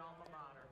alma mater.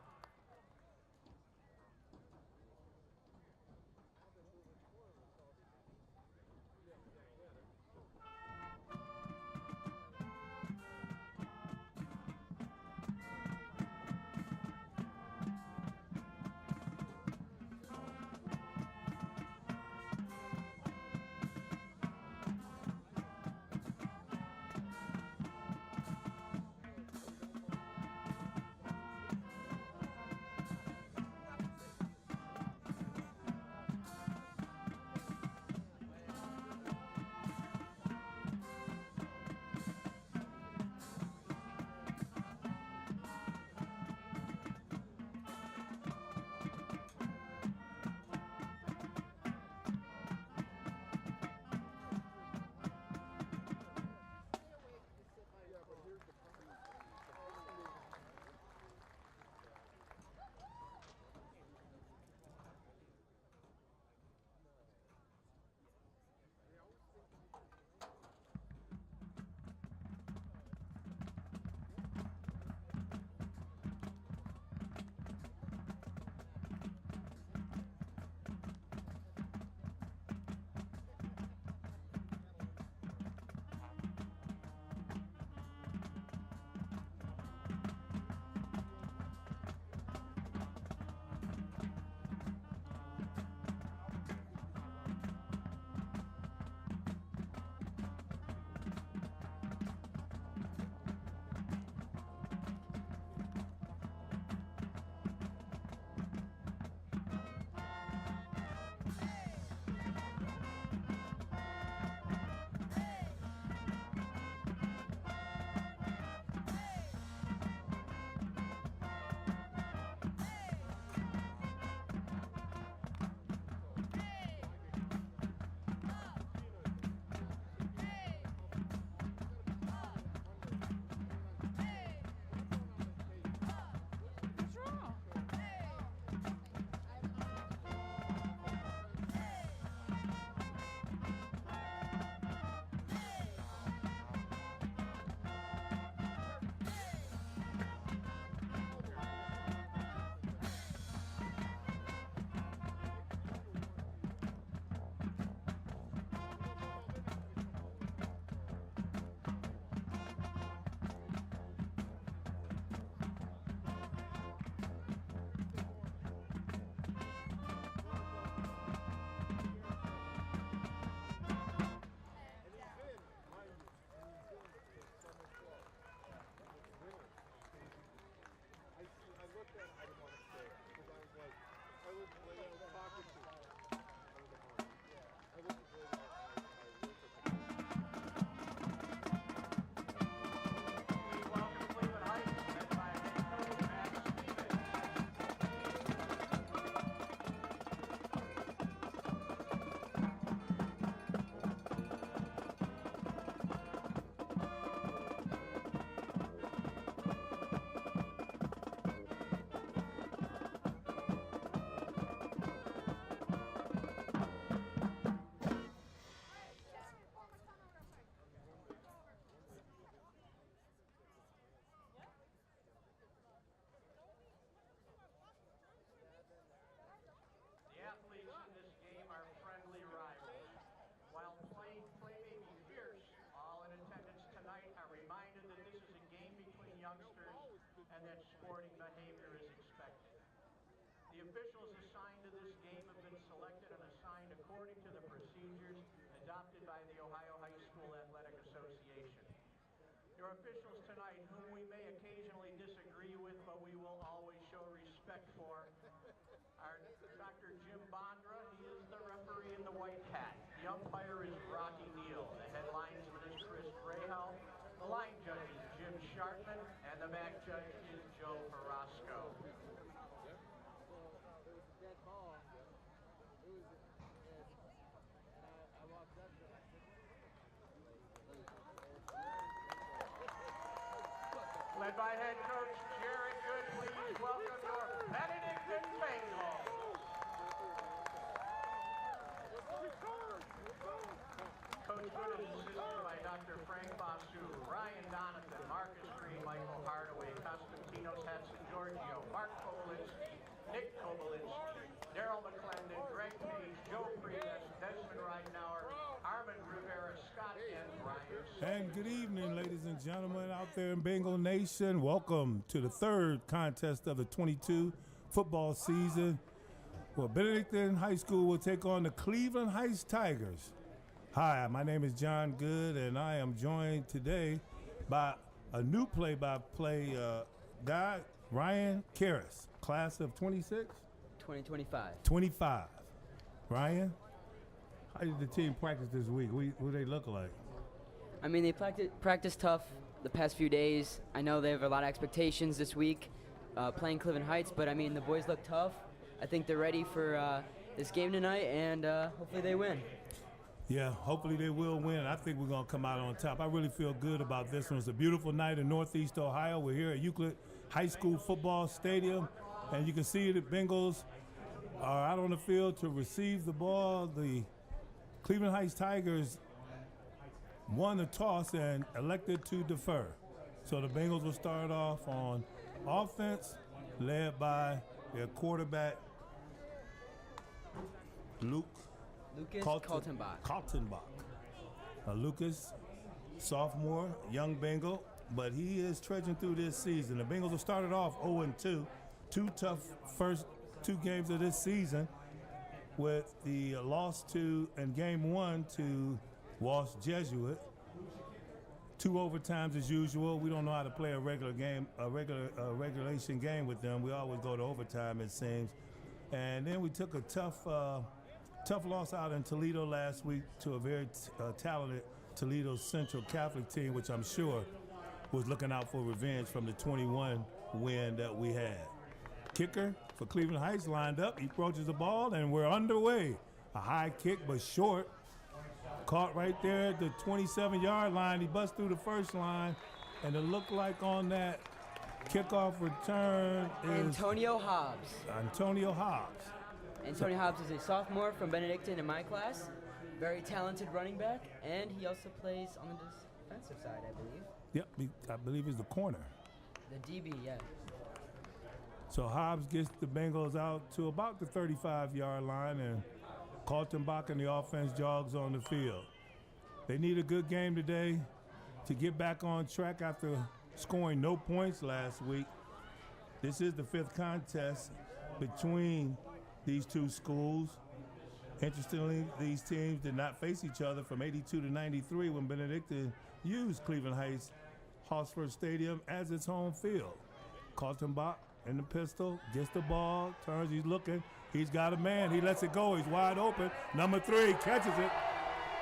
The athletes in this game are friendly rivals. While play may be fierce, all in attendance tonight are reminded that this is a game between youngsters and that sporting behavior is expected. The officials assigned to this game have been selected and assigned according to the procedures adopted by the Ohio High School Athletic Association. Your officials tonight, whom we may occasionally disagree with, but we will always show respect for, are Dr. Jim Bondra. He is the referee in the white hat. The umpire is Rocky Neal. The head linesman is Chris Grayhow. The line judge is Jim Shartman, and the back judge is Joe Carrasco. Dead ball. It was, and I walked up and I said, Led by head coach Jared Good, please welcome your Benedictine Bengals. Coach Good is assisted by Dr. Frank Basu, Ryan Donathan, Marcus Green, Mike Michael Hardaway, Constantinos Hudson Giorgio, Mark Koblinski, Nick Koblinski, Daryl McClendon, Greg Page, Joe Priest, Desmond Ridenour, Armand Rivera, Scott, and Brian. And good evening, ladies and gentlemen out there in Bengal Nation. Welcome to the third contest of the 22 football season, where Benedictine High School will take on the Cleveland Heights Tigers. Hi, my name is John Good, and I am joined today by a new play-by-play guy, Ryan Karras, class of 26? 2025. 25. Ryan, how did the team practice this week? What do they look like? I mean, they practice tough the past few days. I know they have a lot of expectations this week playing Cleveland Heights, but I mean, the boys look tough. I think they're ready for this game tonight, and hopefully they win. Yeah, hopefully they will win. I think we're going to come out on top. I really feel good about this one. It's a beautiful night in Northeast Ohio. We're here at Euclid High School Football Stadium, and you can see the Bengals are out on the field to receive the ball. The Cleveland Heights Tigers won the toss and elected to defer. So the Bengals will start off on offense, led by their quarterback, Lucas Kaltenbach. Lucas, sophomore, young Bengal, but he is trudging through this season. The Bengals have started off 0-2, two tough first two games of this season, with the loss in game one to Walsh Jesuit. Two overtimes as usual. We don't know how to play a regulation game with them. We always go to overtime, it seems. And then we took a tough loss out in Toledo last week to a very talented Toledo Central Catholic team, which I'm sure was looking out for revenge from the 21 win that we had. Kicker for Cleveland Heights lined up. He approaches the ball, and we're underway. A high kick, but short. Caught right there at the 27-yard line. He busts through the first line, and it looked like on that kickoff return is Antonio Hobbs. Antonio Hobbs is a sophomore from Benedictine in my class. Very talented running back, and he also plays on the defensive side, I believe. Yep, I believe he's the corner. The DB, yeah. So Hobbs gets the Bengals out to about the 35-yard line, and Kaltenbach and the offense jogs on the field. They need a good game today to get back on track after scoring no points last week. This is the fifth contest between these two schools. Interestingly, these teams did not face each other from 82 to 93 when Benedictine used Cleveland Heights Hosford Stadium as its home field. Kaltenbach in the pistol, gets the ball, turns, he's looking, he's got a man, he lets it go, he's wide open. Number 3 catches it,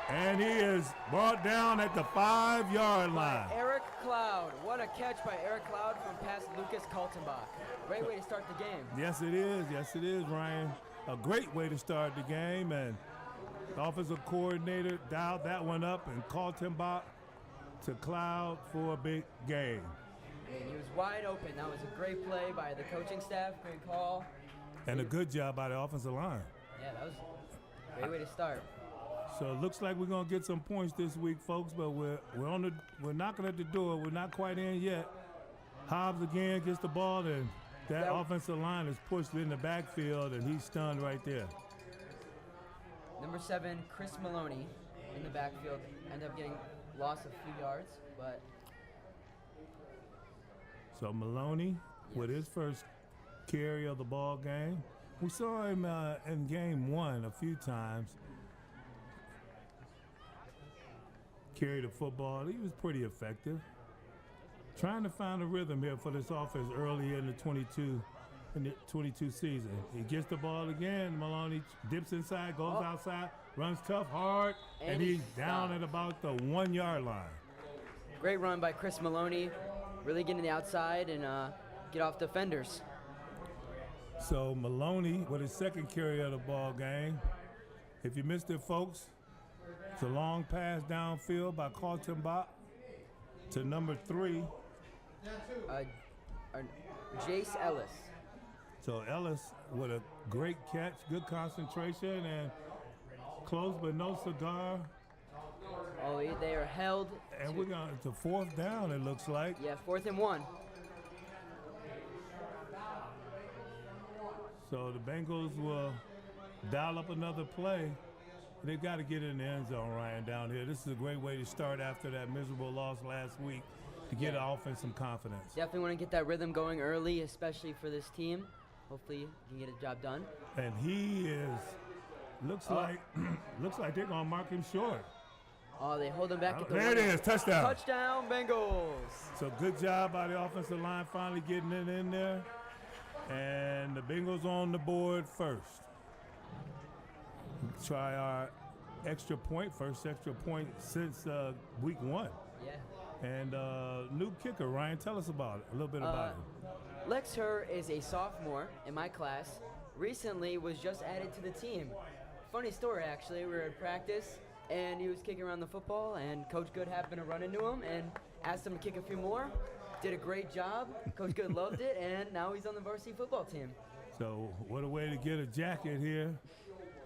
and he is brought down at the 5-yard line. Eric Cloud. What a catch by Eric Cloud from past Lucas Kaltenbach. Great way to start the game. Yes, it is, Ryan. A great way to start the game, and the offensive coordinator dialed that one up and Kaltenbach to Cloud for a big game. And he was wide open. That was a great play by the coaching staff, great call. And a good job by the offensive line. Yeah, that was a great way to start. So it looks like we're gonna get some points this week, folks. But we're knocking at the door. We're not quite in yet. Hobbs again gets the ball, and that offensive line is pushed in the backfield, and he's stunned right there. Number 7, Chris Maloney, in the backfield, ended up getting lost a few yards, but. So Maloney with his first carry of the ball game. We saw him in game 1 a few times. Carry the football. He was pretty effective. Trying to find a rhythm here for this offense early in the 22 season. He gets the ball again. Maloney dips inside, goes outside, runs tough, hard, and he's down at about the 1-yard line. Great run by Chris Maloney. Really getting the outside and get off defenders. So Maloney with his second carry of the ball game. If you missed it, folks, it's a long pass downfield by Kaltenbach to number 3. Jace Ellis. So Ellis with a great catch, good concentration, and close but no cigar. Oh, they are held And we're going to fourth down, it looks like. Yeah, 4th and 1. So the Bengals will dial up another play. They've got to get in the end zone, Ryan, down here. This is a great way to start after that miserable loss last week to get the offense some confidence. Definitely want to get that rhythm going early, especially for this team. Hopefully you can get a job done. And he looks like they're going to mark him short. Oh, they hold him back at the There it is, touchdown. Touchdown, Bengals. So good job by the offensive line finally getting it in there. And the Bengals on the board first. Try our extra point, first extra point since week 1. Yeah. And new kicker, Ryan, tell us about it, a little bit about it. Lex Herr is a sophomore in my class. Recently was just added to the team. Funny story, actually. We were at practice, and he was kicking around the football, and Coach Good happened to run into him and asked him to kick a few more. Did a great job. Coach Good loved it, and now he's on the varsity football team. So what a way to get a jacket here.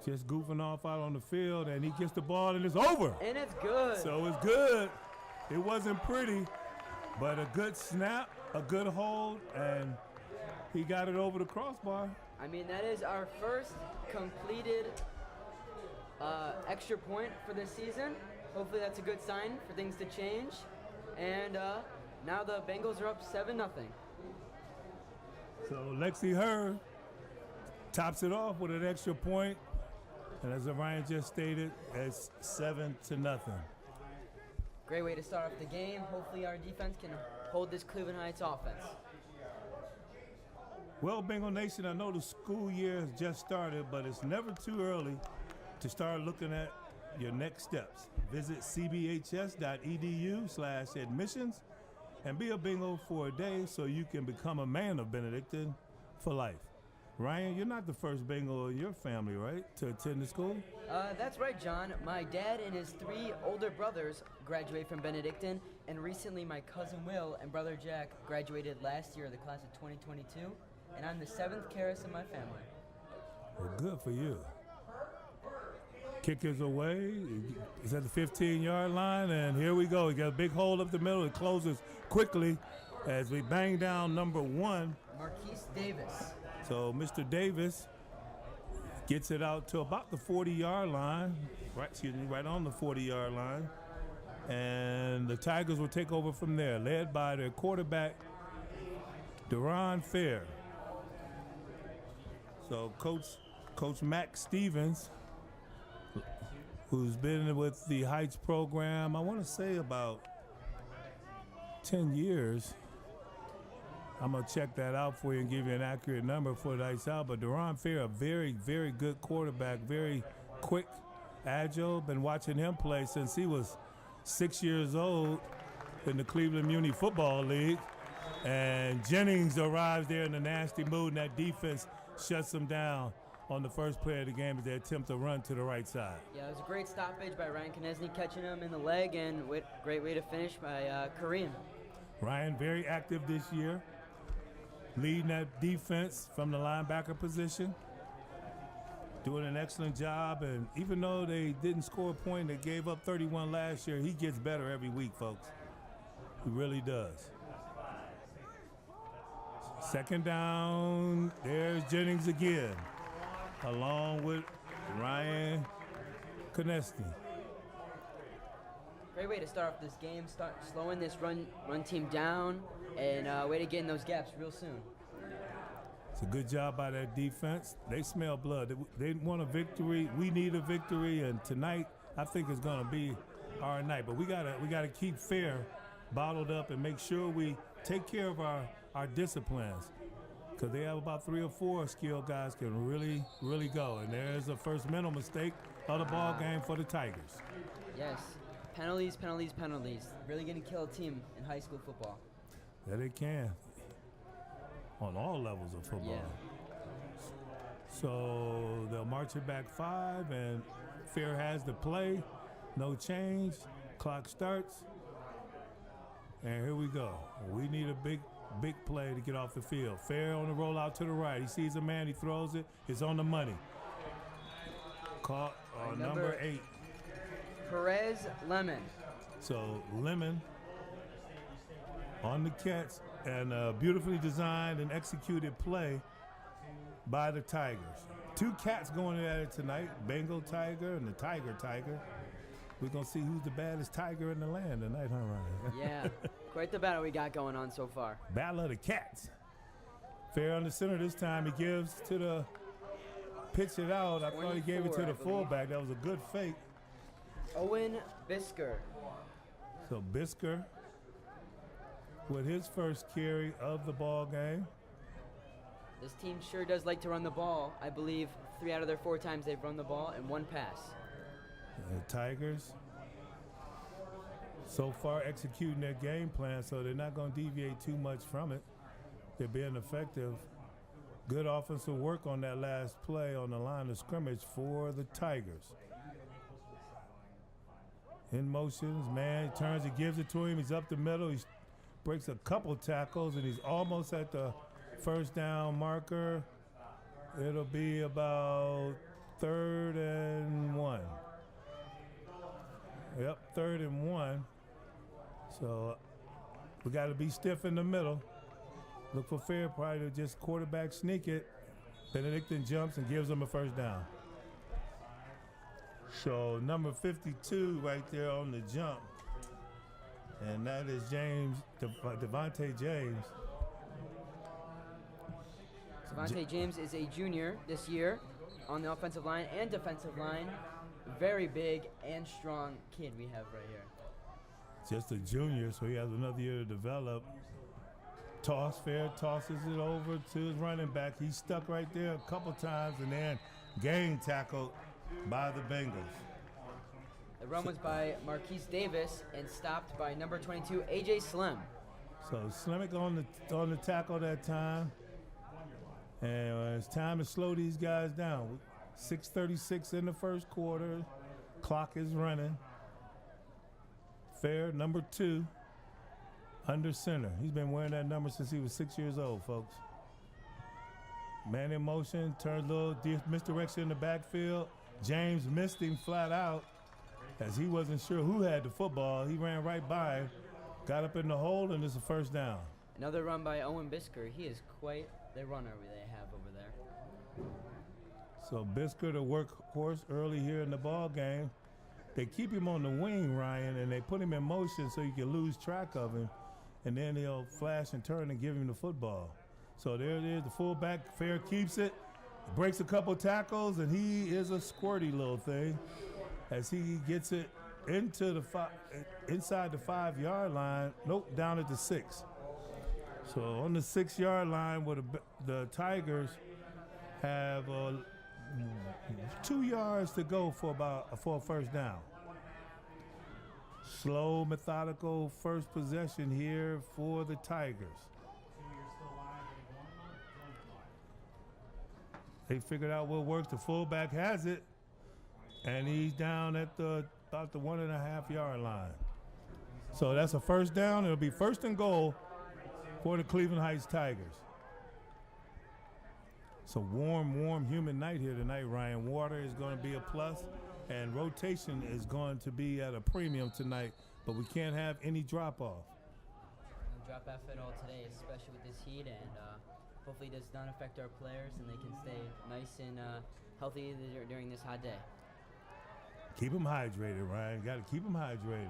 Just goofing off out on the field, and he gets the ball, and it's over. And it's good. So it's good. It wasn't pretty, but a good snap, a good hold, and he got it over the crossbar. I mean, that is our first completed extra point for this season. Hopefully that's a good sign for things to change. And now the Bengals are up 7-0. So Lexi Herr tops it off with an extra point. And as Ryan just stated, it's 7-0. Great way to start off the game. Hopefully our defense can hold this Cleveland Heights offense. Well, Bengal Nation, I know the school year has just started, but it's never too early to start looking at your next steps. Visit cbhs.edu/admissions and be a Bengal for a day so you can become a man of Benedictine for life. Ryan, you're not the first Bengal in your family, right, to attend the school? That's right, John. My dad and his 3 older brothers graduated from Benedictine, and recently my cousin Will and brother Jack graduated last year, the class of 2022, and I'm the 7th Karis in my family. Well, good for you. Kick is away. It's at the 15-yard line, and here we go. We got a big hole up the middle. It closes quickly as we bang down number 1. Marquise Davis. So Mr. Davis gets it out to about the 40-yard line, right on the 40-yard line. And the Tigers will take over from there, led by their quarterback, Deron Fair. So Coach Mac Stevens, who's been with the Heights program, I want to say about 10 years. I'm going to check that out for you and give you an accurate number for the Heights out. But Deron Fair, a very, very good quarterback, very quick, agile. Been watching him play since he was 6 years old in the Cleveland Muni Football League. And Jennings arrives there in a nasty mood, and that defense shuts them down on the first play of the game as they attempt to run to the right side. Yeah, it was a great stoppage by Ryan Konechny, catching him in the leg, and great way to finish by Kareem. Ryan, very active this year, leading that defense from the linebacker position, doing an excellent job. And even though they didn't score a point, they gave up 31 last year, he gets better every week, folks. He really does. Second down, there's Jennings again, along with Ryan Konechny. Great way to start off this game, start slowing this run team down, and way to get in those gaps real soon. It's a good job by that defense. They smell blood. They want a victory. We need a victory, and tonight I think is going to be our night. But we gotta keep fair bottled up and make sure we take care of our disciplines, because they have about 3 or 4 skilled guys can really, really go. And there's a first mental mistake of the ball game for the Tigers. Yes, penalties, penalties, penalties. Really going to kill a team in high school football. Yeah, they can. On all levels of football. Yeah. So they'll march it back 5, and Fair has the play. No change. Clock starts. And here we go. We need a big play to get off the field. Fair on the rollout to the right. He sees a man, he throws it. It's on the money. Caught number 8. Perez Lemon. So Lemon on the catch, and a beautifully designed and executed play by the Tigers. Two cats going at it tonight, Bengal Tiger and the Tiger Tiger. We're going to see who's the baddest tiger in the land tonight, huh, Ryan? Yeah, quite the battle we got going on so far. Battle of the Cats. Fair on the center this time. He gives to the pitch it out. I thought he gave it to the fullback. That was a good fake. Owen Bisker. So Bisker with his first carry of the ball game. This team sure does like to run the ball. I believe 3 out of their 4 times they've run the ball and 1 pass. The Tigers so far executing their game plan, so they're not going to deviate too much from it. They're being effective. Good offensive work on that last play on the line of scrimmage for the Tigers. In motions, man, he turns, he gives it to him. He's up the middle. He breaks a couple tackles, and he's almost at the first down marker. It'll be about 3rd and 1. Yep, 3rd and 1. So we got to be stiff in the middle. Look for fair, probably to just quarterback sneak it. Benedictine jumps and gives them a first down. So number 52 right there on the jump. And that is Devontae James. Devontae James is a junior this year on the offensive line and defensive line. Very big and strong kid we have right here. Just a junior, so he has another year to develop. Toss fair, tosses it over to his running back. He's stuck right there a couple times and then gang tackled by the Bengals. The run was by Marquise Davis and stopped by number 22, A.J. Slim. So Slimick on the tackle that time. And it's time to slow these guys down. 6:36 in the first quarter. Clock is running. Fair, number 2, under center. He's been wearing that number since he was 6 years old, folks. Man in motion, turns a little misdirection in the backfield. James missed him flat out as he wasn't sure who had the football. He ran right by him, got up in the hole, and it's a first down. Another run by Owen Bisker. He is quite the runner they have over there. So Bisker, the workhorse early here in the ball game. They keep him on the wing, Ryan, and they put him in motion so you can lose track of him, and then they'll flash and turn and give him the football. So there it is, the fullback, Fair keeps it, breaks a couple tackles, and he is a squirty little thing as he gets it into the inside the 5-yard line. Nope, down at the 6. So on the 6-yard line, where the Tigers have 2 yards to go for a first down. Slow, methodical first possession here for the Tigers. They figured out what works. The fullback has it, and he's down at about the 1.5-yard line. So that's a first down. It'll be 1st and goal for the Cleveland Heights Tigers. It's a warm, humid night here tonight, Ryan. Water is going to be a plus, and rotation is going to be at a premium tonight, but we can't have any drop-off. No drop-off at all today, especially with this heat, and hopefully it does not affect our players and they can stay nice and healthy during this hot day. Keep them hydrated, Ryan. Got to keep them hydrated.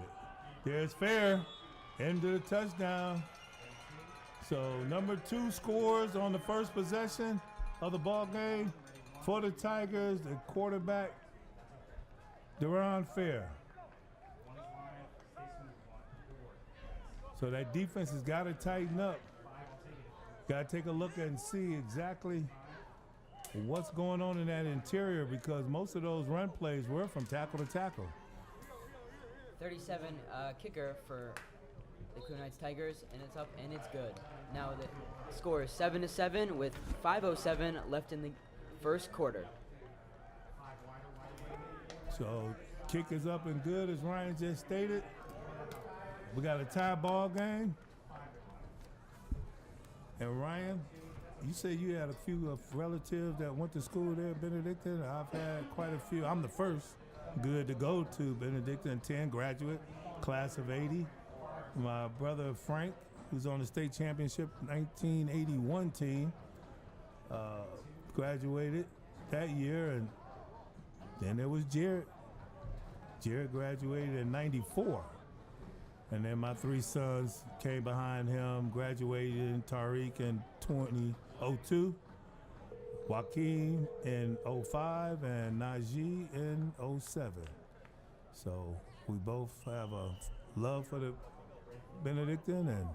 There's Fair into the touchdown. So number 2 scores on the first possession of the ball game for the Tigers, the quarterback, Deron Fair. So that defense has got to tighten up. Got to take a look and see exactly what's going on in that interior, because most of those run plays were from tackle to tackle. 37 kicker for the Cleveland Heights Tigers, and it's up and it's good. Now the score is 7-7 with 5:07 left in the first quarter. So kick is up and good, as Ryan just stated. We got a tie ball game. And Ryan, you said you had a few relatives that went to school there at Benedictine. I've had quite a few. I'm the first good to go to Benedictine, 10 graduate. class of 80. My brother Frank, who's on the state championship 1981 team, graduated that year, and then there was Jared. Jared graduated in 94. And then my three sons came behind him, graduated in Tariq in 2002, Joaquin in 05, and Najee in 07. So we both have a love for the Benedictine, and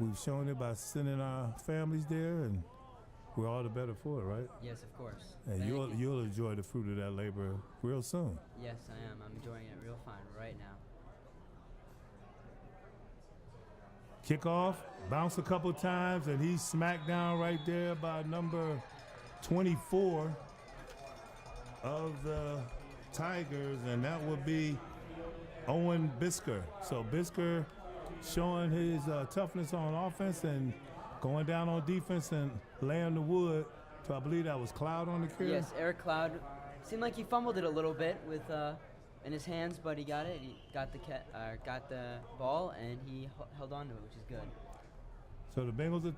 we've shown it by sending our families there, and we're all the better for it, right? Yes, of course. And you'll enjoy the fruit of that labor real soon. Yes, I am. I'm enjoying it real fine right now. Kickoff, bounce a couple times, and he's smacked down right there by number 24 of the Tigers, and that would be Owen Bisker. So Bisker showing his toughness on offense and going down on defense and laying the wood. So I believe that was Cloud on the carry. Yes, Eric Cloud. Seemed like he fumbled it a little bit with in his hands, but he got it. He got the ball, and he held on to it, which is good. So the Bengals are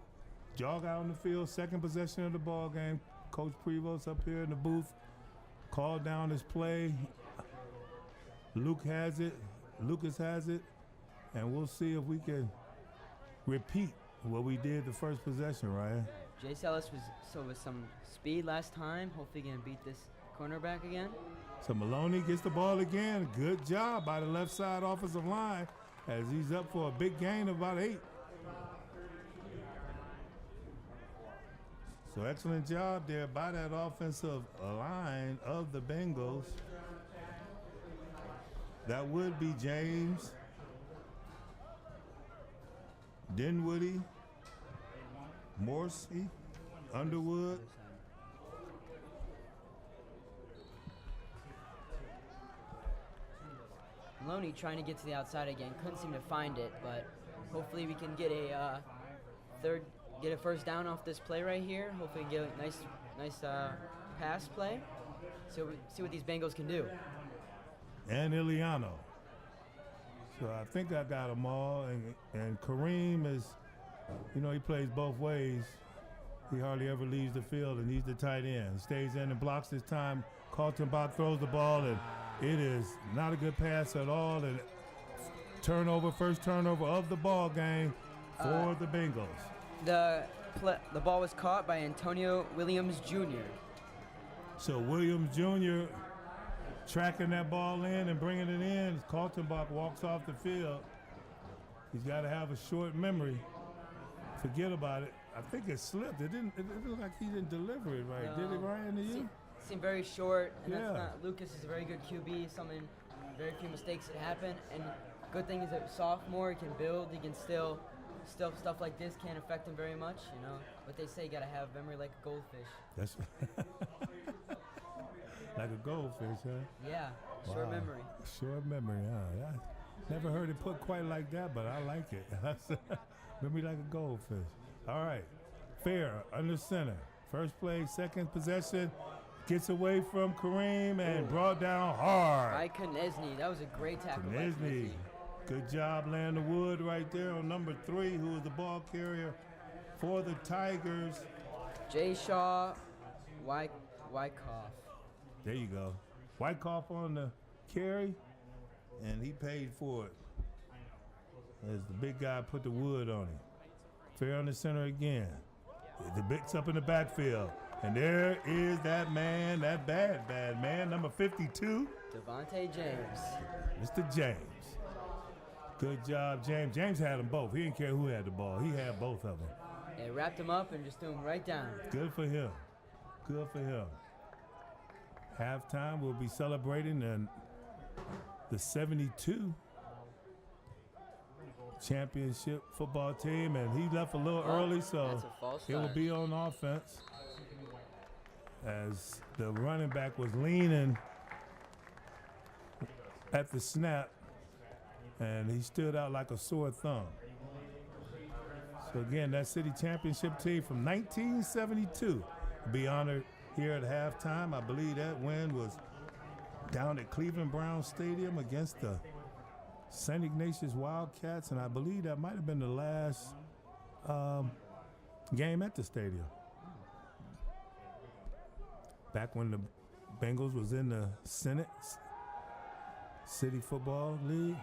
jog out on the field, second possession of the ball game. Coach Prevost up here in the booth called down his play. Lucas has it, and we'll see if we can repeat what we did the first possession, Ryan. Jay Ellis was with some speed last time. Hopefully he can beat this cornerback again. So Maloney gets the ball again. Good job by the left side offensive line as he's up for a big gain of about 8. So excellent job there by that offensive line of the Bengals. That would be James, Dinwiddie, Morrissey, Underwood. Maloney trying to get to the outside again. Couldn't seem to find it, but hopefully we can get a first down off this play right here. Hopefully we can get a nice pass play. So see what these Bengals can do. And Iliano. So I think I got them all. And Kareem is, he plays both ways. He hardly ever leaves the field, and he's the tight end. He stays in and blocks this time. Kaltenbach throws the ball, and it is not a good pass at all. And first turnover of the ball game for the Bengals. The ball was caught by Antonio Williams Jr. So Williams Jr. tracking that ball in and bringing it in. Kaltenbach walks off the field. He's got to have a short memory. Forget about it. I think it slipped. It looked like he didn't deliver it right. Did it, Ryan, to you? Seemed very short, and Yeah. that's not. Lucas is a very good QB. Very few mistakes that happen, and good thing is that sophomore, he can build. He can still stuff like this can't affect him very much. But they say you gotta have memory like a goldfish. That's like a goldfish, huh? Yeah, short Wow. memory. Short memory, huh? I never heard it put quite like that, but I like it. Memory like a goldfish. All right, Fair under center. First play, second possession. Gets away from Kareem and brought down hard. By Konieczny. That was a great tackle. by Konieczny. Good job laying the wood right there on number 3, who is the ball carrier for the Tigers. Jay Shaw, Wyckoff. There you go. Wyckoff on the carry, and he paid for it. As the big guy put the wood on him. Fair on the center again. The Big's up in the backfield. And there is that man, that bad man, number 52. Devontae James. Mr. James. Good job, James. James had them both. He didn't care who had the ball. He had both of them. They wrapped him up and just threw him right down. Good for him. Good for him. Halftime, we'll be celebrating the 72 championship football team, and he left a little early, so that's a false it will start. be on offense as the running back was leaning at the snap, and he stood out like a sore thumb. So again, that city championship team from 1972 will be honored here at halftime. I believe that win was down at Cleveland Browns Stadium against the St. Ignatius Wildcats, and I believe that might have been the last game at the stadium. Back when the Bengals was in the Senate City Football League.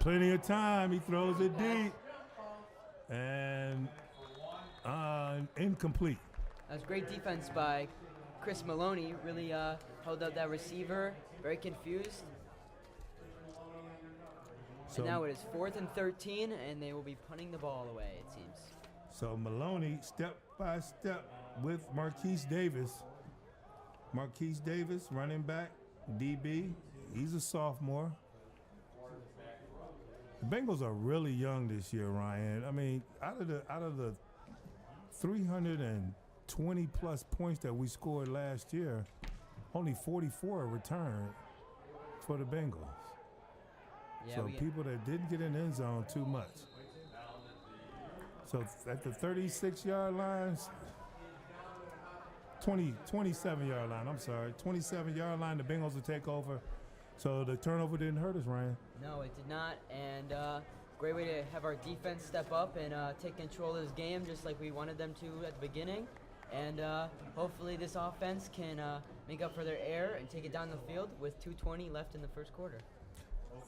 Plenty of time. He throws it deep. And incomplete. That was great defense by Chris Maloney. Really held up that receiver. Very confused. So And now it is 4th and 13, and they will be punting the ball away, it seems. So Maloney, step by step with Marquise Davis. Marquise Davis, running back, DB. He's a sophomore. The Bengals are really young this year, Ryan. I mean, out of the 320 plus points that we scored last year, only 44 returned for the Bengals. Yeah, So people that didn't get in the end zone too much. So at the 36-yard lines, 27-yard line, I'm sorry, 27-yard line, the Bengals will take over. So the turnover didn't hurt us, Ryan. No, it did not, and great way to have our defense step up and take control of this game just like we wanted them to at the beginning. And hopefully this offense can make up for their error and take it down the field with 2:20 left in the first quarter.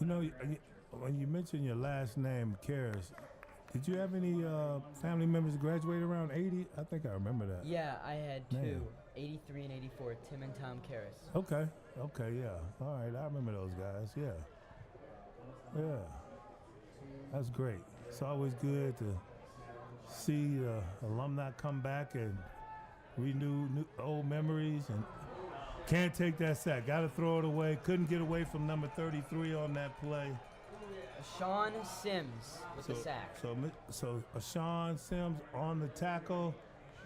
You know, when you mentioned your last name, Karras, did you have any family members graduate around 80? I think I remember that. Yeah, I had two, Man. 83 and 84, Tim and Tom Karras. Okay, yeah. All right, I remember those guys, yeah. That's great. It's always good to see alumni come back and renew old memories, and can't take that sack. Got to throw it away. Couldn't get away from number 33 on that play. Sean Sims with the sack. So Sean Sims on the tackle.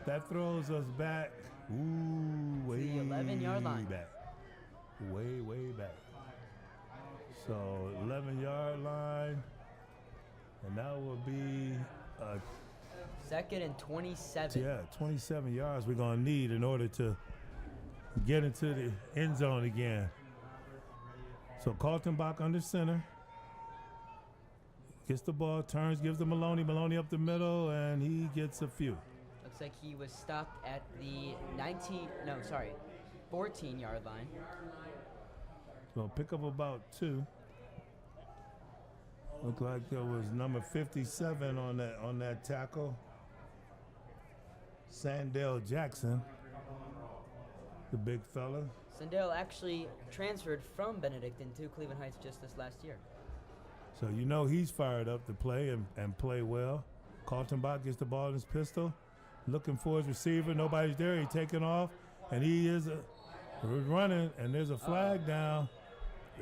That throws us back. Ooh, way the 11-yard line. back. Way back. So 11-yard line. And that will be 2nd and 27. yeah, 27 yards we're going to need in order to get into the end zone again. So Kaltenbach under center. Gets the ball, turns, gives to Maloney. Maloney up the middle, and he gets a few. Looks like he was stopped at the 14-yard line. So pick up about 2. Looked like there was number 57 on that tackle. Sandell Jackson, the big fella. Sandell actually transferred from Benedictine to Cleveland Heights just this last year. So you know he's fired up to play and play well. Kaltenbach gets the ball in his pistol, looking for his receiver. Nobody's there. He's taking off, and he is running, and there's a flag down,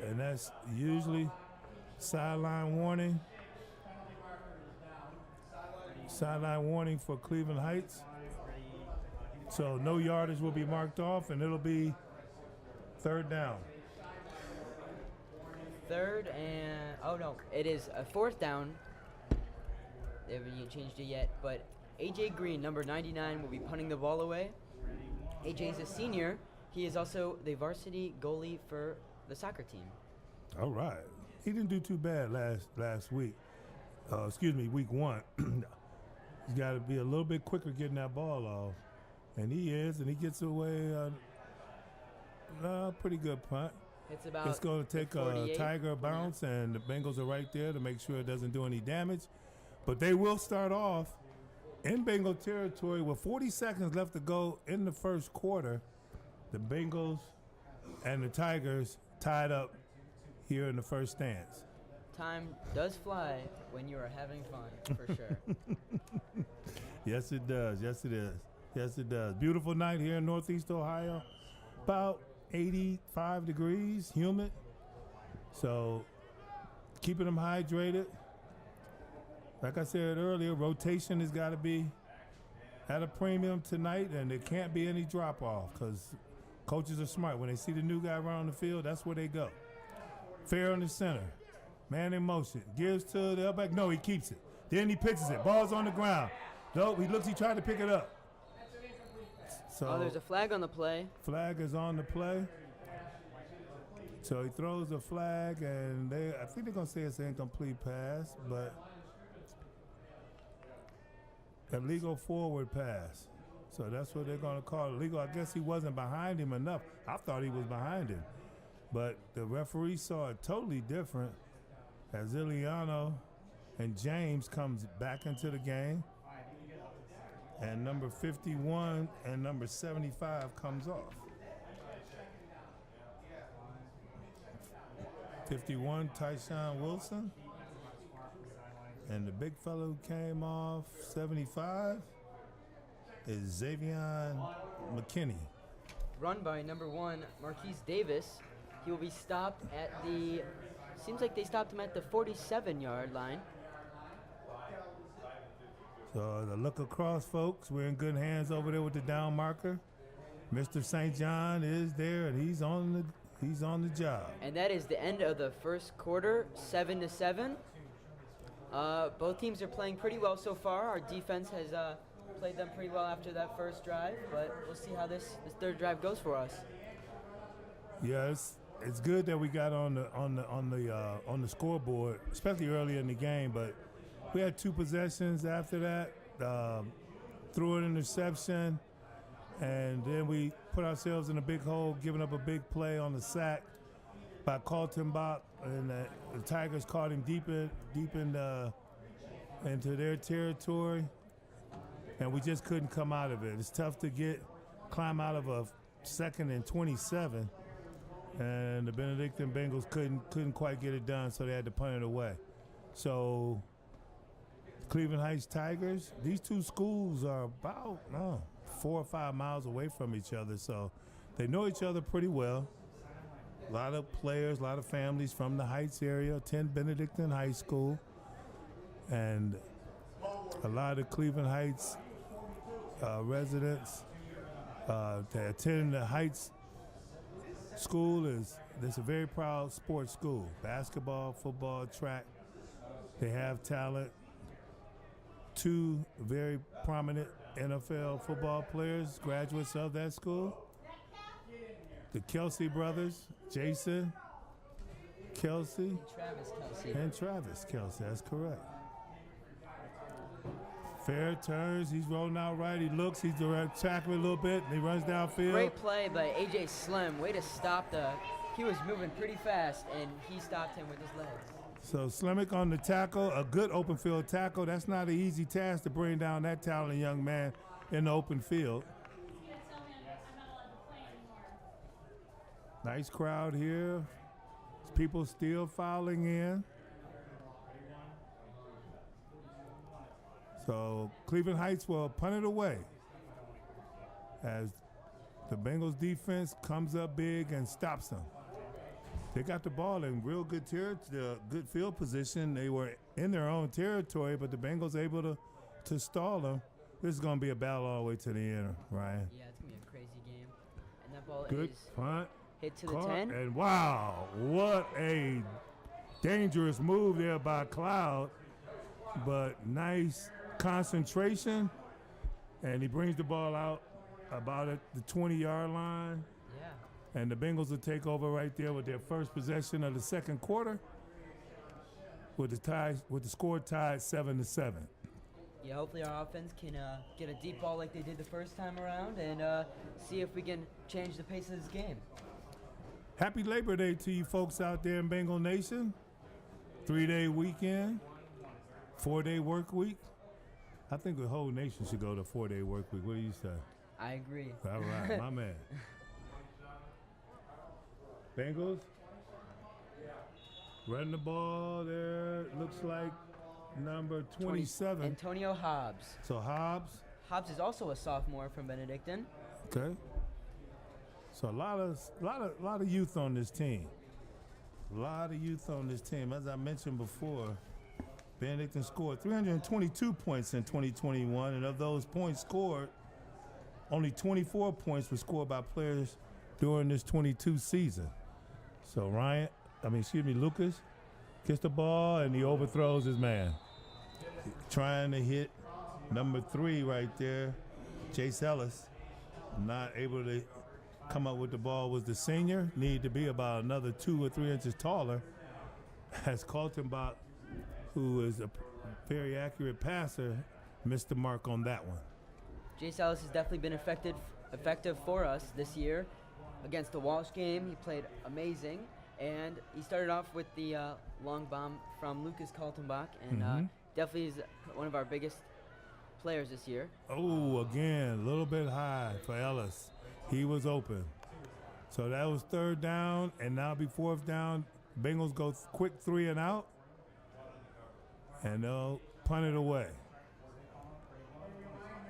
and that's usually sideline warning. Sideline warning for Cleveland Heights. So no yardage will be marked off, and it'll be 3rd down. 3rd and it is a 4th down. They haven't changed it yet, but AJ Green, number 99, will be punting the ball away. AJ is a senior. He is also the varsity goalie for the soccer team. All right. He didn't do too bad last week. Week 1. He's got to be a little bit quicker getting that ball off. And he is, and he gets away a pretty good punt. It's going to take a Tiger bounce, and the Bengals are right there to make sure it doesn't do any damage. But they will start off in Bengal territory with 40 seconds left to go in the first quarter. The Bengals and the Tigers tied up here in the first stance. Time does fly when you are having fun, for sure. Yes, it does. Yes, it is. Yes, it does. Beautiful night here in Northeast Ohio. About 85 degrees, humid. So keeping them hydrated. Like I said earlier, rotation has got to be at a premium tonight, and there can't be any drop-off because coaches are smart. When they see the new guy around the field, that's where they go. Fair in the center. Man in motion. Gives to the back. No, he keeps it. Then he pitches it. Ball's on the ground. No, he tried to pick it up. So there's a flag on the play. Flag is on the play. So he throws the flag, and I think they're going to say it's an incomplete pass, but illegal forward pass. So that's what they're going to call it. Legal. I guess he wasn't behind him enough. I thought he was behind him. But the referee saw it totally different as Iliano and James comes back into the game. And number 51 and number 75 comes off. 51, Tyshawn Wilson. And the big fellow who came off, 75, is Xavion McKinney. Run by number 1, Marquise Davis. He will be stopped at seems like they stopped him at the 47-yard line. So the look across, folks. We're in good hands over there with the down marker. Mr. St. John is there, and he's on the job. And that is the end of the first quarter, 7-7. Both teams are playing pretty well so far. Our defense has played them pretty well after that first drive, but we'll see how this third drive goes for us. Yeah, it's good that we got on the scoreboard, especially early in the game. But we had 2 possessions after that. Threw an interception, and then we put ourselves in a big hole, giving up a big play on the sack by Kaltenbach, and the Tigers caught him deep into their territory, and we just couldn't come out of it. It's tough to climb out of a 2nd and 27, and the Benedictine Bengals couldn't quite get it done, so they had to punt it away. So Cleveland Heights Tigers, these 2 schools are about 4 or 5 miles away from each other, so they know each other pretty well. A lot of players, a lot of families from the Heights area attend Benedictine High School, and a lot of Cleveland Heights residents that attend the Heights School. It's a very proud sports school. Basketball, football, track. They have talent. 2 very prominent NFL football players, graduates of that school. The Kelsey brothers, Jason Kelsey. And Travis Kelsey, that's correct. Fair turns, he's rolling out right, he looks, he's tackling a little bit, and he runs downfield. Great play by A.J. Slim, way to stop he was moving pretty fast, and he stopped him with his legs. So Slimick on the tackle, a good open field tackle. That's not an easy task to bring down that talented young man in the open field. Nice crowd here. People still filing in. So Cleveland Heights will punt it away as the Bengals defense comes up big and stops them. They got the ball in real good good field position. They were in their own territory, but the Bengals able to stall them. This is going to be a battle all the way to the end, Ryan. Yeah, it's going to be a crazy game. And that ball good is punt. Hit to the 10. And wow, what a dangerous move there by Cloud. But nice concentration. And he brings the ball out about at the 20-yard line. And the Bengals will take over right there with their first possession of the second quarter with the score tied 7-7. Yeah, hopefully our offense can get a deep ball like they did the first time around and see if we can change the pace of this game. Happy Labor Day to you folks out there in Bengal Nation. 3-day weekend, 4-day work week. I think the whole nation should go to 4-day work week. What do you say? I agree. All right, my man. Bengals running the ball there. Looks like number 27. Antonio Hobbs. So Hobbs. Hobbs is also a sophomore from Benedictine. Okay. So a lot of youth on this team. A lot of youth on this team. As I mentioned before, Benedictine scored 322 points in 2021, and of those points scored, only 24 points were scored by players during this 22 season. So Lucas gets the ball and he overthrows his man. Trying to hit number 3 right there, Chase Ellis. Not able to come up with the ball was the senior. Needed to be about another 2 or 3 inches taller, as Kaltenbach, who is a very accurate passer, missed the mark on that one. Jace Ellis has definitely been effective for us this year. Against the Walsh game, he played amazing, and he started off with the long bomb from Lucas Kaltenbach, and definitely is one of our biggest players this year. Oh, again, a little bit high for Ellis. He was open. So that was 3rd down, and now be 4th down. Bengals go quick 3 and out, and they'll punt it away.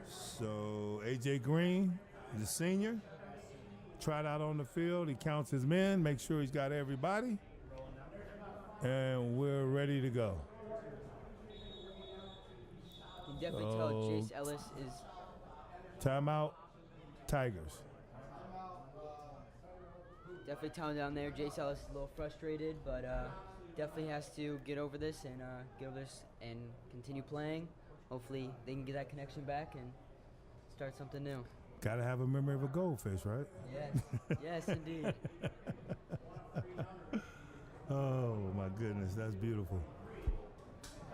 So A.J. Green, the senior, tried out on the field. He counts his men, makes sure he's got everybody, and we're ready to go. You can definitely tell Jace Ellis is... Timeout, Tigers. Definitely telling down there, Jace Ellis is a little frustrated, but definitely has to get over this and continue playing. Hopefully they can get that connection back and start something new. Got to have a memory of a goldfish, right? Yes, yes, indeed. Oh, my goodness, that's beautiful.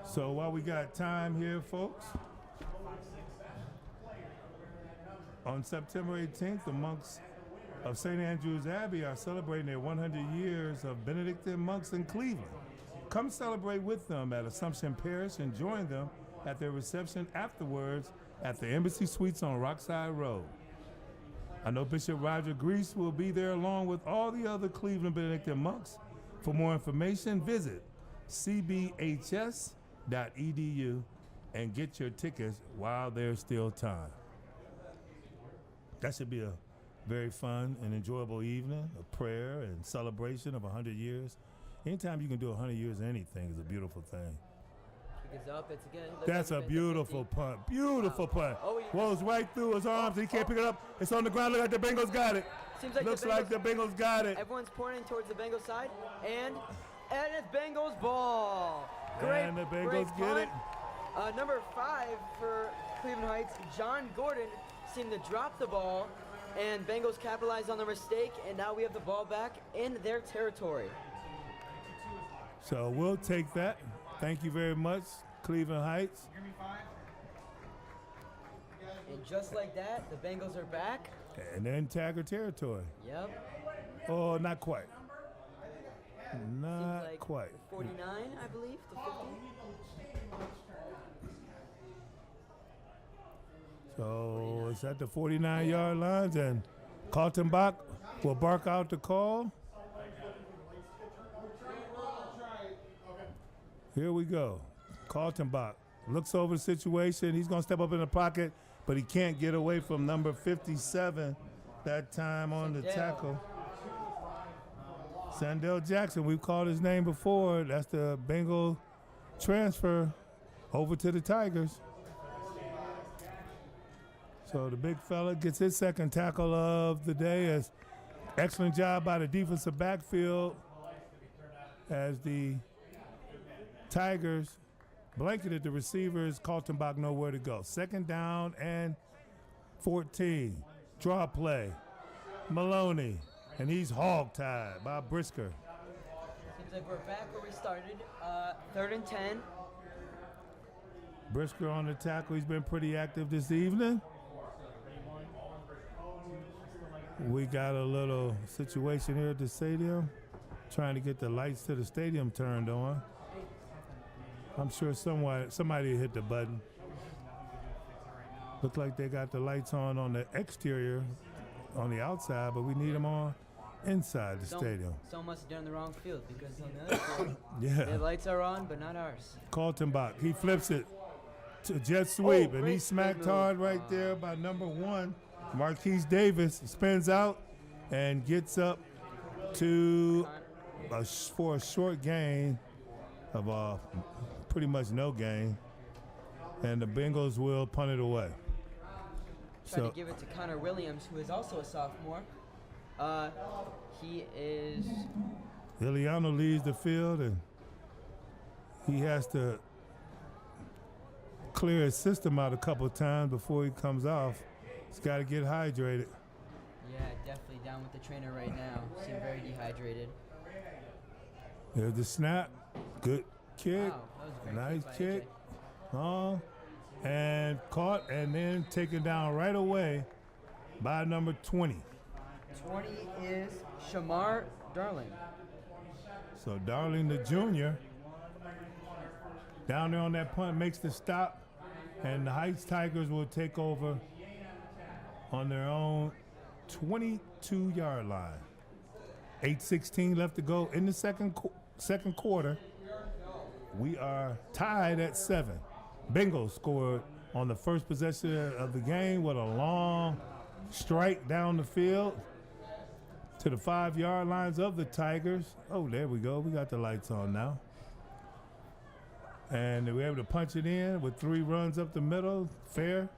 So while we got time here, folks, on September 18th, the monks of St. Andrew's Abbey are celebrating their 100 years of Benedictine monks in Cleveland. Come celebrate with them at Assumption Parish and join them at their reception afterwards at the Embassy Suites on Rockside Road. I know Bishop Roger Grease will be there along with all the other Cleveland Benedictine monks. For more information, visit cbhs.edu and get your tickets while there's still time. That should be a very fun and enjoyable evening of prayer and celebration of 100 years. Anytime you can do 100 years of anything is a beautiful thing. Kick is up, it's again. That's a beautiful punt. Beautiful punt. Oh, Rolls right through his arms. He can't pick it up. It's on the ground. Look like the Bengals got it. Seems like Looks like the Bengals got it. Everyone's pointing towards the Bengals side, and it's Bengals ball. Great, And the Bengals great get punt. it. Number 5 for Cleveland Heights, John Gordon, seemed to drop the ball, and Bengals capitalized on the mistake, and now we have the ball back in their territory. So we'll take that. Thank you very much, Cleveland Heights. And just like that, the Bengals are back. And they're in Tiger territory. Yep. Oh, not quite. Not Seems like quite. 49, I believe, to 50. So it's at the 49-yard lines, and Kaltenbach will bark out the call. Here we go. Kaltenbach looks over the situation. He's going to step up in the pocket, but he can't get away from number 57 that time on the tackle. Sandell Jackson, we've called his name before. That's the Bengal transfer over to the Tigers. So the big fella gets his second tackle of the day. As excellent job by the defensive backfield as the Tigers blanketed the receivers. Kaltenbach nowhere to go. 2nd down and 14. Draw play. Maloney. And he's hog-tied by Brisker. Seems like we're back where we started. 3rd and 10. Brisker on the tackle. He's been pretty active this evening. We got a little situation here at the stadium, trying to get the lights to the stadium turned on. I'm sure somebody hit the button. Look like they got the lights on the exterior, on the outside, but we need them on inside the stadium. Someone must have done the wrong field, because on the other field, Yeah. the lights are on, but not ours. Kaltenbach, he flips it to jet sweep, and great he's smacked move. hard right there by number 1, Marquise Davis. Spins out and gets up to for a short gain of pretty much no gain, and the Bengals will punt it away. Try to give it to Connor Williams, who is also a sophomore. He is... Iliano leads the field, and he has to clear his system out a couple of times before he comes off. He's got to get hydrated. Yeah, definitely down with the trainer right now. Seem very dehydrated. There's the snap. Good kick. Wow, that was a great Nice by kick. AJ. And caught and then taken down right away by number 20. 20 is Shamar Darling. So Darling, the junior, down there on that punt, makes the stop, and the Heights Tigers will take over on their own 22-yard line. 8:16 left to go in the second quarter. We are tied at 7. Bengals scored on the first possession of the game with a long strike down the field to the 5-yard lines of the Tigers. Oh, there we go. We got the lights on now. And they were able to punch it in with 3 runs up the middle. Fair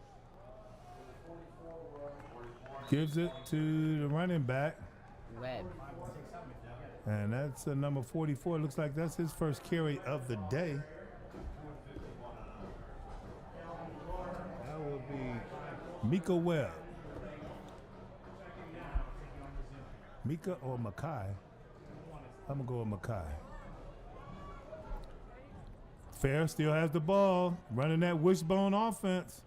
gives it to the running back. Webb. And that's number 44. Looks like that's his first carry of the day. That will be Mika Webb. Mika or Makai? I'm going to go with Makai. Fair still has the ball, running that wishbone offense.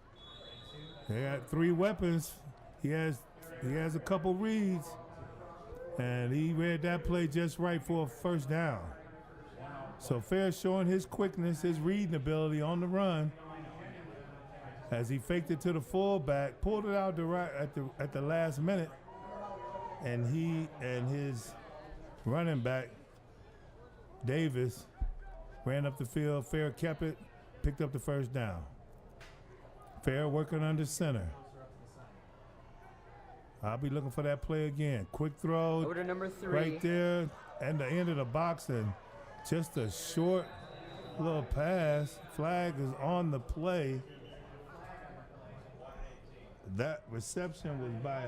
They got 3 weapons. He has a couple reads, and he read that play just right for a first down. So Fair showing his quickness, his reading ability on the run, as he faked it to the fullback, pulled it out at the last minute, and he and his running back Davis ran up the field. Fair kept it, picked up the first down. Fair working under center. I'll be looking for that play again. Quick throw. Order number 3. Right there at the end of the box, and just a short little pass. Flag is on the play. That reception was by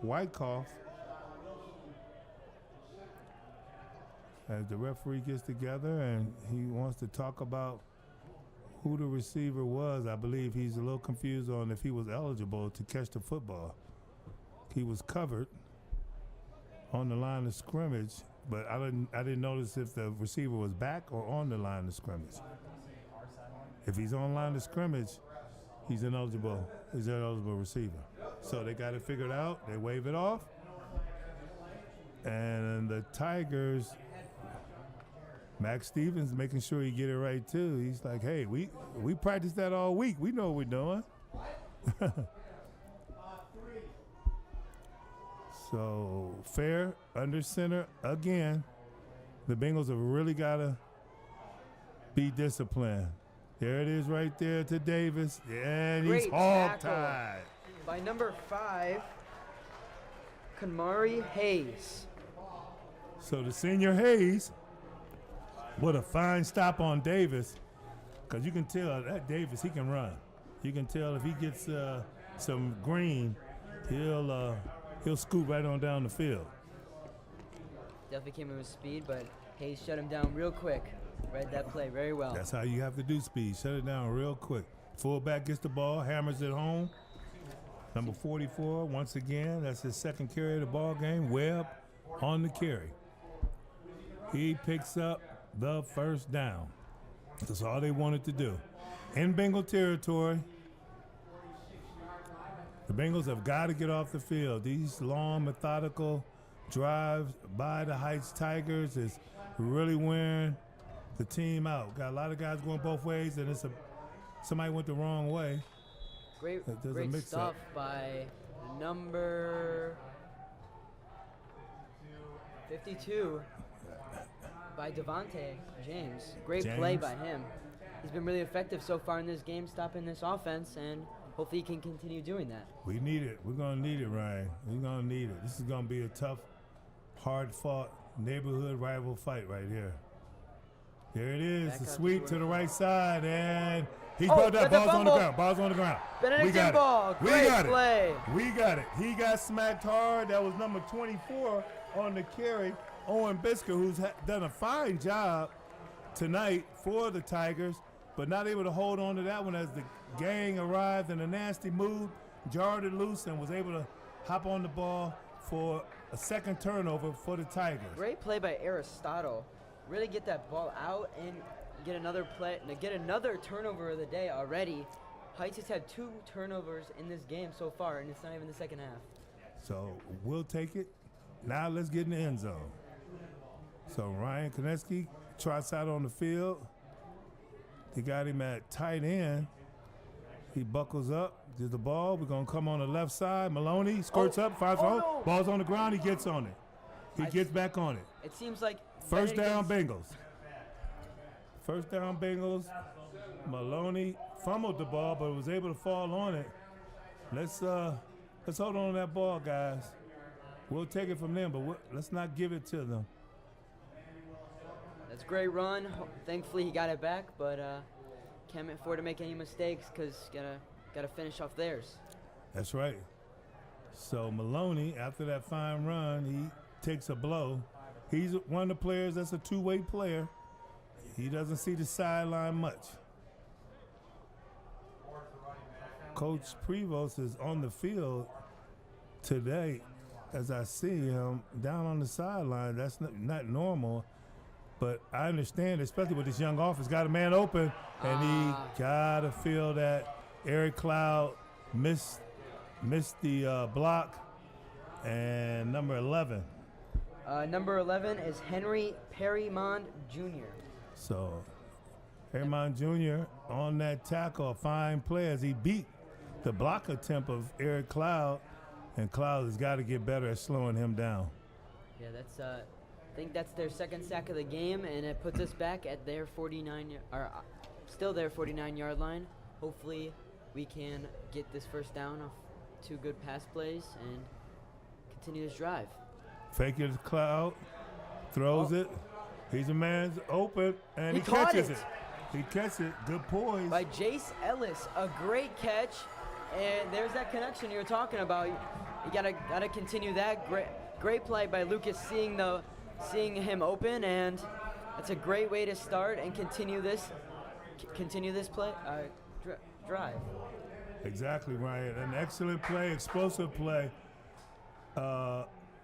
Wyckoff. As the referee gets together and he wants to talk about who the receiver was, I believe he's a little confused on if he was eligible to catch the football. He was covered on the line of scrimmage, but I didn't notice if the receiver was back or on the line of scrimmage. If he's on line of scrimmage, he's an eligible receiver. So they got it figured out. They wave it off, and the Tigers, Max Stevens making sure he get it right too. He's like, hey, we practiced that all week. We know what we're doing. So Fair under center again. The Bengals have really got to be disciplined. There it is right there to Davis. And he's hog-tied. By number 5, Kamari Hayes. So the senior Hayes, what a fine stop on Davis. Because you can tell that Davis, he can run. You can tell if he gets some green, he'll scoot right on down the field. Definitely came in with speed, but Hayes shut him down real quick. Read that play very well. That's how you have to do speed. Shut it down real quick. Fullback gets the ball, hammers it home. Number 44, once again, that's his second carry of the ball game. Webb on the carry. He picks up the first down. That's all they wanted to do. In Bengal territory, the Bengals have got to get off the field. These long, methodical drives by the Heights Tigers is really wearing the team out. Got a lot of guys going both ways, and somebody went the wrong way. Great stuff by number 52 by Devontae James. Great play by him. He's been really effective so far in this game, stopping this offense, and hopefully he can continue doing that. We need it. We're going to need it, Ryan. We're going to need it. This is going to be a tough, hard-fought neighborhood rival fight right here. There it is, the sweep to the right side, and he brought that. Ball's on the ground. Ball's on the ground. Benedictine ball. Great play. We got it. He got smacked hard. That was number 24 on the carry, Owen Bisker, who's done a fine job tonight for the Tigers, but not able to hold on to that one as the gang arrived in a nasty mood, jarred it loose, and was able to hop on the ball for a second turnover for the Tigers. Great play by Aristotle. Really get that ball out and get another turnover of the day already. Heights has had 2 turnovers in this game so far, and it's not even the second half. So we'll take it. Now let's get in the end zone. So Ryan Koneski trots out on the field. They got him at tight end. He buckles up, gives the ball. We're going to come on the left side. Maloney skirts up, fires no. Ball's on the ground. He gets on it. He gets back on it. It seems like First down, Bengals. First down, Bengals. Maloney fumbled the ball, but was able to fall on it. Let's hold on to that ball, guys. We'll take it from them, but let's not give it to them. That's a great run. Thankfully, he got it back, but can't afford to make any mistakes because gotta finish off theirs. That's right. So Maloney, after that fine run, he takes a blow. He's one of the players that's a two-way player. He doesn't see the sideline much. Coach Prevost is on the field today. As I see him down on the sideline, that's not normal. But I understand, especially with this young offense, got a man open, and he gotta feel that Eric Cloud missed the block. And number 11. Number 11 is Henry Perrymond Jr. So Perrymond Jr. on that tackle, a fine play as he beat the block attempt of Eric Cloud, and Cloud has got to get better at slowing him down. Yeah, that's I think that's their second sack of the game, and it puts us back at their 49-yard line. Hopefully, we can get this first down off 2 good pass plays and continue this drive. Fake it to Cloud, throws it. He's a man's open, and he catches it. He catches it. Good poise. By Jace Ellis, a great catch, and there's that connection you were talking about. You gotta continue that. Great play by Lucas, seeing him open, and that's a great way to start and continue this play drive. Exactly, Ryan. An excellent play, explosive play.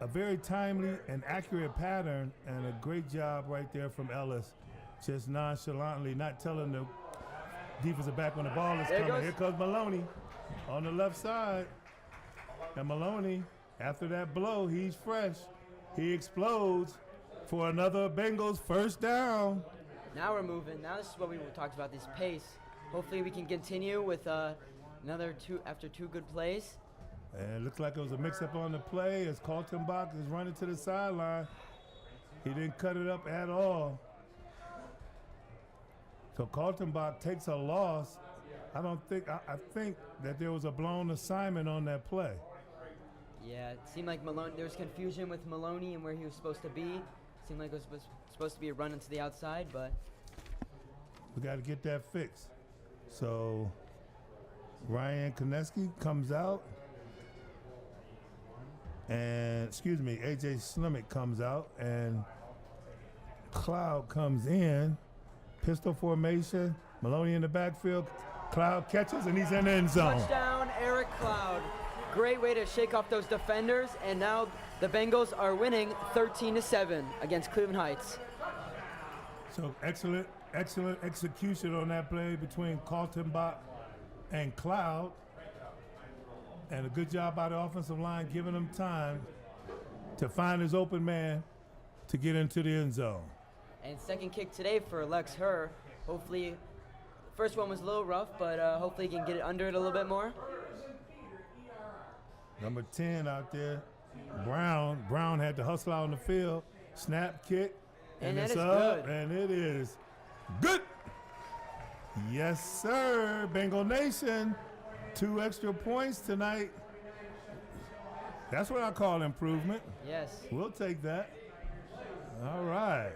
A very timely and accurate pattern, and a great job right there from Ellis. Just nonchalantly not telling the defensive back when the ball is coming. Here comes Maloney on the left side. And Maloney, after that blow, he's fresh. He explodes for another Bengals first down. Now we're moving. Now this is what we talked about, this pace. Hopefully we can continue with another 2 after 2 good plays. And it looks like it was a mix-up on the play as Kaltenbach is running to the sideline. He didn't cut it up at all. So Kaltenbach takes a loss. I think that there was a blown assignment on that play. Yeah, it seemed like there was confusion with Maloney and where he was supposed to be. It seemed like it was supposed to be a run into the outside, but we got to get that fixed. So Ryan Koneski comes out. And, AJ Slimick comes out, and Cloud comes in. Pistol formation, Maloney in the backfield. Cloud catches, and he's in the end zone. Touchdown, Eric Cloud. Great way to shake off those defenders, and now the Bengals are winning 13-7 against Cleveland Heights. So excellent execution on that play between Kaltenbach and Cloud. And a good job by the offensive line, giving him time to find his open man to get into the end zone. And second kick today for Lex Herr. Hopefully, first one was a little rough, but hopefully he can get it under it a little bit more. Number 10 out there, Brown. Brown had to hustle out on the field. Snap, kick, and it's up, good. And it is good. Yes, sir, Bengal Nation. 2 extra points tonight. That's what I call improvement. Yes. We'll take that. All right.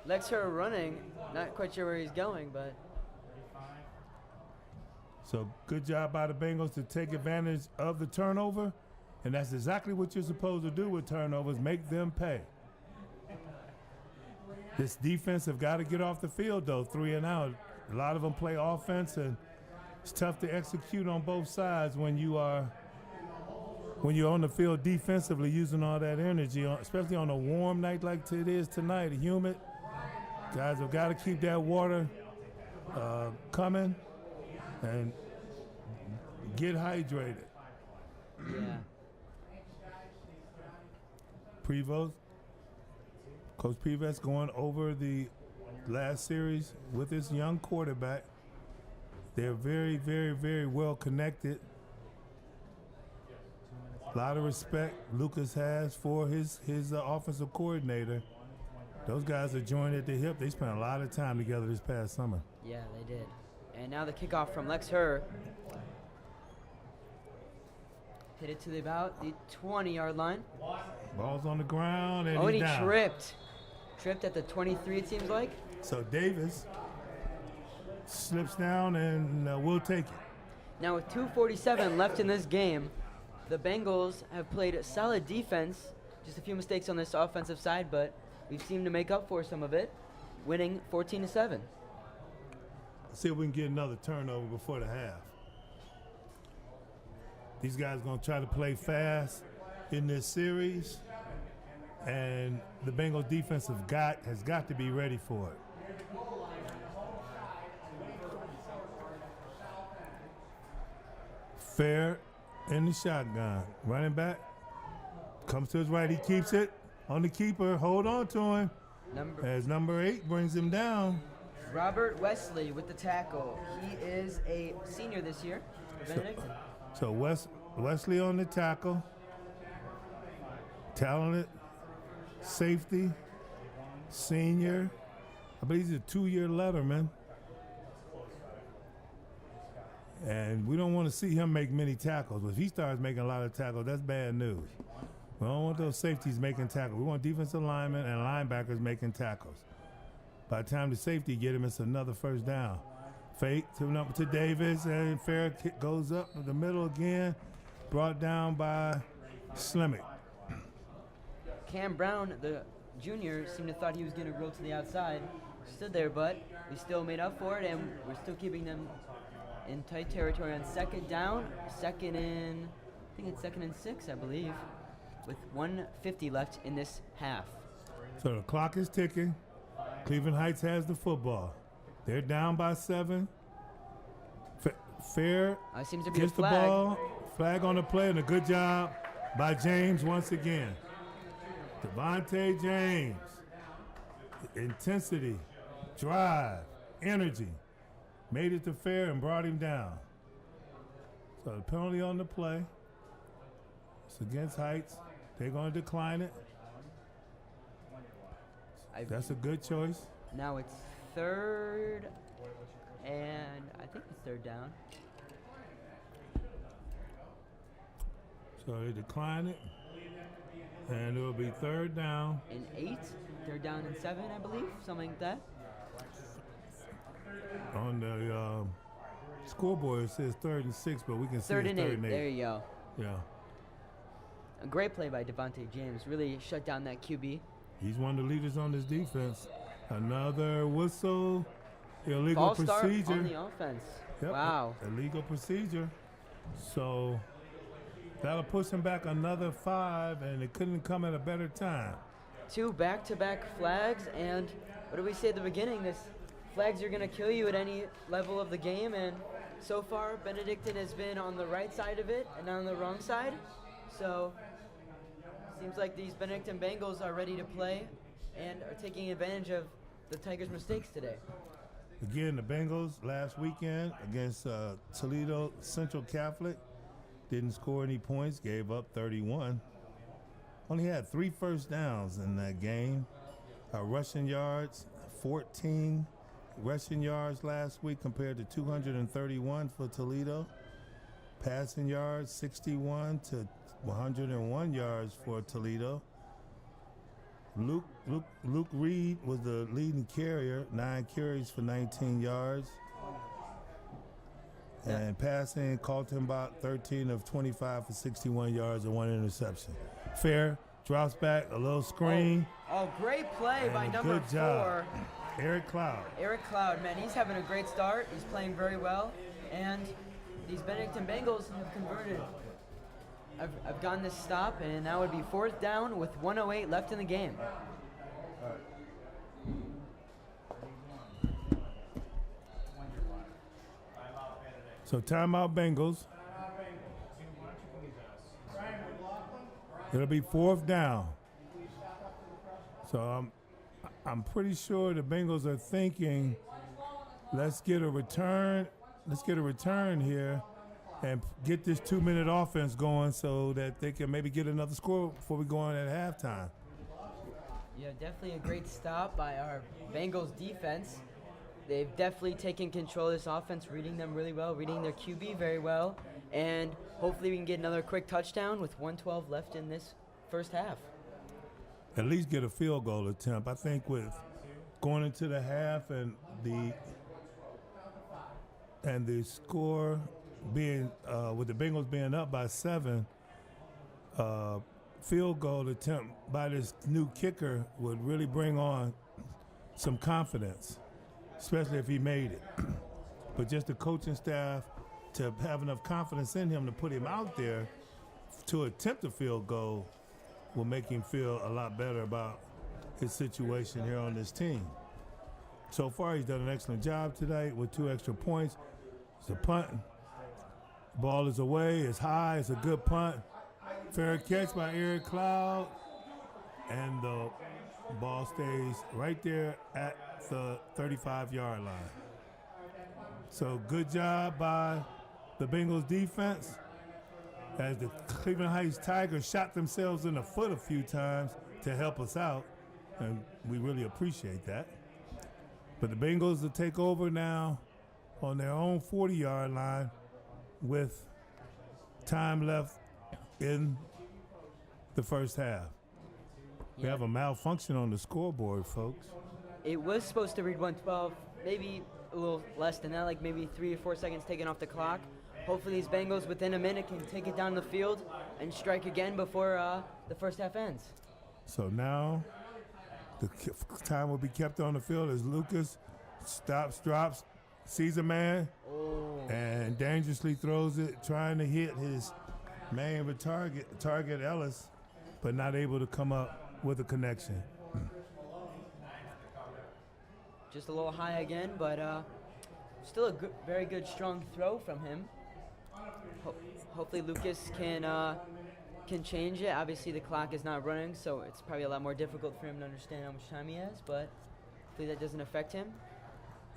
Lex Herr running. Not quite sure where he's going, but. So good job by the Bengals to take advantage of the turnover. And that's exactly what you're supposed to do with turnovers, make them pay. This defense have got to get off the field, though, 3 and out. A lot of them play offense, and it's tough to execute on both sides when you are when you're on the field defensively using all that energy, especially on a warm night like it is tonight, humid, guys have got to keep that water coming and get hydrated. Yeah. Prevost, Coach Prevost going over the last series with his young quarterback. They're very, very, very well connected. A lot of respect Lucas has for his offensive coordinator. Those guys are joined at the hip. They spent a lot of time together this past summer. Yeah, they did. And now the kickoff from Lex Herr. Hit it to about the 20-yard line. Ball's on the ground and he he's down. tripped. Tripped at the 23, it seems like. So Davis slips down and we'll take it. Now with 2:47 left in this game, the Bengals have played a solid defense. Just a few mistakes on this offensive side, but we've seemed to make up for some of it, winning 14-7. See if we can get another turnover before the half. These guys are going to try to play fast in this series, and the Bengals defense has got to be ready for it. Fair in the shotgun. Running back comes to his right. He keeps it on the keeper. Hold on to him. As number 8 brings him down. Robert Wesley with the tackle. He is a senior this year for Benedictine. So Wesley on the tackle. Talented safety. Senior. I believe he's a 2-year letterman. And we don't want to see him make many tackles. If he starts making a lot of tackles, that's bad news. We don't want those safeties making tackles. We want defensive linemen and linebackers making tackles. By the time the safety get him, it's another first down. Fake to Davis, and fair kick goes up in the middle again. Brought down by Slimick. Cam Brown, the junior, seemed to thought he was going to roll to the outside. Stood there, but we still made up for it, and we're still keeping them in tight territory on second down. I think it's second and 6, I believe, with 1:50 left in this half. So the clock is ticking. Cleveland Heights has the football. They're down by 7. Fair Seems to be gets a the flag. ball. Flag on the play, and a good job by James once again. Devontae James. Intensity, drive, energy. Made it to Fair and brought him down. So the penalty on the play. It's against Heights. They're going to decline it. That's a good choice. Now it's third, and I think it's third down. So they decline it, and it will be third down. And 8, third down and 7, I believe, something like that. On the scoreboard, it says 3rd and 6, but we can see Third it's and 8. 3rd and 8. There you go. Yeah. A great play by Devontae James. Really shut down that QB. He's one of the leaders on this defense. Another whistle, illegal False start procedure. on the offense. Yep, Wow. illegal procedure. So that'll push him back another 5, and it couldn't come at a better time. 2 back-to-back flags, and what did we say at the beginning? This flags are going to kill you at any level of the game, and so far Benedictine has been on the right side of it and on the wrong side. So seems like these Benedictine Bengals are ready to play and are taking advantage of the Tigers' mistakes today. Again, the Bengals last weekend against Toledo Central Catholic didn't score any points, gave up 31. Only had 3 first downs in that game. Rushing yards, 14 rushing yards last week compared to 231 for Toledo. Passing yards, 61 to 101 yards for Toledo. Luke Reed was the leading carrier, 9 carries for 19 yards. And passing, Kaltenbach, 13 of 25 for 61 yards and 1 interception. Fair drops back, a little screen. Oh, great play by and number good job. 4. Eric Cloud. Eric Cloud, man, he's having a great start. He's playing very well. And these Benedictine Bengals have converted I've gotten this stop, and now would be 4th down with 1:08 left in the game. So timeout Bengals. It'll be 4th down. So I'm pretty sure the Bengals are thinking, let's get a return here and get this 2-minute offense going so that they can maybe get another score before we go on at halftime. Yeah, definitely a great stop by our Bengals defense. They've definitely taken control of this offense, reading them really well, reading their QB very well, and hopefully we can get another quick touchdown with 1:12 left in this first half. At least get a field goal attempt. I think with going into the half and the score being with the Bengals being up by 7, field goal attempt by this new kicker would really bring on some confidence, especially if he made it. But just the coaching staff to have enough confidence in him to put him out there to attempt a field goal will make him feel a lot better about his situation here on this team. So far, he's done an excellent job today with 2 extra points. It's a punt. Ball is away. It's high. It's a good punt. Fair catch by Eric Cloud. And the ball stays right there at the 35-yard line. So good job by the Bengals defense as the Cleveland Heights Tigers shot themselves in the foot a few times to help us out, and we really appreciate that. But the Bengals will take over now on their own 40-yard line with time left in the first half. We have a malfunction on the scoreboard, folks. It was supposed to read 1:12, maybe a little less than that, like maybe 3 or 4 seconds taken off the clock. Hopefully these Bengals within a minute can take it down the field and strike again before the first half ends. So now the time will be kept on the field as Lucas drops, sees a man, and dangerously throws it, trying to hit his man with target Ellis, but not able to come up with a connection. Just a little high again, but still a very good, strong throw from him. Hopefully Lucas can change it. Obviously the clock is not running, so it's probably a lot more difficult for him to understand how much time he has, but hopefully that doesn't affect him.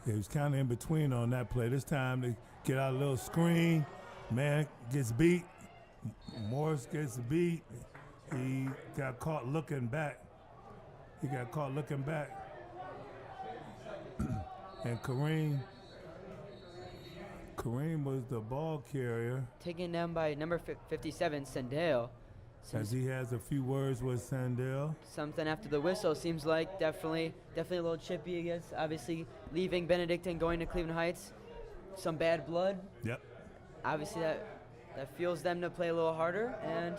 Yeah, he was kind of in between on that play. This time they get out a little screen. Man gets beat. Morris gets beat. He got caught looking back. And Kareem was the ball carrier. Taken down by number 57, Sandell. As he has a few words with Sandell. Something after the whistle seems like definitely a little chippy against, obviously leaving Benedictine, going to Cleveland Heights. Some bad blood. Yep. Obviously that fuels them to play a little harder, and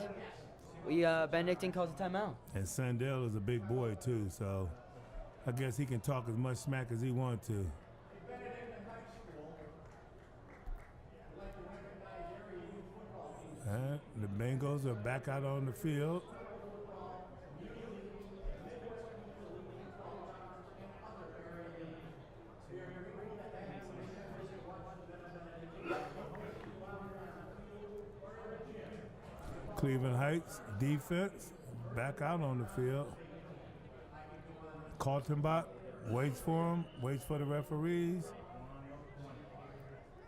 Benedictine calls a timeout. And Sandell is a big boy too, so I guess he can talk as much smack as he wants to. And the Bengals are back out on the field. Cleveland Heights defense back out on the field. Kaltenbach waits for him, waits for the referees.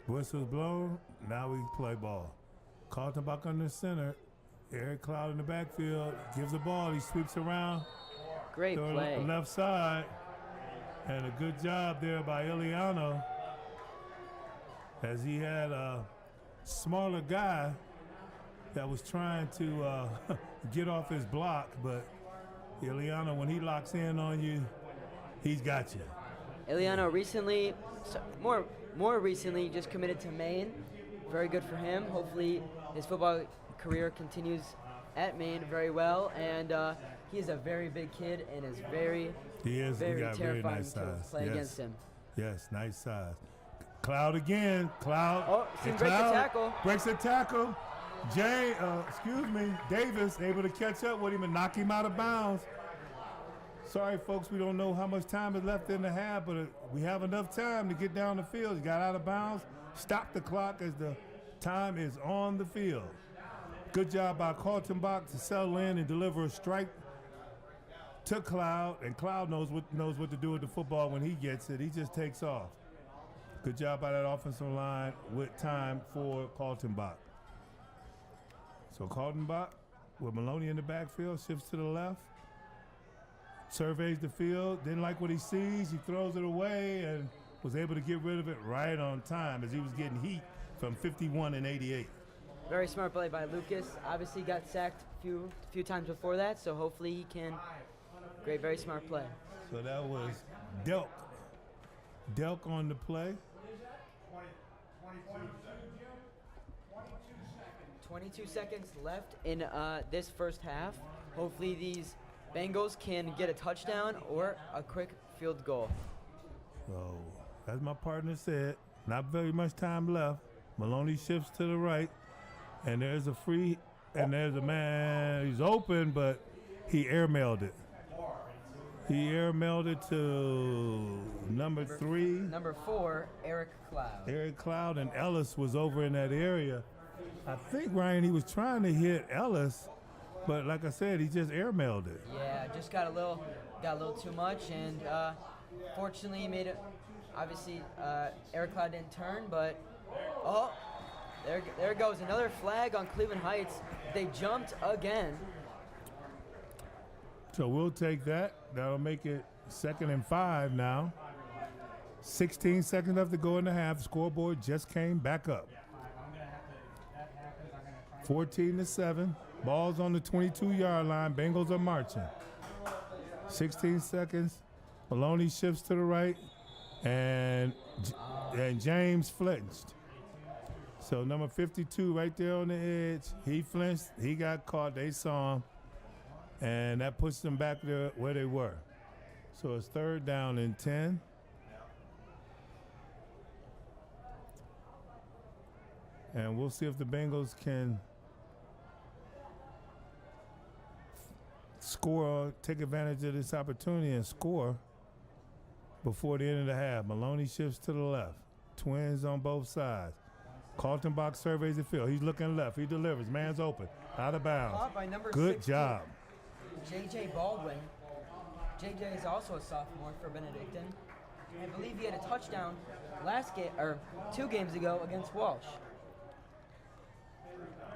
Whistle's blown. Now we play ball. Kaltenbach on the center. Eric Cloud in the backfield. Gives the ball. He sweeps around. Great play. Left side. And a good job there by Iliano, as he had a smaller guy that was trying to get off his block, but Iliano, when he locks in on you, he's got you. Iliano recently, more recently, just committed to Maine. Very good for him. Hopefully his football career continues at Maine very well, and he is a very big kid and is very terrifying to play against him. Yes, nice size. Cloud again. Cloud. Oh, breaks the tackle. Breaks the tackle. Davis able to catch up with him and knock him out of bounds. Sorry, folks, we don't know how much time is left in the half, but we have enough time to get down the field. He got out of bounds, stopped the clock as the time is on the field. Good job by Kaltenbach to settle in and deliver a strike to Cloud, and Cloud knows what to do with the football when he gets it. He just takes off. Good job by that offensive line with time for Kaltenbach. So Kaltenbach with Maloney in the backfield, shifts to the left, surveys the field, didn't like what he sees, he throws it away and was able to get rid of it right on time as he was getting heat from 51 and 88. Very smart play by Lucas. Obviously got sacked a few times before that, so hopefully he can. Great, very smart play. So that was Delk. Delk on the play. 22 seconds left in this first half. Hopefully these Bengals can get a touchdown or a quick field goal. So, as my partner said, not very much time left. Maloney shifts to the right, and there's a free, and there's a man. He's open, but he airmailed it. He airmailed it to number 4, Eric Cloud. Eric Cloud, and Ellis was over in that area. I think, Ryan, he was trying to hit Ellis, but like I said, he just airmailed it. Yeah, just got a little too much, and fortunately he made it. Obviously, Eric Cloud didn't turn, but there goes another flag on Cleveland Heights. They jumped again. So we'll take that. That'll make it 2nd and 5 now. 16 seconds left to go in the half. Scoreboard just came back up. 14-7. Ball's on the 22-yard line. Bengals are marching. 16 seconds. Maloney shifts to the right, and James flinched. So number 52 right there on the edge. He flinched. He got caught. They saw him. And that puts them back there where they were. So it's 3rd down and 10. And we'll see if the Bengals can score, take advantage of this opportunity and score before the end of the half. Maloney shifts to the left. Twins on both sides. Kaltenbach surveys the field. He's looking left. He delivers. Man's open. Out of bounds. Caught by number Good 16. job. J.J. Baldwin. J.J. is also a sophomore for Benedictine. I believe he had a touchdown last game or 2 games ago against Walsh.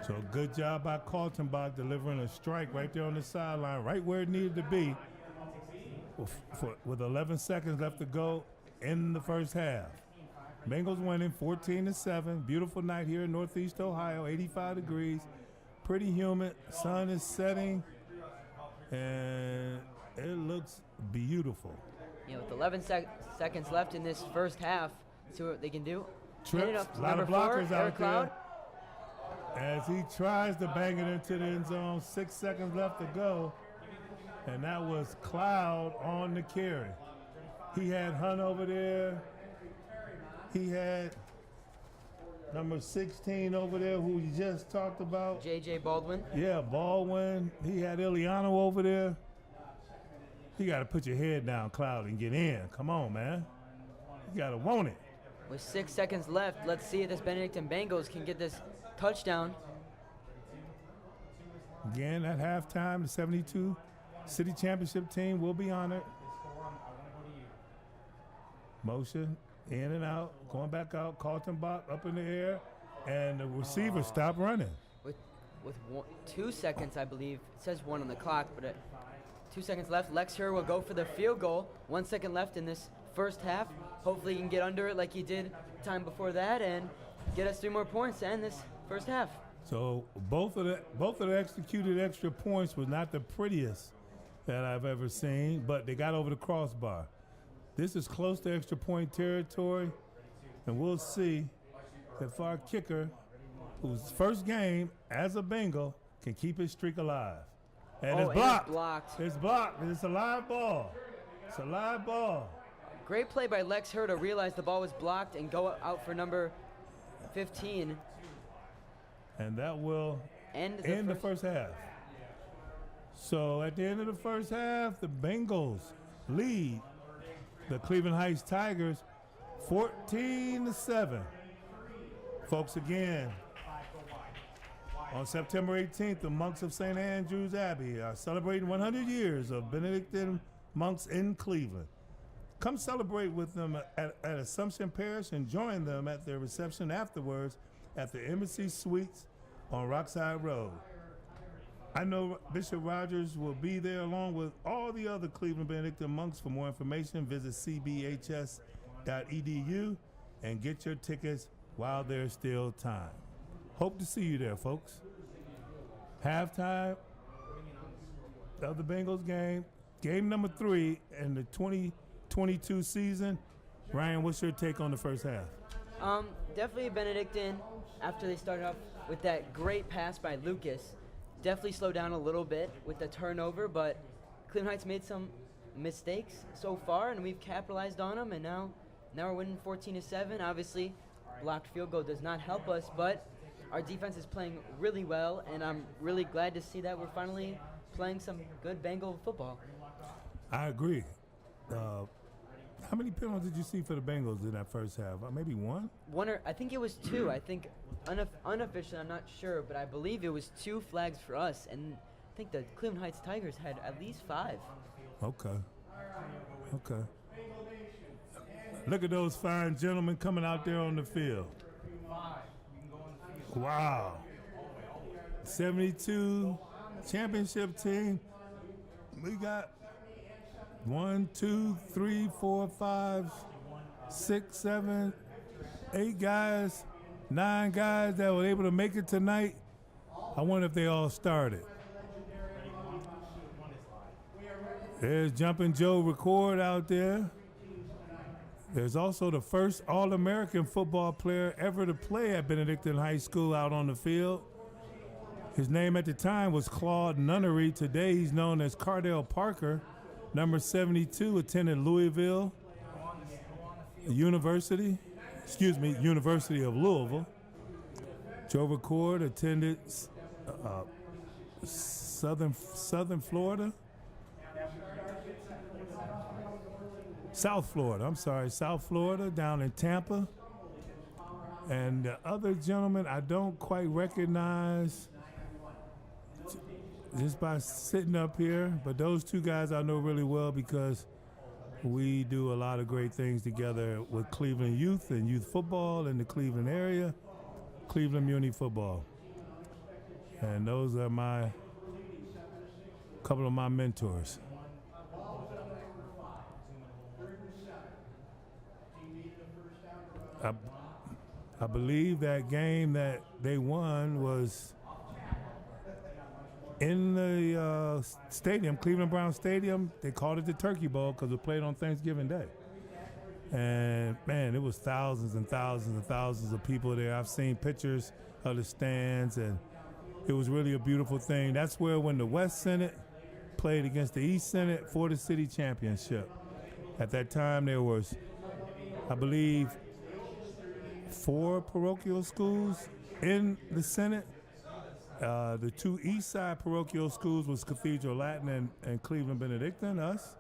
So good job by Kaltenbach delivering a strike right there on the sideline, right where it needed to be, with 11 seconds left to go in the first half. Bengals winning 14-7. Beautiful night here in Northeast Ohio, 85 degrees, pretty humid. Sun is setting, and it looks beautiful. You know, with 11 seconds left in this first half, see what they can do. Trips, a lot of blockers out there. As he tries to bang it into the end zone, 6 seconds left to go. And that was Cloud on the carry. He had Hunt over there. He had number 16 over there who you just talked about. J.J. Baldwin. Yeah, Baldwin. He had Iliano over there. You got to put your head down, Cloud, and get in. Come on, man. You got to want it. With 6 seconds left, let's see if this Benedictine Bengals can get this touchdown. Again, at halftime, the 72 City Championship team will be honored. Motion, in and out, going back out, Kaltenbach up in the air, and the receiver stopped running. With 2 seconds, I believe. It says 1 on the clock, but 2 seconds left. Lexer will go for the field goal. 1 second left in this first half. Hopefully he can get under it like he did time before that and get us 3 more points to end this first half. So both of the executed extra points was not the prettiest that I've ever seen, but they got over the crossbar. This is close to extra point territory, and we'll see if our kicker, whose first game as a Bengal, can keep his streak alive. And it's blocked. It's blocked. It's a live ball. It's a live ball. Great play by Lex Hur to realize the ball was blocked and go out for number 15. And that will end the first half. So at the end of the first half, the Bengals lead the Cleveland Heights Tigers 14-7. Folks, again, on September 18th, the monks of St. Andrew's Abbey are celebrating 100 years of Benedictine monks in Cleveland. Come celebrate with them at Assumption Parish and join them at their reception afterwards at the Embassy Suites on Rockside Road. I know Bishop Rogers will be there along with all the other Cleveland Benedictine monks. For more information, visit cbhs.edu and get your tickets while there's still time. Hope to see you there, folks. Halftime of the Bengals game, game number 3 in the 2022 season. Ryan, what's your take on the first half? Definitely Benedictine, after they started off with that great pass by Lucas, definitely slowed down a little bit with the turnover, but Cleveland Heights made some mistakes so far, and we've capitalized on them, and now we're winning 14-7. Obviously, blocked field goal does not help us, but our defense is playing really well, and I'm really glad to see that we're finally playing some good Bengal football. I agree. How many penalties did you see for the Bengals in that first half? Maybe one? I think it was 2. I think unofficially, I'm not sure, but I believe it was 2 flags for us, and I think the Cleveland Heights Tigers had at least 5. Okay. Look at those fine gentlemen coming out there on the field. Wow. 72 championship team. We got 1, 2, 3, 4, 5, 6, 7, 8 guys, 9 guys that were able to make it tonight. I wonder if they all started. There's Jumpin' Joe Record out there. There's also the first All-American football player ever to play at Benedictine High School out on the field. His name at the time was Claude Nunnery. Today he's known as Cardell Parker. Number 72, attended Louisville University of Louisville. Joe Record attended South Florida, down in Tampa. And the other gentleman I don't quite recognize just by sitting up here, but those 2 guys I know really well because we do a lot of great things together with Cleveland Youth and youth football in the Cleveland area, Cleveland Muni football. And those are couple of my mentors. I believe that game that they won was in the stadium, Cleveland Brown Stadium. They called it the Turkey Bowl because it played on Thanksgiving Day. And, man, it was thousands and thousands and thousands of people there. I've seen pictures of the stands, and it was really a beautiful thing. That's where when the West Senate played against the East Senate for the city championship. At that time, there was, I believe, 4 parochial schools in the Senate. The 2 East Side parochial schools was Cathedral Latin and Cleveland Benedictine, us.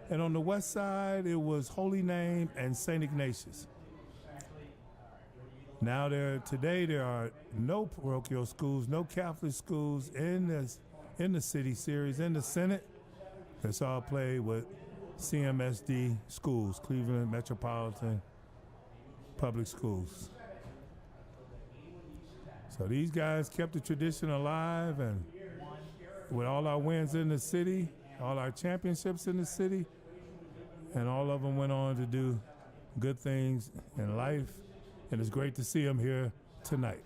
And on the West Side, it was Holy Name and St. Ignatius. Now today there are no parochial schools, no Catholic schools in the city series, in the Senate. It's all played with CMSD schools, Cleveland Metropolitan Public Schools. So these guys kept the tradition alive, and with all our wins in the city, all our championships in the city, and all of them went on to do good things in life, and it's great to see them here tonight.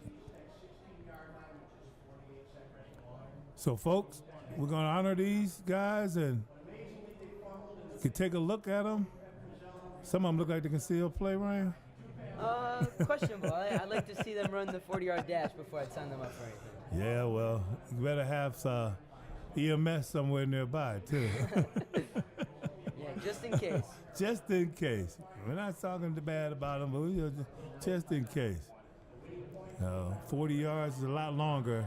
So folks, we're going to honor these guys, and you can take a look at them. Some of them look like they can still play, Ryan. Questionable. I'd like to see them run the 40-yard dash before I sign them up for anything. Yeah, well, you better have EMS somewhere nearby, too. Yeah, just in case. Just in case. We're not talking bad about them, but just in case. 40 yards is a lot longer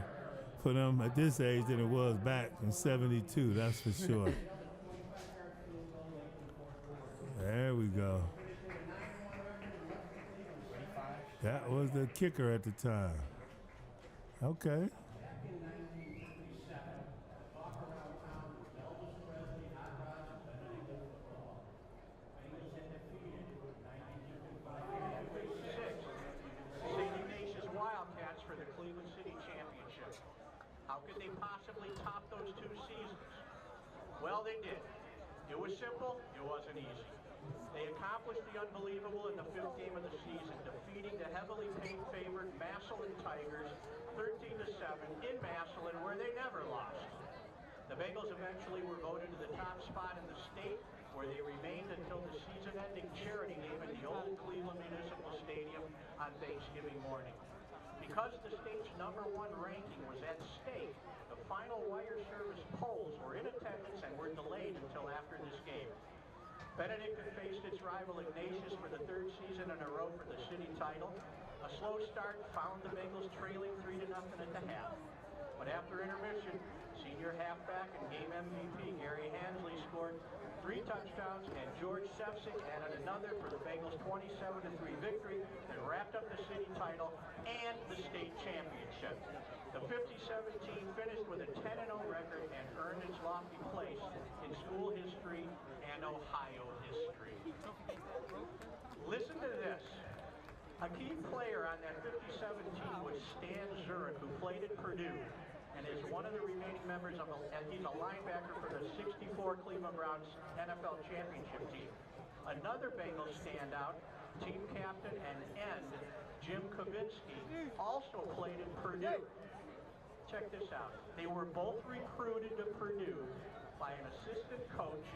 for them at this age than it was back in 72, that's for sure. There we go. That was the kicker at the time. Okay. How could they possibly top those 2 seasons? Well, they did. It was simple, it wasn't easy. They accomplished the unbelievable in the 5th game of the season, defeating the heavily paid favored Massillon Tigers 13-7 in Massillon, where they never lost. The Bengals eventually were voted to the top spot in the state, where they remained until the season-ending charity game at the old Cleveland Municipal Stadium on Thanksgiving morning. Because the state's #1 ranking was at stake, the final wire service polls were in attendance and were delayed until after this game. Benedictine faced its rival Ignatius for the 3rd season in a row for the city title. A slow start found the Bengals trailing 3-0 at the half. But after intermission, senior halfback and game MVP Gary Hansley scored 3 touchdowns, and George Sefcik added another for the Bengals' 27-3 victory that wrapped up the city title and the state championship. The 57 team finished with a 10-0 record and earned its lofty place in school history and Ohio history. Listen to this. A key player on that 57 team was Stan Zurich, who played at Purdue and is one of the remaining members of and he's a linebacker for the 64 Cleveland Browns NFL championship team. Another Bengals standout, team captain and end, Jim Kavitsky, also played at Purdue. Check this out. They were both recruited to Purdue by an assistant coach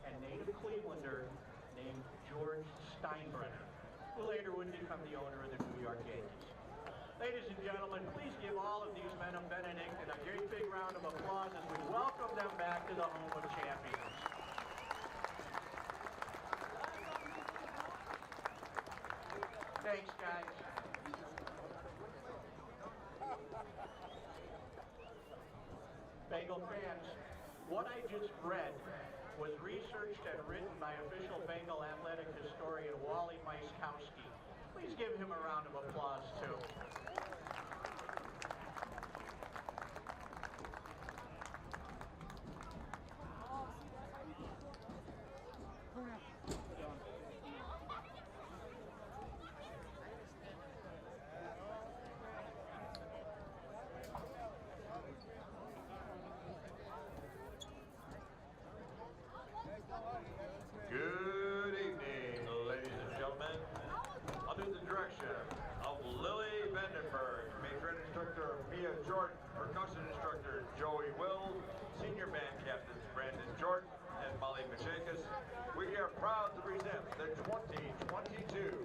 and native Clevelander named George Steinbrenner, who later would become the owner of the New York Yankees. Ladies and gentlemen, please give all of these men of Benedictine a great big round of applause as we welcome them back to the home of champions. Thanks, guys. Bengal fans, what I just read was researched and written by official Bengal athletic historian Wally Myskowski. Please give him a round of applause, too. Good evening, ladies and gentlemen. Under the direction of Lily Vandenberg, matron instructor Mia Jordan, percussion instructor Joey Will, senior band captains Brandon Jordan and Molly Machekas, we are proud to present the 2022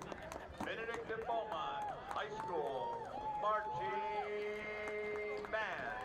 Benedictine Beaumont High School Marching Band.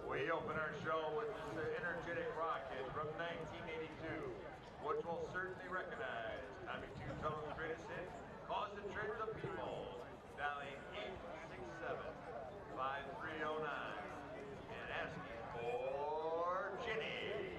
We open our show with this energetic rocket from 1982, which we'll certainly recognize. Tommy Two Tunnel's greatest hit, Concentrate the People, dialing 867-5309, and asking for Jenny.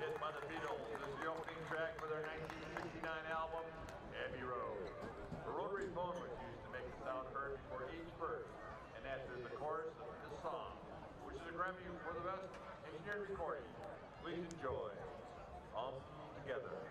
hit by the Beatles. This is the opening track for their 1969 album, Abbey Road. A rotary phone was used to make the sound heard before each verse, and that is the chorus of this song, which is a Grammy for the best engineered recording. Please enjoy. Together.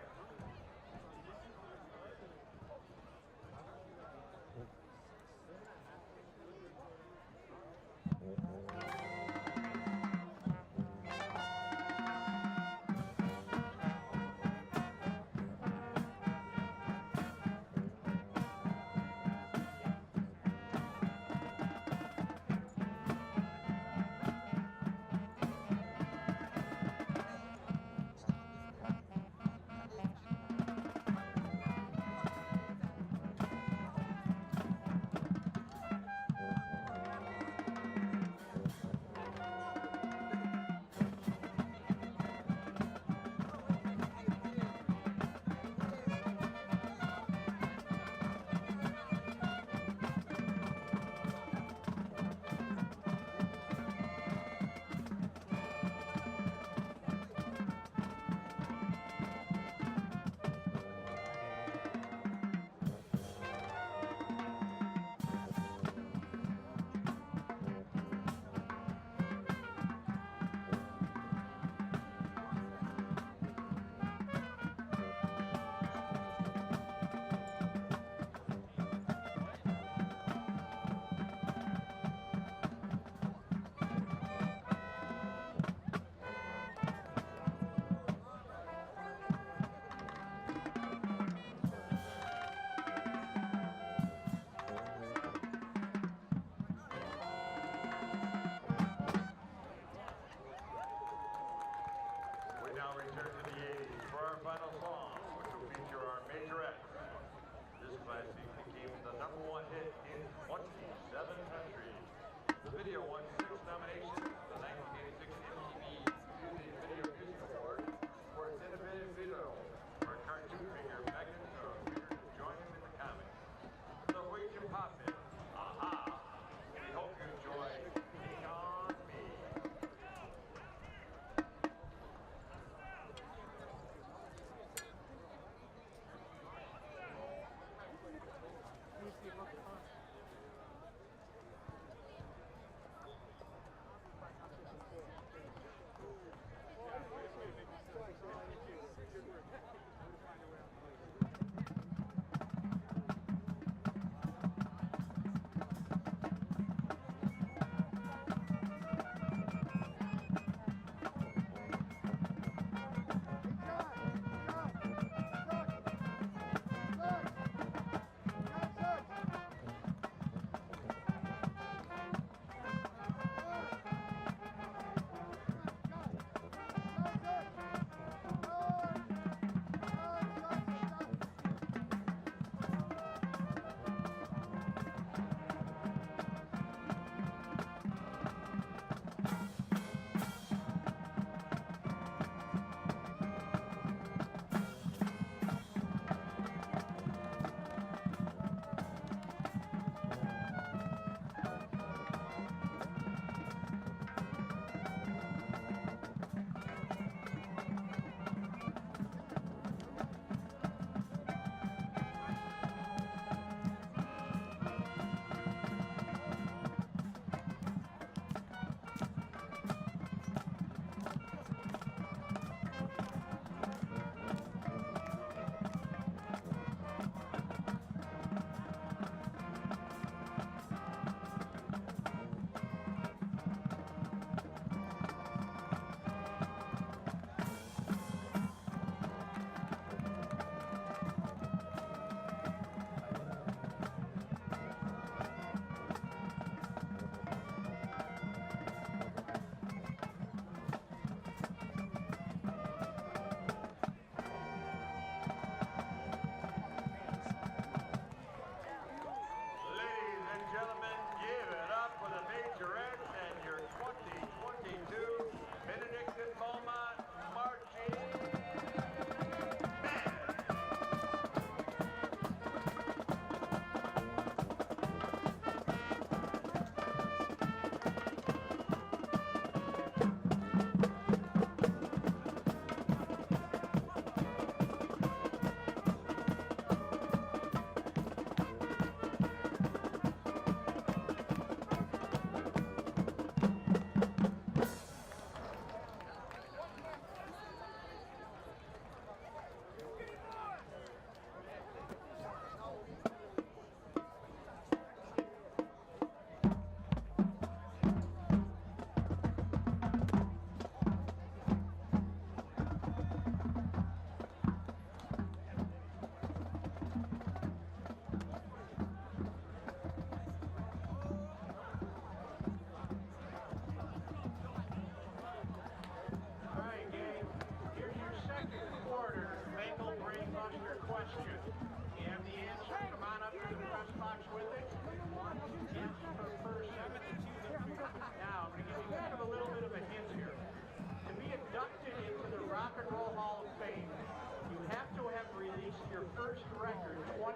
their first record 25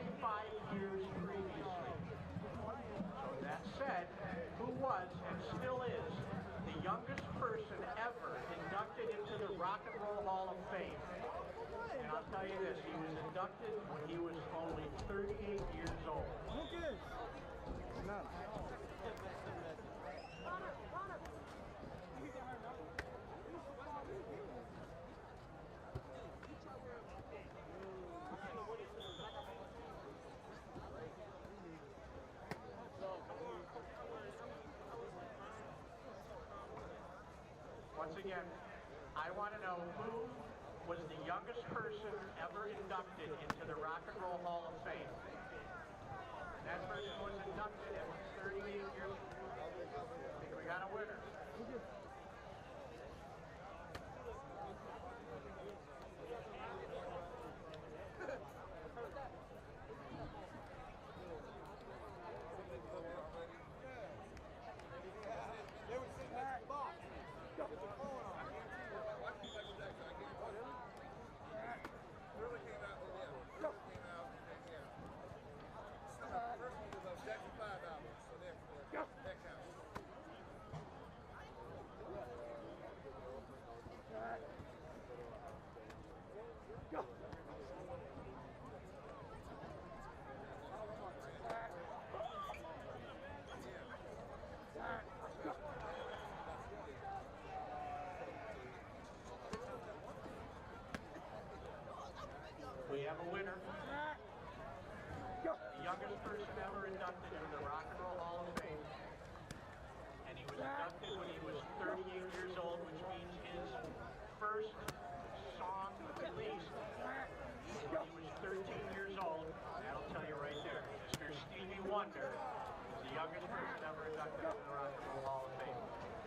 years previously. So that said, who was and still is the youngest person ever inducted into the Rock and Roll Hall of Fame? And I'll tell you this, he was inducted when he was only 38 years old. Once again, I want to know who was the youngest person ever inducted into the Rock and Roll Hall of Fame. That person was inducted at 38 years old. I think we got a winner. We have a winner. The youngest person ever inducted into the Rock and Roll Hall of Fame. And he was inducted when he was 38 years old, which means his first song released when he was 13 years old. That'll tell you right there. Mr. Stevie Wonder is the youngest person ever inducted into the Rock and Roll Hall of Fame.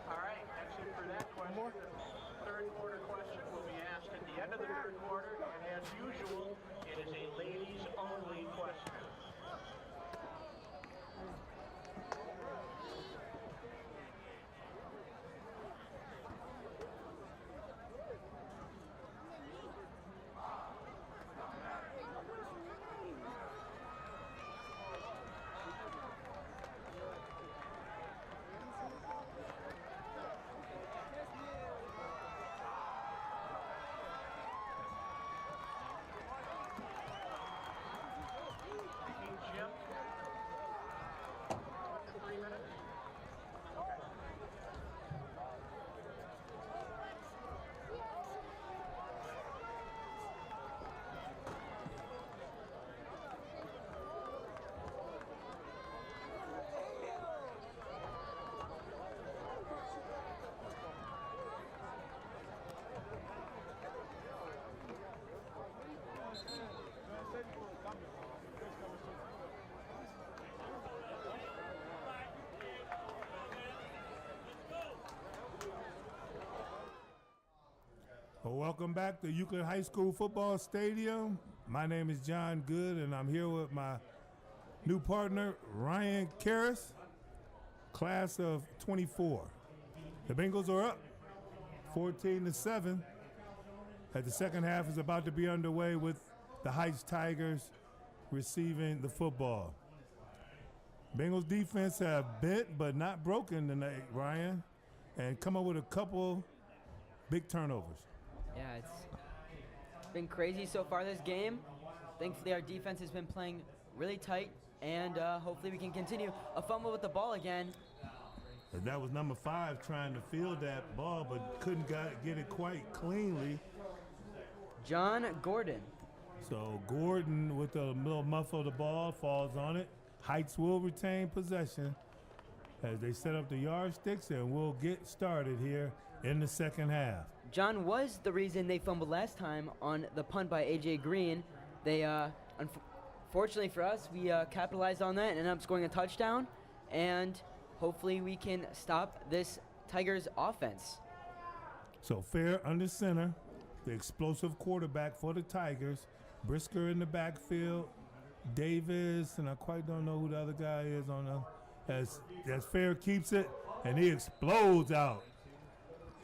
All right, that's it for that question. The third quarter question will be asked at the end of the third quarter, and as usual, it is a ladies only question. Jim, 3 minutes. Okay. Well, welcome back to Euclid High School Football Stadium. My name is John Good, and I'm here with my new partner, Ryan Karras, class of 24. The Bengals are up 14-7. As the second half is about to be underway with the Heights Tigers receiving the football. Bengals defense have bent but not broken tonight, Ryan, and come up with a couple big turnovers. Yeah, it's been crazy so far this game. Thankfully, our defense has been playing really tight, and hopefully we can continue. A fumble with the ball again. And that was number 5 trying to field that ball, but couldn't get it quite cleanly. John Gordon. So Gordon, with a little muff of the ball, falls on it. Heights will retain possession as they set up the yardsticks, and we'll get started here in the second half. John was the reason they fumbled last time on the punt by A.J. Green. They, unfortunately for us, we capitalized on that and ended up scoring a touchdown, and hopefully we can stop this Tigers offense. So Fair under center, the explosive quarterback for the Tigers. Brisker in the backfield, Davis, and I quite don't know who the other guy is on the, as Fair keeps it, and he explodes out.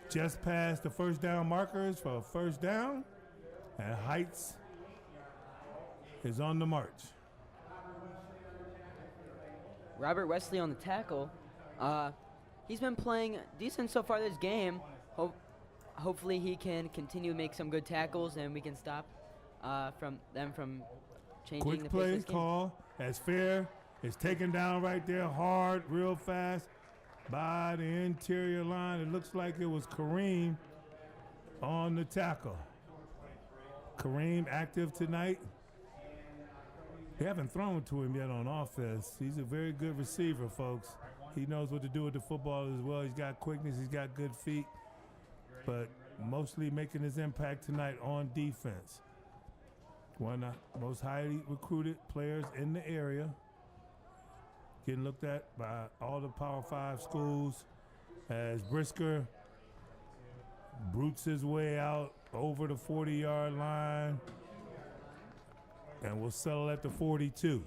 Just past the first down markers for a first down, and Heights is on the march. Robert Wesley on the tackle. He's been playing decent so far this game. Hopefully he can continue to make some good tackles and we can stop from changing Quick the play pace of this game. call as Fair is taken down right there hard, real fast by the interior line. It looks like it was Kareem on the tackle. Kareem active tonight. They haven't thrown to him yet on offense. He's a very good receiver, folks. He knows what to do with the football as well. He's got quickness, he's got good feet, but mostly making his impact tonight on defense. One of the most highly recruited players in the area. Getting looked at by all the Power 5 schools as Brisker brutes his way out over the 40-yard line and will settle at the 42.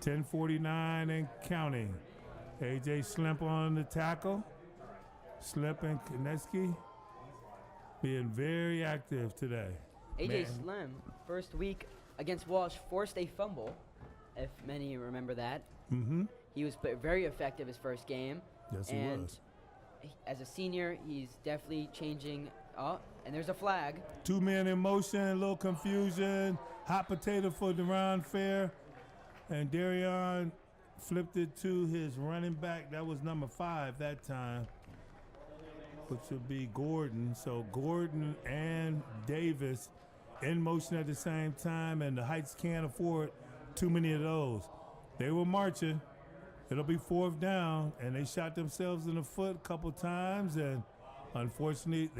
10:49 and counting. A.J. Slimp on the tackle. Slimp and Konecki being very active today. A.J. Slim, first week against Walsh, forced a fumble, if many remember that. Mm-hmm. He was very effective his first game. Yes, he was. As a senior, he's definitely changing. Oh, and there's a flag. 2 men in motion, a little confusion. Hot potato for Deron Fair. And Darion flipped it to his running back. That was number 5 that time, which would be Gordon. So Gordon and Davis in motion at the same time, and the Heights can't afford too many of those. They were marching. It'll be 4th down, and they shot themselves in the foot a couple times, and unfortunately,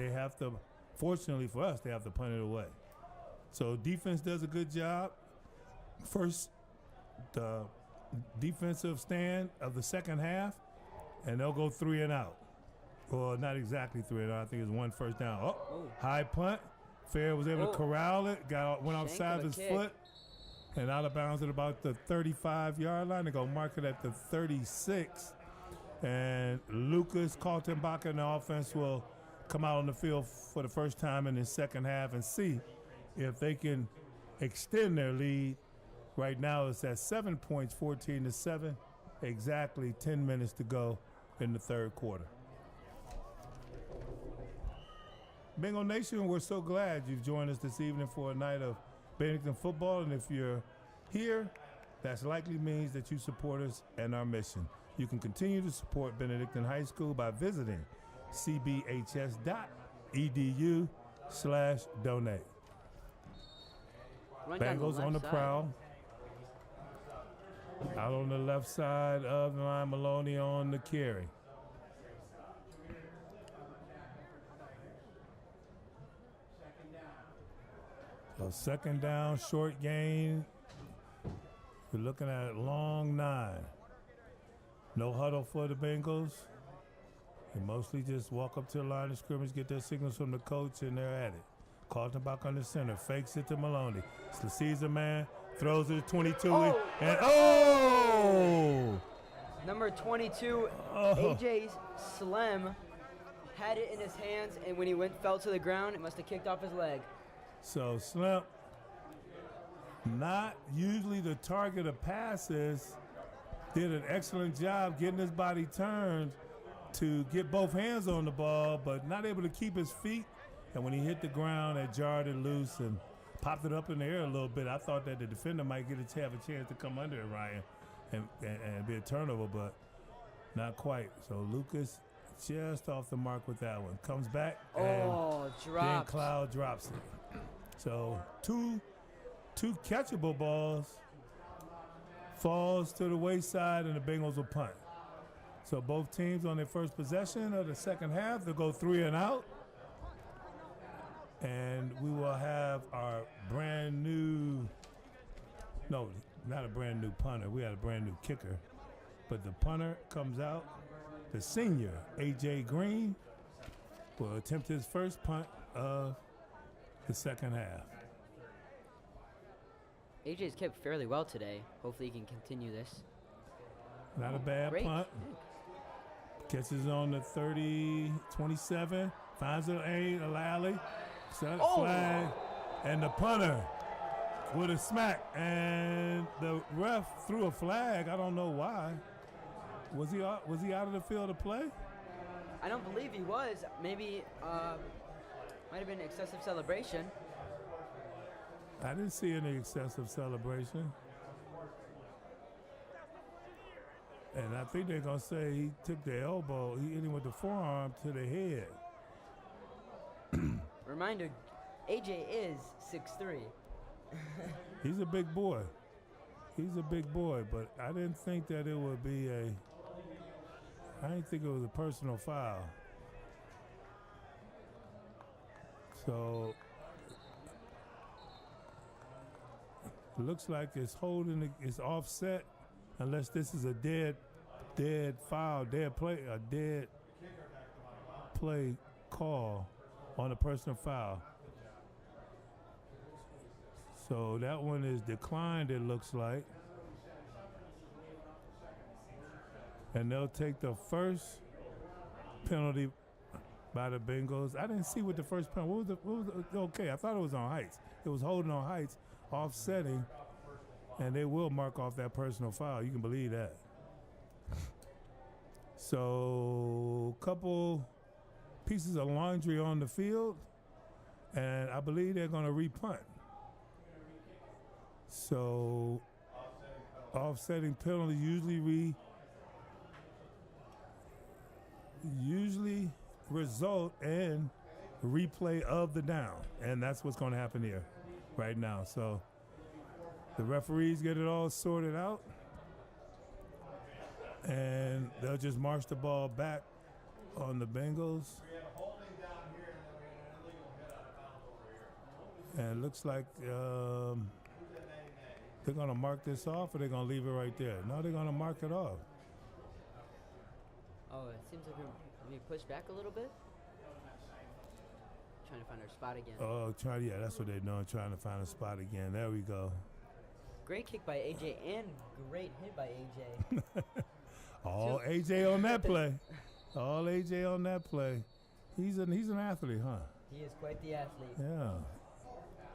fortunately for us, they have to punt it away. So defense does a good job. First, the defensive stand of the second half, and they'll go 3 and out. Well, not exactly 3 and out. I think it's 1 first down. Oh. High punt. Fair was able to corral it. Went outside of his foot and out of bounds at about the 35-yard line. They're going to mark it at the 36. And Lucas Kaltenbach and the offense will come out on the field for the first time in the second half and see if they can extend their lead. Right now it's at 7 points, 14-7. Exactly 10 minutes to go in the third quarter. Bengal Nation, we're so glad you've joined us this evening for a night of Benedictine football. And if you're here, that likely means that you support us and our mission. You can continue to support Benedictine High School by visiting cbhs.edu/donate. Bengals on the prowl. Out on the left side of the line, Maloney on the carry. So second down, short gain. We're looking at long 9. No huddle for the Bengals. They mostly just walk up to the line of scrimmage, get their signals from the coach, and they're at it. Kaltenbach on the center, fakes it to Maloney. It's the Caesar man, throws it to 22, and Number 22, A.J. Slim had it in his hands, and when he fell to the ground, it must have kicked off his leg. So Slim, not usually the target of passes, did an excellent job getting his body turned to get both hands on the ball, but not able to keep his feet. And when he hit the ground, it jarred it loose and popped it up in the air a little bit. I thought that the defender might have a chance to come under it, Ryan, and be a turnover, but not quite. So Lucas just off the mark with that one. Comes back, and then Cloud drops it. So two catchable balls falls to the wayside, and the Bengals will punt. So both teams on their first possession of the second half, they'll go 3 and out. And we will have our brand new, no, not a brand new punter. We had a brand new kicker. But the punter comes out. The senior, A.J. Green, will attempt his first punt of the second half. A.J.'s kept fairly well today. Hopefully he can continue this. Not a bad punt. Catches on the 30, 27, finds an alley. Set flag, and the punter with a smack, and the ref threw a flag. I don't know why. Was he out of the field to play? I don't believe he was. Maybe might have been excessive celebration. I didn't see any excessive celebration. And I think they're going to say he took the elbow, he hit him with the forearm to the head. Reminder, AJ is 6'3". He's a big boy. He's a big boy, but I didn't think that it would be I didn't think it was a personal foul. So it looks like it's it's offset unless this is a dead foul, dead play call on a personal foul. So that one is declined, it looks like. And they'll take the first penalty by the Bengals. I didn't see what the first penalty, okay, I thought it was on Heights. It was holding on Heights, offsetting, and they will mark off that personal foul. You can believe that. So, couple pieces of laundry on the field, and I believe they're going to repunt. So, offsetting penalties usually result in replay of the down, and that's what's going to happen here right now. So the referees get it all sorted out, and they'll just march the ball back on the Bengals. And it looks like they're going to mark this off, or they're going to leave it right there. No, they're going to mark it off. Oh, it seems like we pushed back a little bit. Trying to find our spot again. Oh, that's what they're doing, trying to find a spot again. There we go. Great kick by AJ and great hit by AJ. All AJ on that play. All AJ on that play. He's an athlete, huh? He is quite the athlete. Yeah.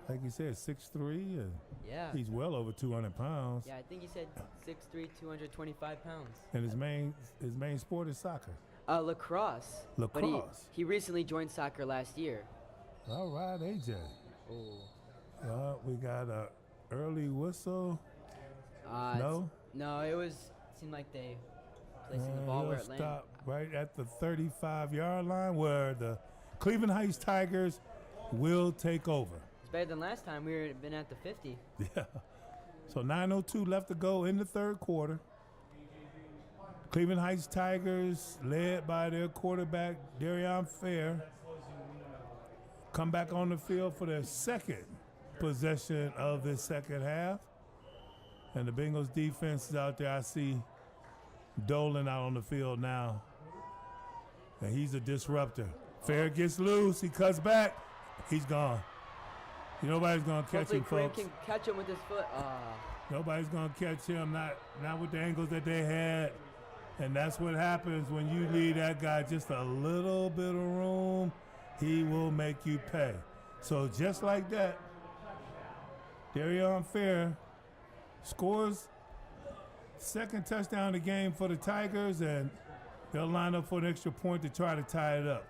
Like you said, 6'3", and yeah. He's well over 200 pounds. Yeah, I think he said 6'3", 225 pounds. And his main sport is soccer. Lacrosse. Lacrosse. But he recently joined soccer last year. All right, AJ. Oh. We got a early whistle. No? No, it seemed like they placing the ball where it landed. Stop right at the 35-yard line where the Cleveland Heights Tigers will take over. It's better than last time. We been at the 50. Yeah. So 9:02 left to go in the third quarter. Cleveland Heights Tigers, led by their quarterback, Darion Fair, come back on the field for their second possession of this second half. And the Bengals defense is out there. I see Dolan out on the field now. And he's a disruptor. Fair gets loose. He cuts back. He's gone. Nobody's going to catch him, folks. Can catch him with his foot. Nobody's going to catch him, not with the angles that they had. And that's what happens when you leave that guy just a little bit of room. He will make you pay. So just like that, Darion Fair scores second touchdown of the game for the Tigers, and they'll line up for an extra point to try to tie it up.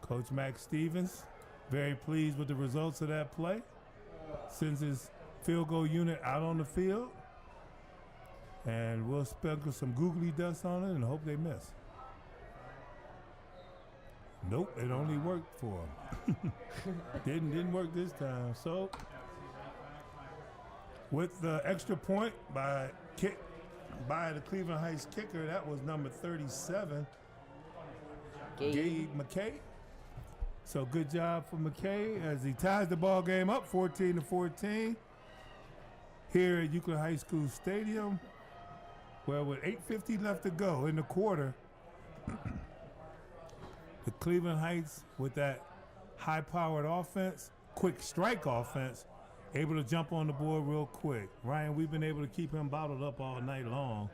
Coach Max Stevens, very pleased with the results of that play. Sends his field goal unit out on the field. And we'll sprinkle some googly dust on it and hope they miss. Nope, it only worked for them. Didn't work this time. So, with the extra point by the Cleveland Heights kicker, that was number 37, Gabe McKay. So good job for McKay as he ties the ball game up 14-14 here at Euclid High School Stadium. Well, with 8:50 left to go in the quarter, the Cleveland Heights, with that high-powered offense, quick strike offense, able to jump on the board real quick. Ryan, we've been able to keep him bottled up all night long.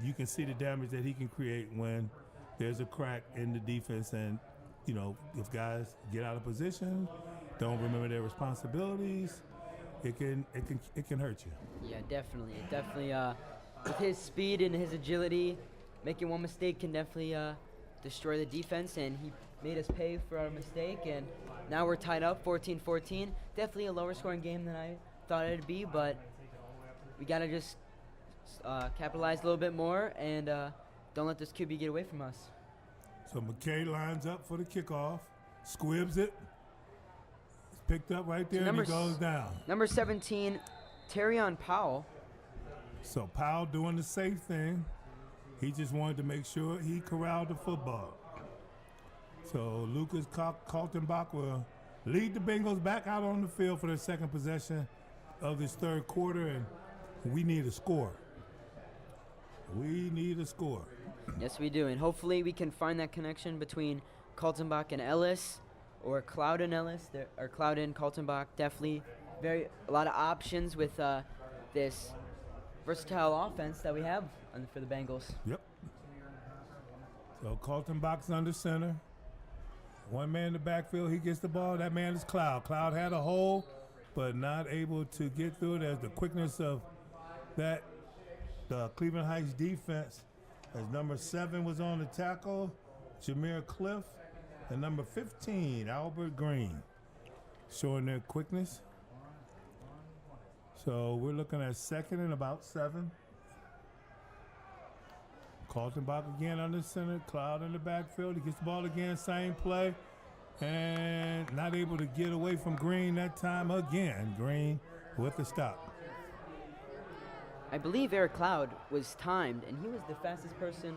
You can see the damage that he can create when there's a crack in the defense, and if guys get out of position, don't remember their responsibilities, it can hurt you. Yeah, definitely. Definitely, with his speed and his agility, making one mistake can definitely destroy the defense, and he made us pay for our mistake, and now we're tied up 14-14. Definitely a lower scoring game than I thought it'd be, but we got to just capitalize a little bit more and don't let this QB get away from us. So McKay lines up for the kickoff, squibs it. It's picked up right there, and he goes down. Number 17, Terrion Powell. So Powell doing the safe thing. He just wanted to make sure he corralled the football. So Lucas Kaltenbach will lead the Bengals back out on the field for their second possession of this third quarter, and we need a score. We need a score. Yes, we do, and hopefully we can find that connection between Kaltenbach and Ellis, or Cloud and Ellis, or Cloud and Kaltenbach. Definitely a lot of options with this versatile offense that we have for the Bengals. Yep. So Kaltenbach's under center. One man in the backfield, he gets the ball. That man is Cloud. Cloud had a hole, but not able to get through it as the quickness of the Cleveland Heights defense, as number 7 was on the tackle, Jameer Cliff, and number 15, Albert Green, showing their quickness. So we're looking at second and about 7. Kaltenbach again under center, Cloud in the backfield. He gets the ball again, same play, and not able to get away from Green that time again. Green with the stop. I believe Eric Cloud was timed, and he was the fastest person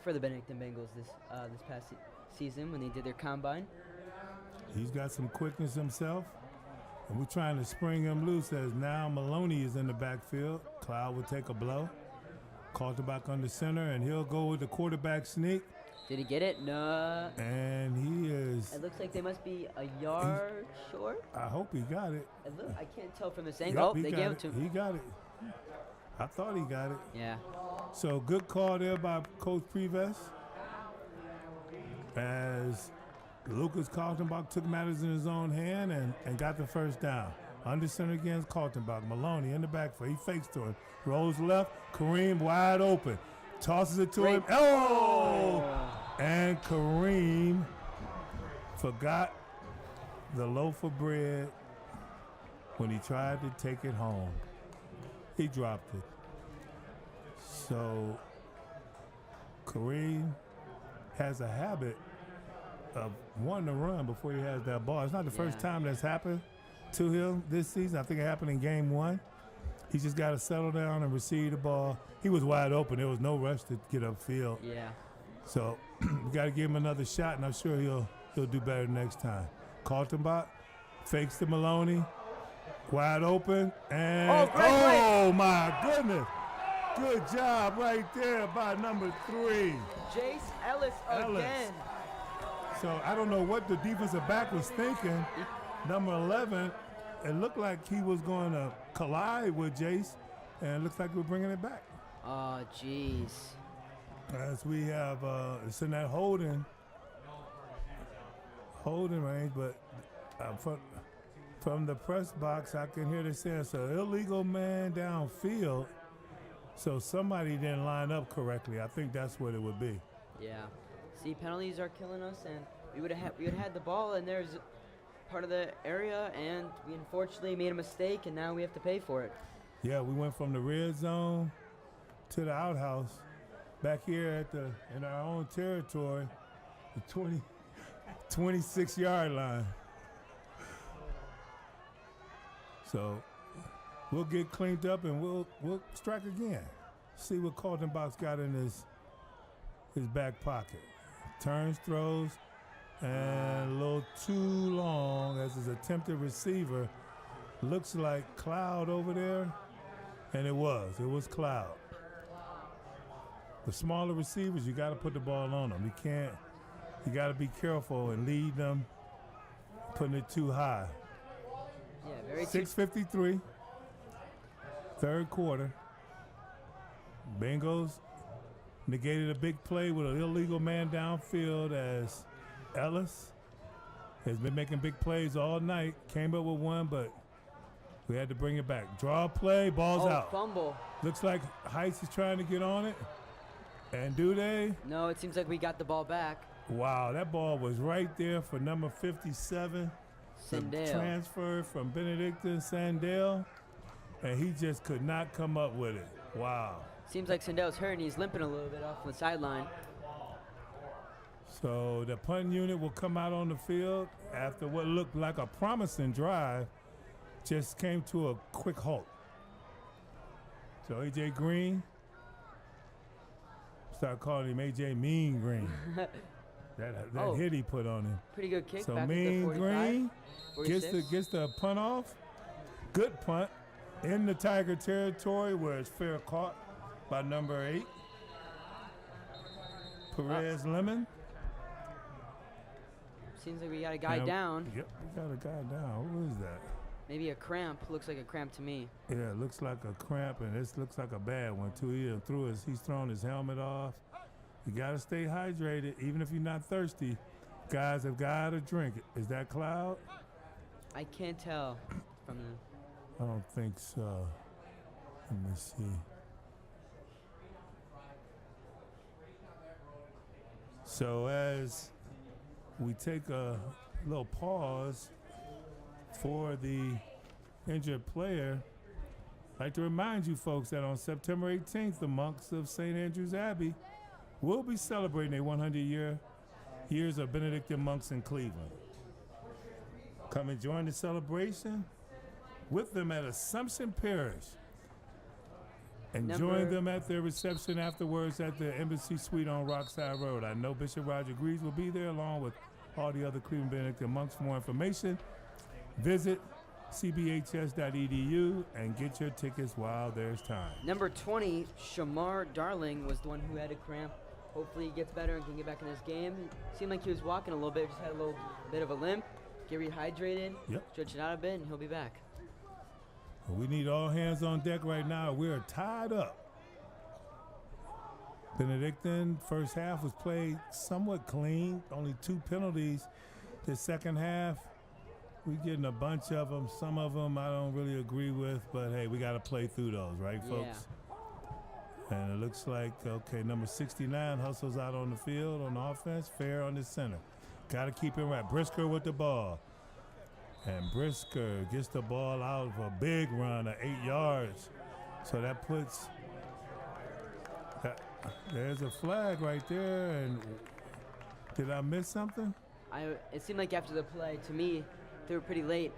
for the Benedictine Bengals this past season when they did their combine. He's got some quickness himself, and we're trying to spring him loose as now Maloney is in the backfield. Cloud will take a blow. Kaltenbach under center, and he'll go with the quarterback sneak. Did he get it? No. And he is. It looks like they must be a yard short. I hope he got it. I can't tell from this angle. Yep, they gave it to him. He got it. I thought he got it. Yeah. So good call there by Coach Preves, as Lucas Kaltenbach took matters in his own hand and got the first down. Under center against Kaltenbach. Maloney in the backfield. He fakes to him. Rolls left. Kareem wide open. Tosses it to him. Oh! And Kareem forgot the loaf of bread when he tried to take it home. He dropped it. So Kareem has a habit of wanting to run before he has that ball. It's not the first time that's happened to him this season. I think it happened in game 1. He just got to settle down and receive the ball. He was wide open. There was no rush to get upfield. Yeah. So we got to give him another shot, and I'm sure he'll do better next time. Kaltenbach fakes to Maloney. Wide open, and oh my goodness. Good job right there by number 3. Jace Ellis again. So I don't know what the defensive back was thinking. Number 11, it looked like he was going to collide with Jace, and it looks like we're bringing it back. Oh, jeez. As we have, it's in that holding range, but from the press box, I can hear they saying it's an illegal man downfield. So somebody didn't line up correctly. I think that's what it would be. Yeah. See, penalties are killing us, and we would have had the ball, and there's part of the area, and we unfortunately made a mistake, and now we have to pay for it. Yeah, we went from the red zone to the outhouse, back here in our own territory, the 26-yard line. So we'll get cleaned up and we'll strike again. See what Kaltenbach's got in his back pocket. Turns, throws, and a little too long as his attempted receiver looks like Cloud over there, and it was Cloud. The smaller receivers, you got to put the ball on them. You got to be careful and lead them, putting it too high. Yeah, very 6:53, third quarter. Bengals negated a big play with an illegal man downfield as Ellis has been making big plays all night. Came up with one, but We had to bring it back. Draw play, ball's out. Fumble. Looks like Heights is trying to get on it. And do they? No, it seems like we got the ball back. Wow, that ball was right there for number 57. Sandell. Transfer from Benedictine, Sandell. And he just could not come up with it. Wow. Seems like Sandell's hurt and he's limping a little bit off the sideline. So the punt unit will come out on the field after what looked like a promising drive. Just came to a quick halt. So A.J. Green, start calling him A.J. Mean Green. that hit he put on him. Pretty good kick. So back Mean at the 45, Green 46. gets the punt off. Good punt in the Tiger territory where it's fair caught by number 8. Perez Lemon. Seems like we got a guy down. Yep, we got a guy down. Who is that? Maybe a cramp. Looks like a cramp to me. Yeah, it looks like a cramp, and this looks like a bad one too. He's thrown his helmet off. You gotta stay hydrated, even if you're not thirsty. Guys have gotta drink it. Is that Cloud? I can't tell from the. I don't think so. Let me see. So as we take a little pause for the injured player, I'd like to remind you folks that on September 18th, the monks of St. Andrew's Abbey will be celebrating their 100 years of Benedictine monks in Cleveland. Come and join the celebration with them at Assumption Parish. And join them at their reception afterwards at the Embassy Suite on Rockside Road. I know Bishop Roger Greaves will be there along with all the other Cleveland Benedictine monks. For more information, visit cbhs.edu and get your tickets while there's time. Number 20, Shamar Darling, was the one who had a cramp. Hopefully he gets better and can get back in this game. Seemed like he was walking a little bit, just had a little bit of a limp. Get rehydrated, stretch it out a bit, and he'll be back. We need all hands on deck right now. We're tied up. Benedictine, first half was played somewhat clean. Only 2 penalties. The second half, we're getting a bunch of them. Some of them I don't really agree with, but hey, we got to play through those, right, folks? And it looks like, okay, number 69 hustles out on the field on the offense. Fair on the center. Got to keep it right. Brisker with the ball. And Brisker gets the ball out of a big run of 8 yards. So that puts, there's a flag right there. And did I miss something? It seemed like after the play, to me, they were pretty late.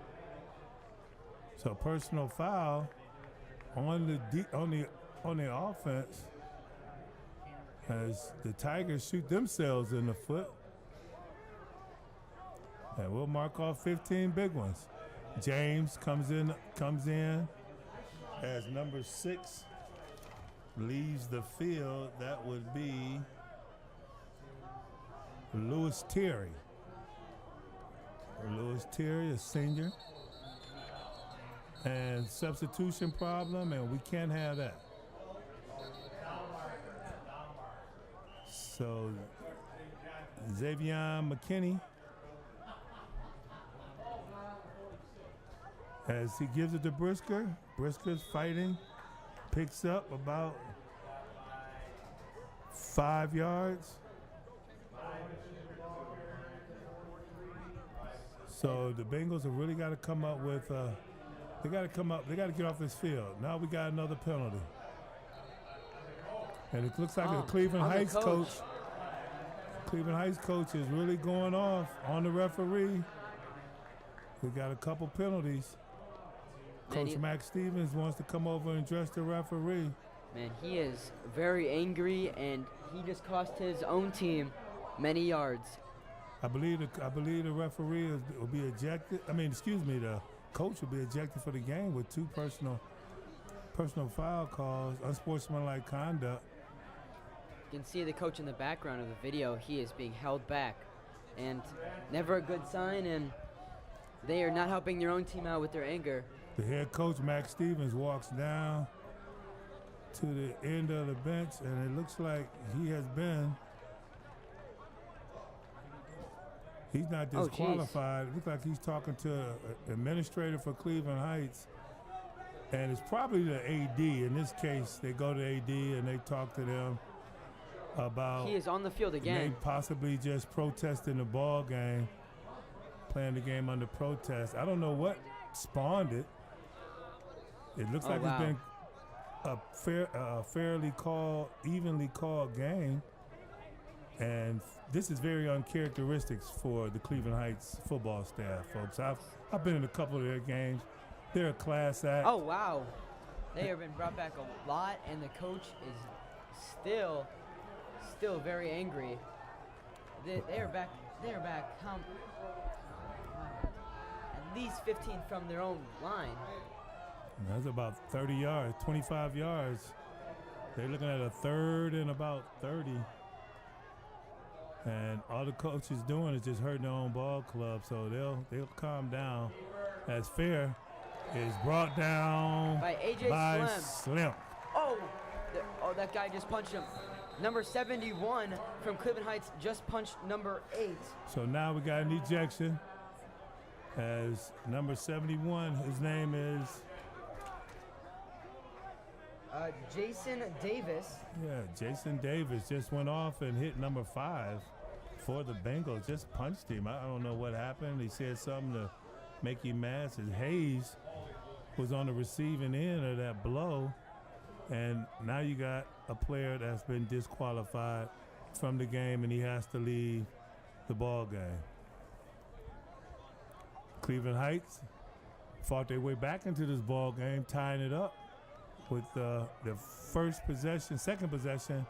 So personal foul on the offense as the Tigers shoot themselves in the foot. And we'll mark off 15 big ones. James comes in as number 6 leaves the field. That would be Lewis Terry. Lewis Terry, a senior. And substitution problem, and we can't have that. So Xavier McKinney, as he gives it to Brisker. Brisker's fighting, picks up about 5 yards. So the Bengals have really got to come up with, they got to get off this field. Now we got another penalty. And it looks like the Cleveland Heights coach is really going off on the referee. We got a couple penalties. Coach Max Stevens wants to come over and address the referee. Man, he is very angry, and he just cost his own team many yards. I believe the referee will be ejected. The coach will be ejected for the game with 2 personal foul calls, unsportsmanlike conduct. You can see the coach in the background of the video. He is being held back, and never a good sign, and they are not helping their own team out with their anger. The head coach, Max Stevens, walks down to the end of the bench, and it looks like he's not disqualified. It looks like he's talking to an administrator for Cleveland Heights And it's probably the AD. In this case, they go to AD and they talk to them about He is on the field they again. possibly just protesting the ball game, playing the game under protest. I don't know what spawned it. It looks like wow. it's been a fairly evenly called game. And this is very uncharacteristic for the Cleveland Heights football staff, folks. I've been in a couple of their games. They're a class act. Oh, wow. They have been brought back a lot, and the coach is still very angry. They are back at least 15 from their own line. That's about 30 yards, 25 yards. They're looking at a third and about 30. And all the coach is doing is just hurting their own ball club, so they'll calm down. As Fair is brought down By A.J. by Slim. Slim. Oh, that guy just punched him. Number 71 from Cleveland Heights just punched number 8. So now we got an ejection as number 71, his name is Jason Davis. Yeah, Jason Davis just went off and hit number 5 for the Bengals. Just punched him. I don't know what happened. He said something to make him mad. Says Hayes was on the receiving end of that blow. And now you got a player that's been disqualified from the game, and he has to leave the ball game. Cleveland Heights fought their way back into this ball game, tying it up with the second possession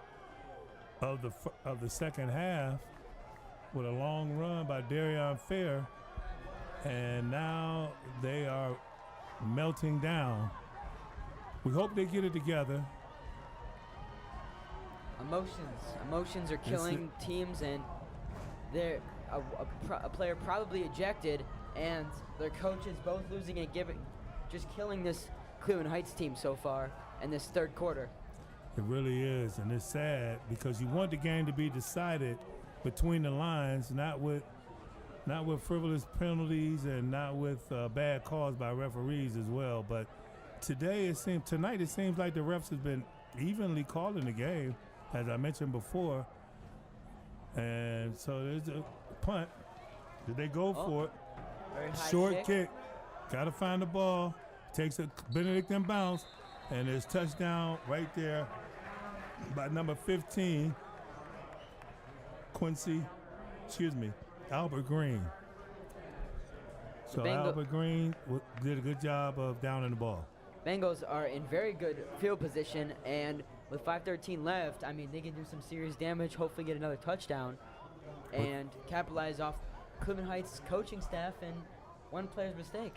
of the second half, with a long run by Darion Fair, and now they are melting down. We hope they get it together. Emotions are killing teams, and they're a player probably ejected, and their coaches both losing and just killing this Cleveland Heights team so far in this third quarter. It really is, and it's sad because you want the game to be decided between the lines, not with frivolous penalties and not with bad calls by referees as well. But tonight it seems like the refs have been evenly calling the game, as I mentioned before. And so there's a punt. Did they go for it? Very high Short kick. Got to find the ball. Takes a Benedictine bounce, and there's touchdown right there by number 15, Albert Green. So Albert Green did a good job of downing the ball. Bengals are in very good field position, and with 5:13 left, I mean, they can do some serious damage, hopefully get another touchdown, and capitalize off Cleveland Heights coaching staff and one player's mistake.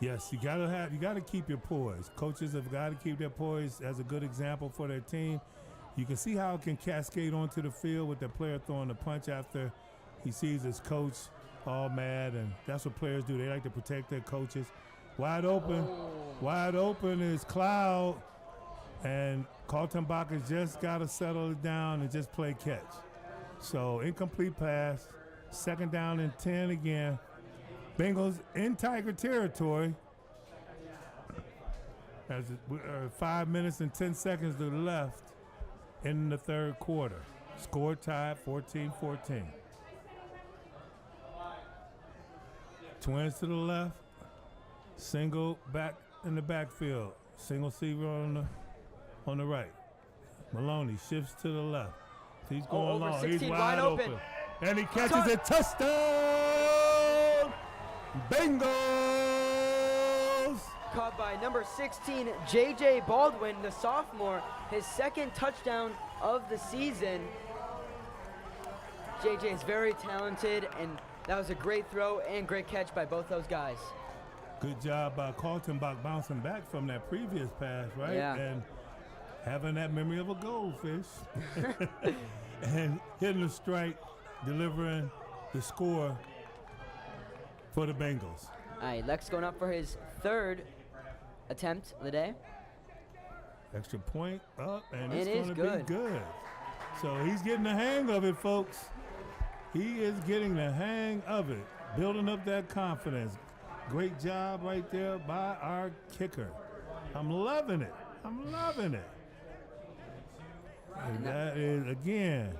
Yes, you gotta keep your poise. Coaches have got to keep their poise as a good example for their team. You can see how it can cascade onto the field with the player throwing the punch after he sees his coach all mad, and that's what players do. They like to protect their coaches. Wide open is Cloud, and Carlton Bach has just got to settle it down and just play catch. So incomplete pass, second down and 10 again. Bengals in Tiger territory. As 5 minutes and 10 seconds to the left in the third quarter. Score tied 14-14. Twins to the left. Single back in the backfield. Single receiver on the right. Maloney shifts to the left. He's going long. He's wide open. And he catches it. Touchdown! Bengals! Caught by number 16, J.J. Baldwin, the sophomore, his second touchdown of the season. J.J. is very talented, and that was a great throw and great catch by both those guys. Good job by Carlton Bach bouncing back from that previous pass, right? Yeah. And having that memory of a goldfish. And hitting the strike, delivering the score for the Bengals. All right, Lex going up for his third attempt of the day. Extra point up, and It it's is going to be good. So he's getting the hang of it, folks. He is getting the hang of it, building up that confidence. Great job right there by our kicker. I'm loving it. I'm loving it. And that is, again,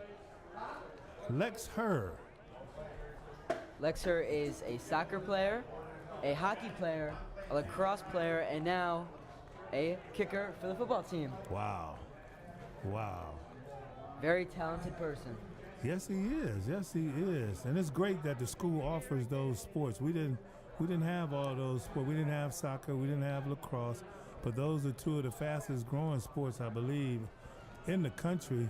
Lex Herr. Lex Herr is a soccer player, a hockey player, a lacrosse player, and now a kicker for the football team. Wow. Wow. Very talented person. Yes, he is. Yes, he is. And it's great that the school offers those sports. We didn't have all those sports. We didn't have soccer. We didn't have lacrosse. But those are two of the fastest growing sports, I believe, in the country.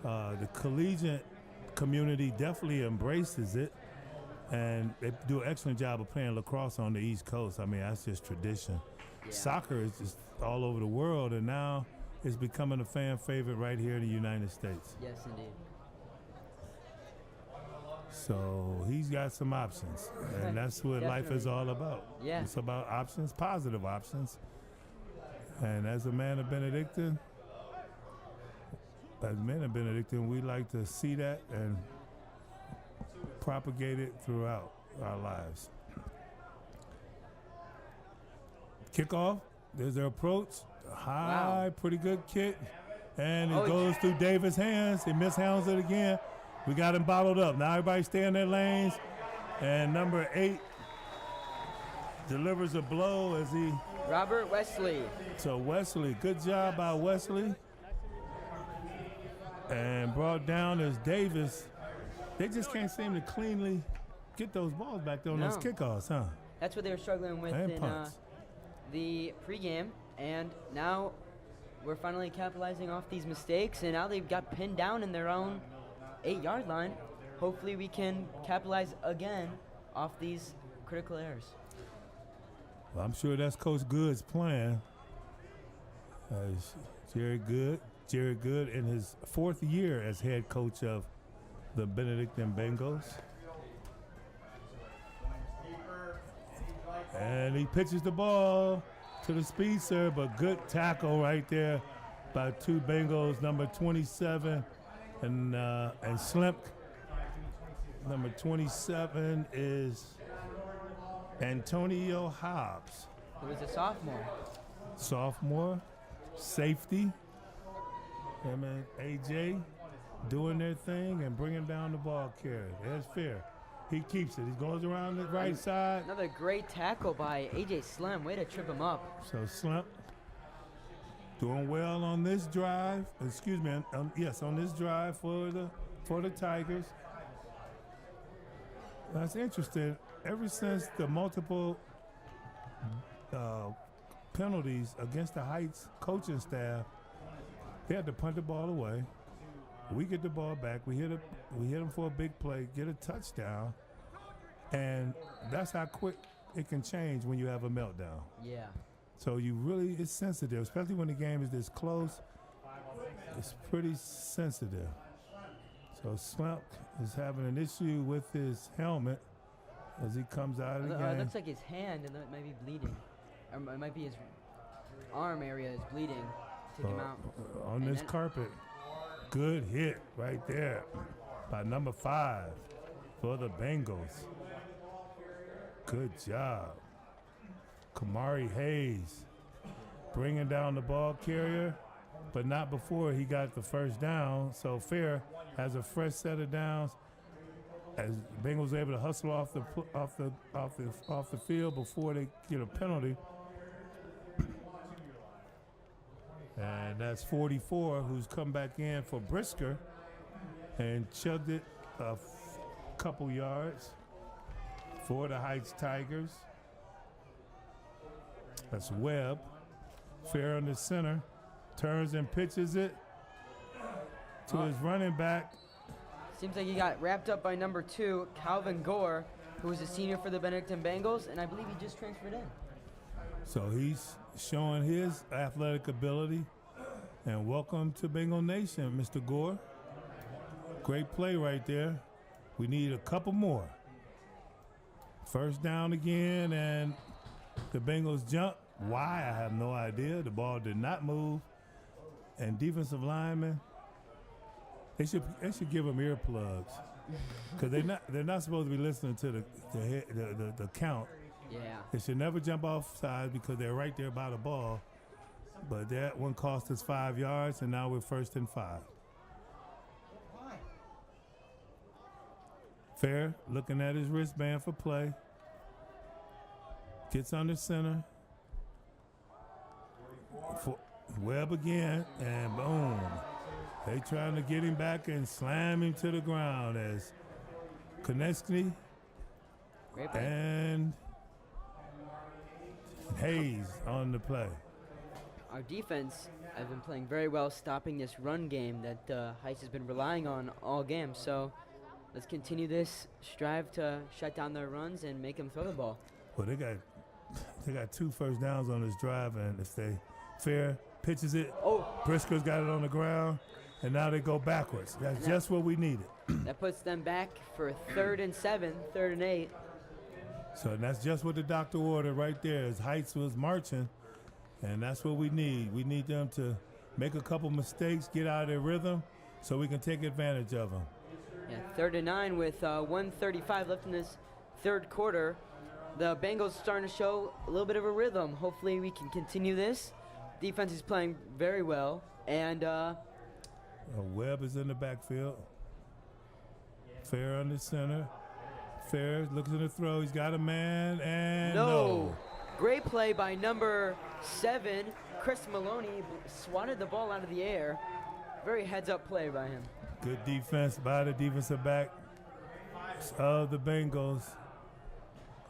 The collegiate community definitely embraces it. And they do an excellent job of playing lacrosse on the East Coast. I mean, that's just tradition. Yeah. Soccer is just all over the world, and now it's becoming a fan favorite right here in the United States. Yes, indeed. So he's got some options, and that's what life is all about. Yeah. It's about options, positive options. And as a man of Benedictine, we like to see that and propagate it throughout our lives. Kickoff, there's their approach. High, pretty good kick. And it goes through Davis' hands. He mishandles it again. We got him bottled up. Now everybody stay in their lanes. And number 8 delivers a blow as he... Robert Wesley. So Wesley, good job by Wesley. And brought down as Davis. They just can't seem to cleanly get those balls back there on those kickoffs, huh? That's what they were struggling with in the pregame. And now we're finally capitalizing off these mistakes. And now they've got pinned down in their own 8-yard line. Hopefully we can capitalize again off these critical errors. Well, I'm sure that's Coach Good's plan. Jerry Good in his 4th year as head coach of the Benedictine Bengals. And he pitches the ball to the speedster, but good tackle right there by 2 Bengals, number 27 and Slimp. Number 27 is Antonio Hobbs. Who was a sophomore. Sophomore, safety. Him and AJ doing their thing and bringing down the ball carrier. That's fair. He keeps it. He goes around the right side. Another great tackle by AJ Slim. Way to trip him up. So Slimp doing well on this drive. Excuse me. Yes, on this drive for the Tigers. That's interesting. Ever since the multiple penalties against the Heights coaching staff, they had to punt the ball away. We get the ball back. We hit them for a big play, get a touchdown, and that's how quick it can change when you have a meltdown. Yeah. So it's sensitive, especially when the game is this close. It's pretty sensitive. So Slump is having an issue with his helmet as he comes out of the game. It looks like his hand and it might be bleeding. Or it might be his arm area is bleeding. Take him out. On this carpet. Good hit right there by number 5 for the Bengals. Good job. Kamari Hayes bringing down the ball carrier, but not before he got the first down. So Fair has a fresh set of downs as Bengals able to hustle off the field before they get a penalty. And that's 44 who's come back in for Brisker and chugged it a couple yards for the Heights Tigers. That's Webb. Fair in the center. Turns and pitches it to his running back. Seems like he got wrapped up by number 2, Calvin Gore, who was a senior for the Benedictine Bengals, and I believe he just transferred in. So he's showing his athletic ability. And welcome to Bengal Nation, Mr. Gore. Great play right there. We need a couple more. First down again, and the Bengals jump. Why? I have no idea. The ball did not move. And defensive linemen, they should give them earplugs because they're not supposed to be listening to the count. Yeah. They should never jump off sides because they're right there by the ball. But that one cost us 5 yards, and now we're 1st and 5. Fair, looking at his wristband for play. Gets under center. Webb again, and boom. They trying to get him back and slam him to the ground as Konechny and Hayes on the play. Our defense has been playing very well, stopping this run game that Heiss has been relying on all game. So let's continue this, strive to shut down their runs and make them throw the ball. Well, they got 2 first downs on this drive, and if they Fair pitches it, Briscoe's got it on the ground, and now they go backwards. That's just what we needed. That puts them back for 3rd and 7, 3rd and 8. So that's just what the doctor ordered right there, as Heights was marching, and that's what we need. We need them to make a couple mistakes, get out of their rhythm, so we can take advantage of them. Yeah, 3rd and 9 with 1:35 left in this 3rd quarter. The Bengals starting to show a little bit of a rhythm. Hopefully we can continue this. Defense is playing very well, and Webb is in the backfield. Fair under center. Fair looks in the throw. He's got a man, and no. Great play by number 7, Chris Maloney. Swatted the ball out of the air. Very heads-up play by him. Good defense by the defensive back of the Bengals.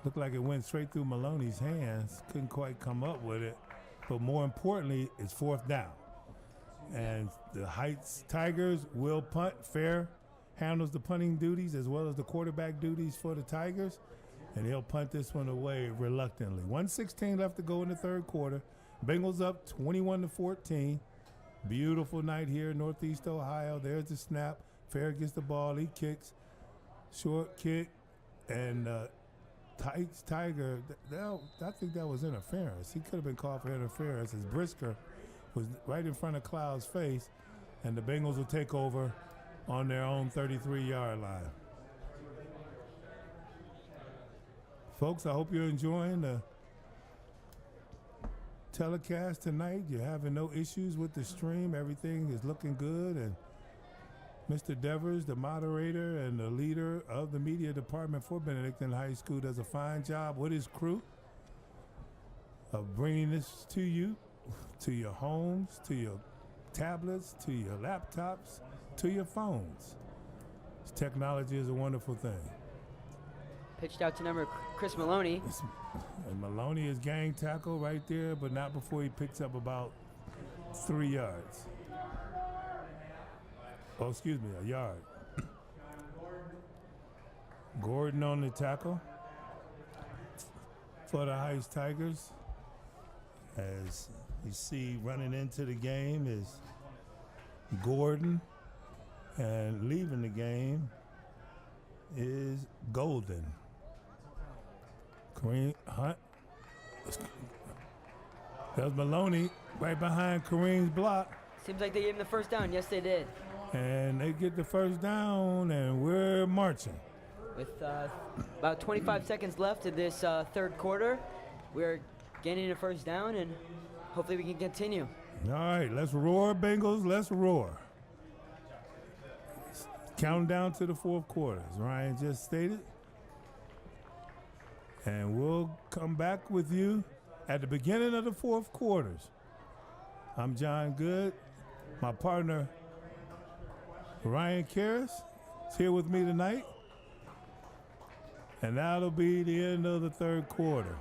Looked like it went straight through Maloney's hands. Couldn't quite come up with it. But more importantly, it's 4th down. And the Heights Tigers will punt. Fair handles the punting duties as well as the quarterback duties for the Tigers. And he'll punt this one away reluctantly. 1:16 left to go in the 3rd quarter. Bengals up 21-14. Beautiful night here in Northeast Ohio. There's the snap. Fair gets the ball. He kicks. Short kick. And Tiger, I think that was interference. He could have been called for interference as Brisker was right in front of Cloud's face, and the Bengals will take over on their own 33-yard line. Folks, I hope you're enjoying the telecast tonight. You're having no issues with the stream. Everything is looking good, and Mr. Devers, the moderator and the leader of the media department for Benedictine High School, does a fine job with his crew of bringing this to you, to your homes, to your tablets, to your laptops, to your phones. Technology is a wonderful thing. Pitched out to number Chris Maloney. And Maloney is gang tackle right there, but not before he picks up about 3 yards. Oh, excuse me, a yard. Gordon on the tackle for the Heights Tigers. As you see, running into the game is Gordon, and leaving the game is Golden. Kareem Hunt. That was Maloney right behind Kareem's block. Seems like they gave him the 1st down. Yes, they did. And they get the 1st down, and we're marching. With about 25 seconds left in this 3rd quarter, we're gaining a 1st down, and hopefully we can continue. All right, let's roar, Bengals. Let's roar. Counting down to the 4th quarter, as Ryan just stated. And we'll come back with you at the beginning of the 4th quarters. I'm John Good. My partner, Ryan Karras, is here with me tonight. And that'll be the end of the 3rd quarter.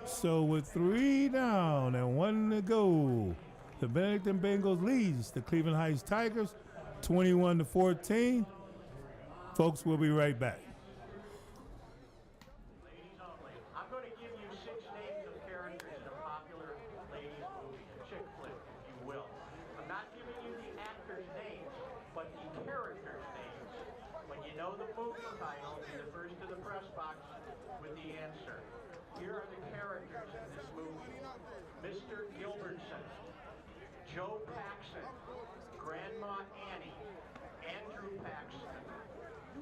So with 3 down and 1 to go, the Benedictine Bengals leads the Cleveland Heights Tigers 21-14. Folks, we'll be right back. Ladies only. I'm going to give you 6 names of characters in a popular ladies movie, chick flick, if you will. I'm not giving you the actors' names, but the characters' names. When you know the movie title, be the first to the press box with the answer. Here are the characters in this movie. Mr. Gilbertson, Joe Paxson, Grandma Annie, Andrew Paxton,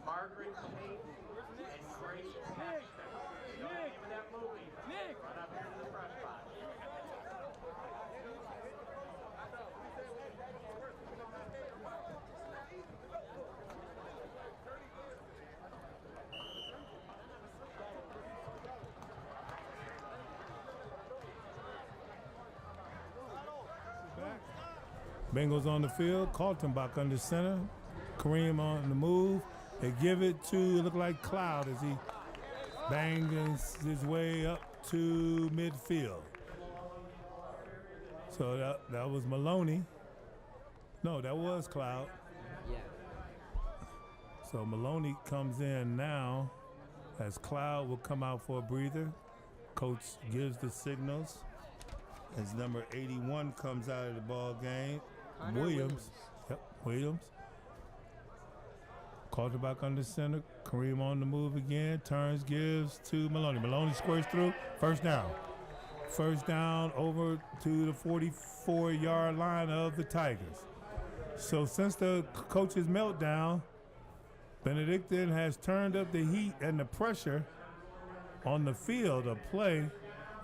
Margaret Tate, and Grace Paxton. You know the name of that movie? Bengals on the field. Kaltenbach under center. Kareem on the move. They give it to, look like Cloud as he bangs his way up to midfield. So that was Maloney. No, that was Cloud. Yeah. So Maloney comes in now as Cloud will come out for a breather. Coach gives the signals as number 81 comes out of the ball game. Williams. Yep, Williams. Quarterback under center. Kareem on the move again. Turns, gives to Maloney. Maloney squares through. First down. First down over to the 44-yard line of the Tigers. So since the coach's meltdown, Benedictine has turned up the heat and the pressure on the field of play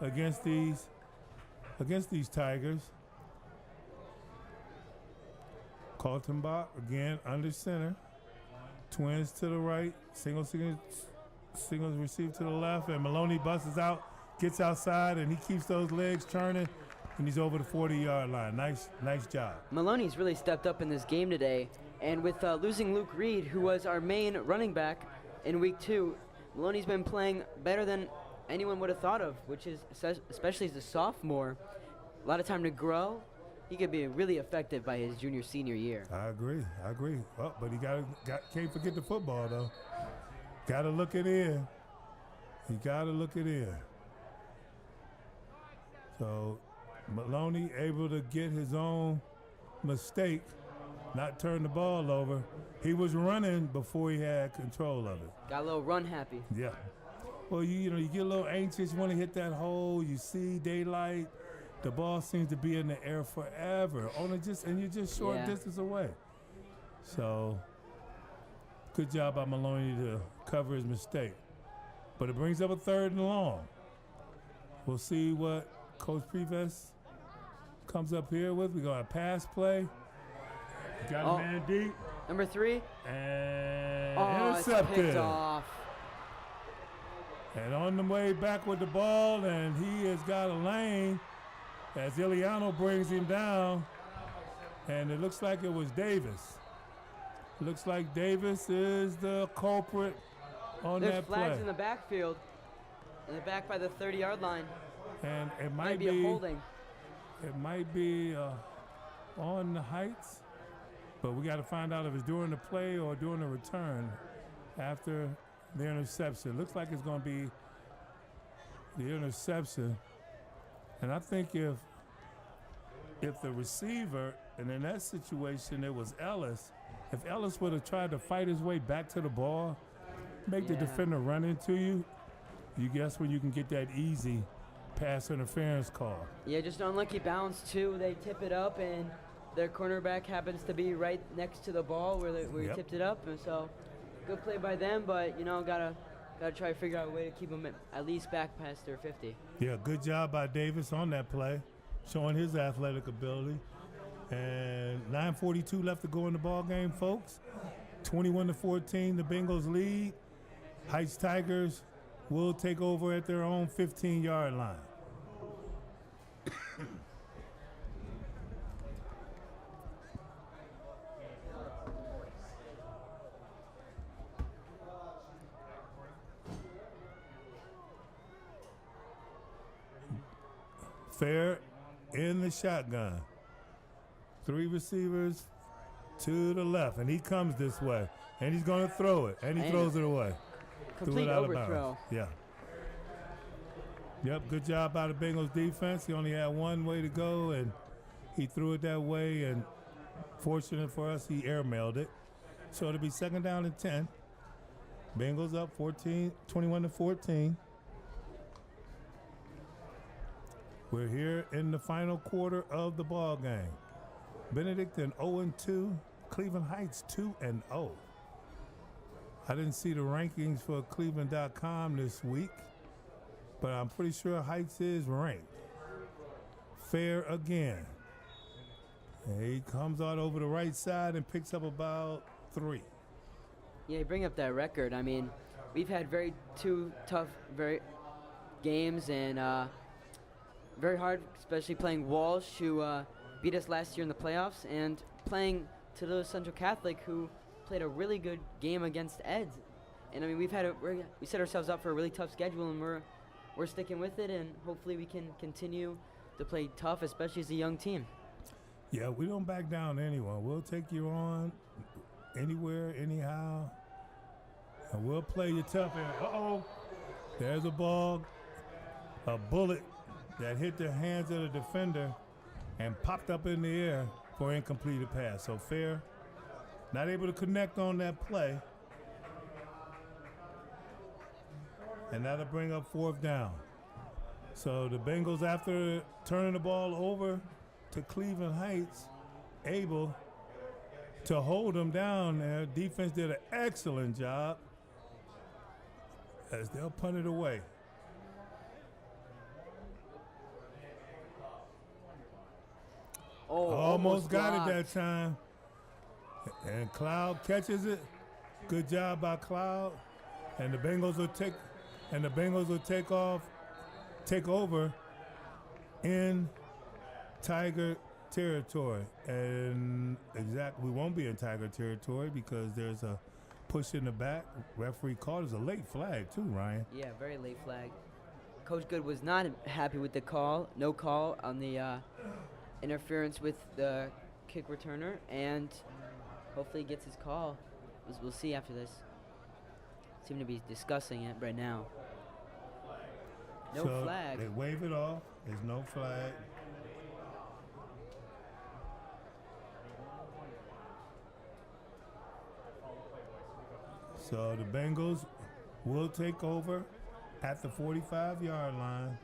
against these Tigers. Kaltenbach again under center. Twins to the right. Singles received to the left, and Maloney busts out, gets outside, and he keeps those legs churning, and he's over the 40-yard line. Nice job. Maloney's really stepped up in this game today, and with losing Luke Reed, who was our main running back in week 2, Maloney's been playing better than anyone would have thought of, which is especially as a sophomore, a lot of time to grow. He could be really effective by his junior-senior year. I agree. Oh, but he can't forget the football, though. Got to look it in. He got to look it in. So Maloney able to get his own mistake, not turn the ball over. He was running before he had control of it. Got a little run happy. Yeah. Well, you get a little anxious, want to hit that hole. You see daylight. The ball seems to be in the air forever. And you're just short distance away. So, good job by Maloney to cover his mistake. But it brings up a 3rd and long. We'll see what Coach Previs comes up here with. We got a pass play. Got a man deep. Number 3. And it's picked off. And on the way back with the ball, and he has got a lane as Iliano brings him down, and it looks like it was Davis. Looks like Davis is the culprit on that play. There's flags in the backfield, in the back by the 30-yard line. And it might be a holding. It might be on the Heights, but we got to find out if it's during the play or during the return after the interception. Looks like it's going to be the interception. And I think if the receiver, and in that situation it was Ellis, if Ellis would have tried to fight his way back to the ball, make the defender run into you, you guess when you can get that easy pass interference call. Yeah, just an unlucky bounce too. They tip it up, and their cornerback happens to be right next to the ball where he tipped it up, and so good play by them. But gotta try to figure out a way to keep them at least back past their 50. Yeah, good job by Davis on that play, showing his athletic ability. And 9:42 left to go in the ball game, folks. 21-14, the Bengals lead. Heights Tigers will take over at their own 15-yard line. Fair in the shotgun. 3 receivers to the left, and he comes this way, and he's going to throw it, and he throws it away. Complete overthrow. Yeah. Yep, good job by the Bengals defense. He only had one way to go, and he threw it that way, and fortunate for us, he airmailed it. So it'll be 2nd down and 10. Bengals up 21-14. We're here in the final quarter of the ball game. Benedictine 0-2, Cleveland Heights 2-0. I didn't see the rankings for Cleveland.com this week, but I'm pretty sure Heights is ranked. Fair again. And he comes out over the right side and picks up about 3. Yeah, you bring up that record. I mean, we've had two tough games, and very hard, especially playing Walsh, who beat us last year in the playoffs, and playing Toledo Central Catholic, who played a really good game against Eds. And I mean, we set ourselves up for a really tough schedule, and we're sticking with it, and hopefully we can continue to play tough, especially as a young team. Yeah, we don't back down to anyone. We'll take you on anywhere, anyhow, and we'll play you tough. And there's a ball, a bullet that hit the hands of the defender and popped up in the air for an incompleted pass. So fair, not able to connect on that play. And that'll bring up 4th down. So the Bengals, after turning the ball over to Cleveland Heights, able to hold them down there. Defense did an excellent job as they'll punt it away. Almost got it that time. And Cloud catches it. Good job by Cloud. And the Bengals will take over in Tiger territory. And we won't be in Tiger territory because there's a push in the back. Referee called. It's a late flag too, Ryan. Yeah, very late flag. Coach Good was not happy with the call. No call on the interference with the kick returner, and hopefully he gets his call. We'll see after this. Seem to be discussing it right now. No flag. They wave it off. There's no flag. So the Bengals will take over at the 45-yard line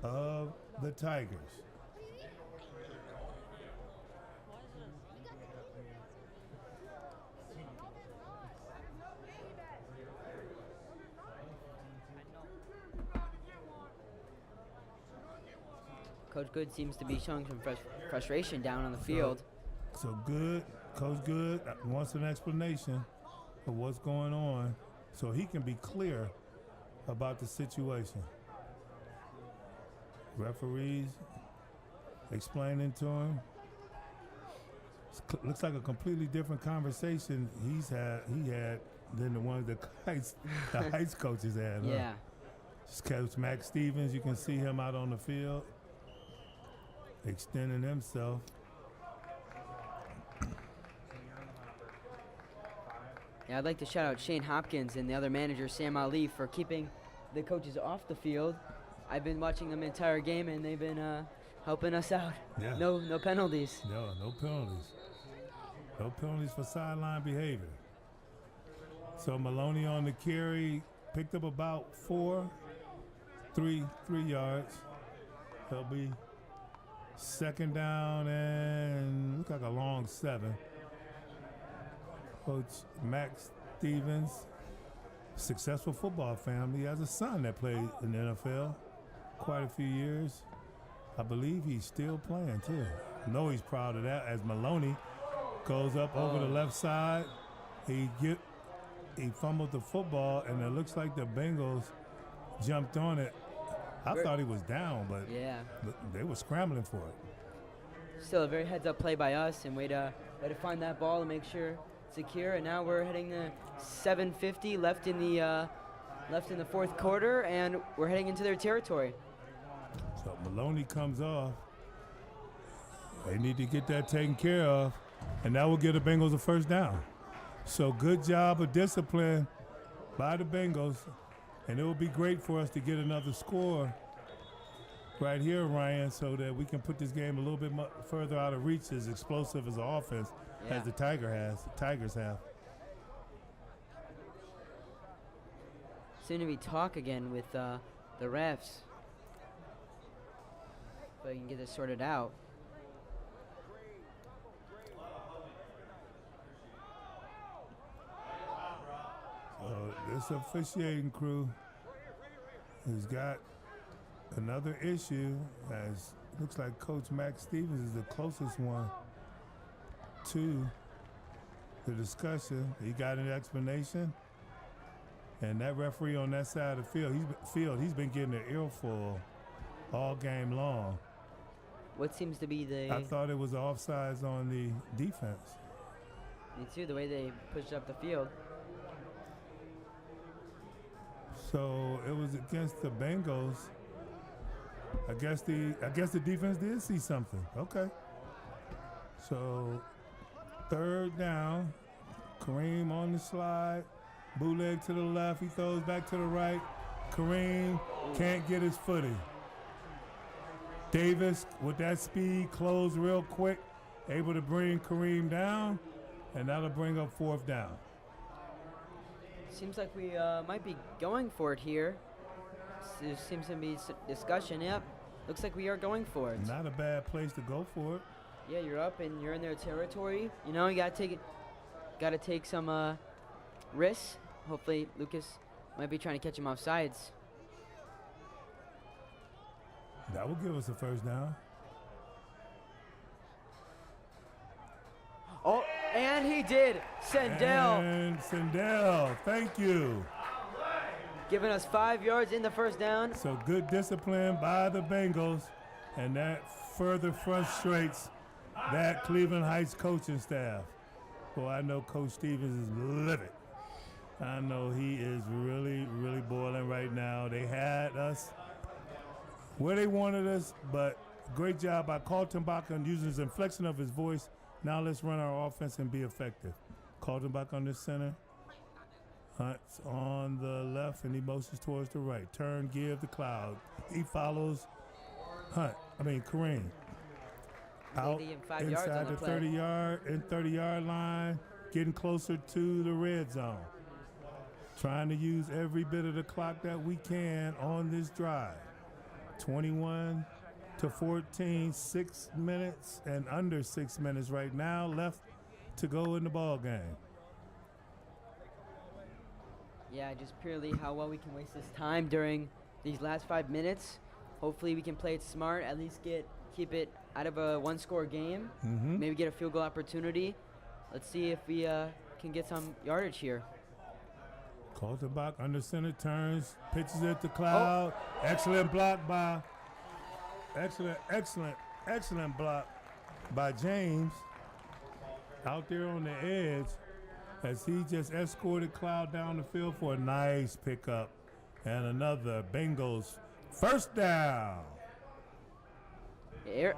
of the Tigers. Coach Good seems to be showing some frustration down on the field. So Coach Good wants an explanation of what's going on so he can be clear about the situation. Referees explaining to him. Looks like a completely different conversation he had than the ones the Heights coaches had. Huh? Yeah. Coach Max Stevens, you can see him out on the field, extending himself. Yeah, I'd like to shout out Shane Hopkins and the other manager, Sam Ali, for keeping the coaches off the field. I've been watching them the entire game, and they've been helping us out. Yeah. No penalties. No penalties. No penalties for sideline behavior. So Maloney on the carry, picked up about 3 yards. He'll be 2nd down and look like a long 7. Coach Max Stevens, successful football family. He has a son that played in the NFL quite a few years. I believe he's still playing too. I know he's proud of that as Maloney goes up over the left side. He fumbled the football, and it looks like the Bengals jumped on it. I thought he was down, but yeah, they were scrambling for it. Still a very heads-up play by us, and way to find that ball and make sure it's secure. And now we're heading to 7:50 left in the fourth quarter, and we're heading into their territory. So Maloney comes off. They need to get that taken care of, and that will give the Bengals a 1st down. So good job of discipline by the Bengals, and it will be great for us to get another score right here, Ryan, so that we can put this game a little bit further out of reach, as explosive as an offense as the Tigers have. Soon to be talk again with the refs. If I can get this sorted out. This officiating crew has got another issue, as looks like Coach Max Stevens is the closest one to the discussion. He got an explanation, and that referee on that side of the field, he's been getting an earful all game long. what seems to be the... I thought it was offsides on the defense. Me too, the way they pushed up the field. So it was against the Bengals. I guess the defense did see something. Okay. So 3rd down. Kareem on the slide. Bootleg to the left. He throws back to the right. Kareem can't get his footing. Davis, with that speed, closed real quick, able to bring Kareem down, and that'll bring up 4th down. Seems like we might be going for it here. There seems to be discussion. Yep, looks like we are going for it. Not a bad place to go for it. Yeah, you're up and you're in their territory. You know, you gotta take some risks. Hopefully, Lucas might be trying to catch him off sides. That will give us a 1st down. Oh, and he did. Sendell. And Sendell, thank you. Giving us 5 yards in the 1st down. So good discipline by the Bengals, and that further frustrates that Cleveland Heights coaching staff. Boy, I know Coach Stevens is livid. I know he is really, really boiling right now. They had us where they wanted us, but great job by Kaltenbach on using his inflection of his voice. Now let's run our offense and be effective. Kaltenbach on the center. Hunt's on the left, and he motions towards the right. Turn, give the cloud. He follows Kareem. Out inside the 30-yard line, getting closer to the red zone. Trying to use every bit of the clock that we can on this drive. 21 to 14, 6 minutes and under 6 minutes right now left to go in the ball game. Yeah, just purely how well we can waste this time during these last 5 minutes. Hopefully we can play it smart, at least keep it out of a 1-score game. Maybe get a field goal opportunity. Let's see if we can get some yardage here. Kaltenbach under center, turns, pitches it to Cloud. Oh. Excellent block by James out there on the edge as he just escorted Cloud down the field for a nice pickup and another Bengals 1st down.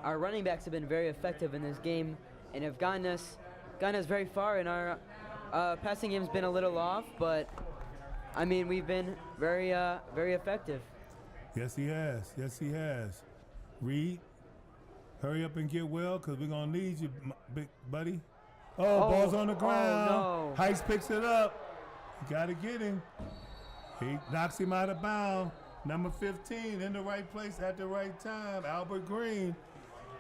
Our running backs have been very effective in this game and have gotten us very far, and our passing game's been a little off, but I mean, we've been very effective. Yes, he has. Yes, he has. Reed, hurry up and get well, because we're going to need you, big buddy. Ball's on the ground. Oh, no. Heights picks it up. You got to get him. He knocks him out of bounds. Number 15 in the right place at the right time, Albert Green,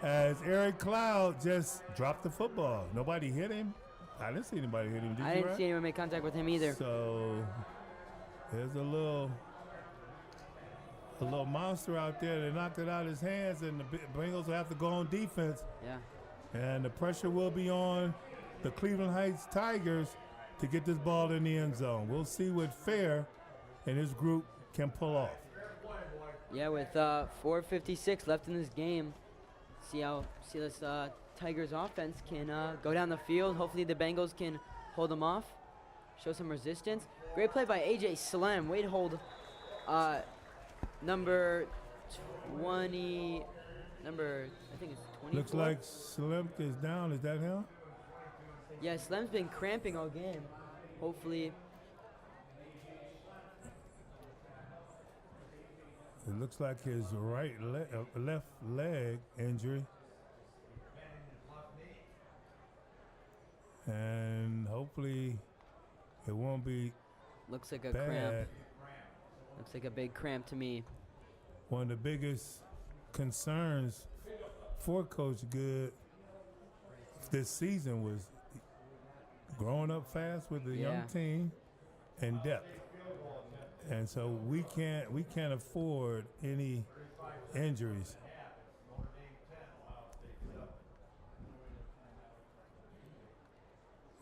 as Eric Cloud just dropped the football. Nobody hit him. I didn't see anybody hit him. Did you? I didn't see anyone make contact with him either. So there's a little monster out there that knocked it out of his hands, and the Bengals will have to go on defense. Yeah. And the pressure will be on the Cleveland Heights Tigers to get this ball in the end zone. We'll see what Fair and his group can pull off. Yeah, with 4:56 left in this game, see this Tigers offense can go down the field. Hopefully the Bengals can hold them off, show some resistance. Great play by A.J. Slem. Way to hold number 20, I think it's 24. Looks like Slem is down. Is that him? Yeah, Slem's been cramping all game. Hopefully. It looks like his left leg injury. And hopefully it won't be Looks like a bad. cramp. Looks like a big cramp to me. One of the biggest concerns for Coach Good this season was growing up fast with a young team and depth. And so we can't afford any injuries.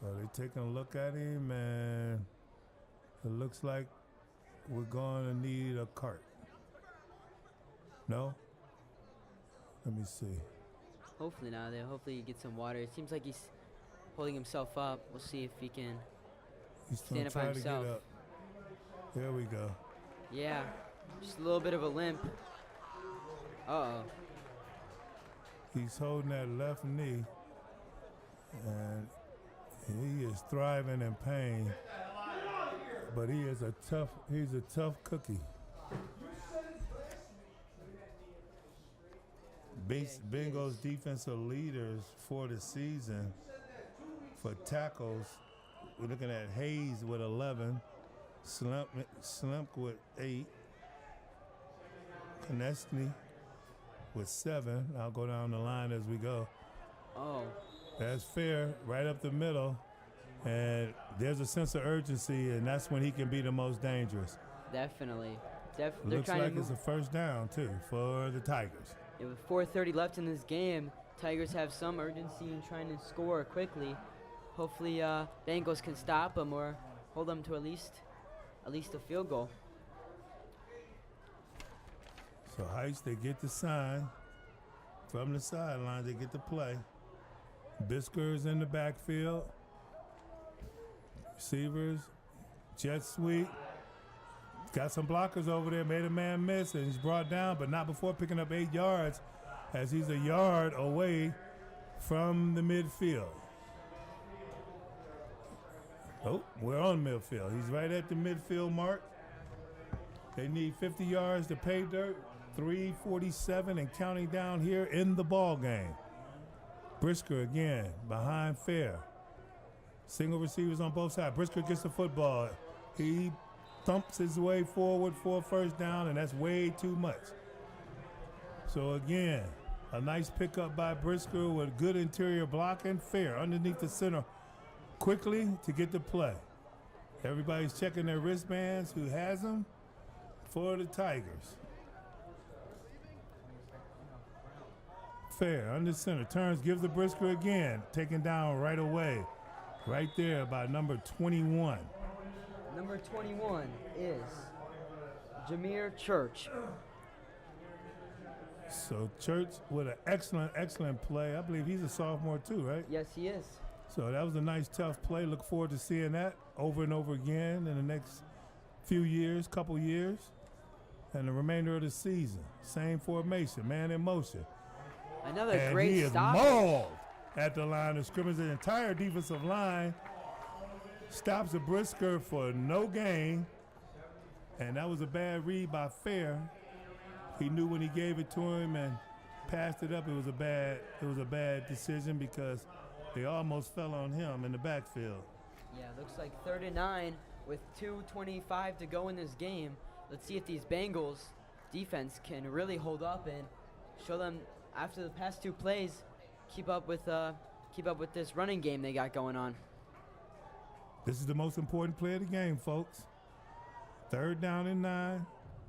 So they're taking a look at him, and it looks like we're going to need a cart. No? Let me see. Hopefully not. Hopefully he gets some water. It seems like he's holding himself up. We'll see if he can He's stand gonna up by try to himself. get up. There we go. Yeah, just a little bit of a limp. Uh-oh. He's holding that left knee, and he is thriving in pain. But he's a tough cookie. Bengals defensive leaders for the season for tackles. We're looking at Hayes with 11, Slump with 8, Konechny with 7. I'll go down the line as we go. Oh. That's fair, right up the middle. And there's a sense of urgency, and that's when he can be the most dangerous. Definitely. They're Looks trying like to it's move. a first down, too, for the Tigers. Yeah, with 4:30 left in this game, Tigers have some urgency in trying to score quickly. Hopefully, Bengals can stop them or hold them to at least a field goal. So Heights, they get the sign from the sideline. They get the play. Bisker's in the backfield. Receivers, jet sweep. Got some blockers over there. Made a man miss, and he's brought down, but not before picking up 8 yards, as he's a yard away from the midfield. Oh, we're on midfield. He's right at the midfield mark. They need 50 yards to pay dirt. 3:47 and counting down here in the ball game. Brisker again behind Fair. Single receivers on both sides. Brisker gets the football. He thumps his way forward for a first down, and that's way too much. So again, a nice pickup by Brisker with good interior blocking. Fair underneath the center quickly to get the play. Everybody's checking their wristbands. Who has them? For the Tigers. Fair under center, turns, gives the Brisker again, taken down right away. Right there by number 21. Number 21 is Jameer Church. So Church with an excellent play. I believe he's a sophomore too, right? Yes, he is. So that was a nice, tough play. Look forward to seeing that over and over again in the next couple years, and the remainder of the season. Same formation, man in motion. Another And great he is stop. mauled at the line of scrimmage. The entire defensive line stops a Brisker for no gain, and that was a bad read by Fair. He knew when he gave it to him and passed it up. It was a bad decision because they almost fell on him in the backfield. Yeah, looks like 3rd and 9 with 2:25 to go in this game. Let's see if these Bengals defense can really hold up and show them after the past 2 plays, keep up with this running game they got going on. This is the most important play of the game, folks. 3rd down and 9.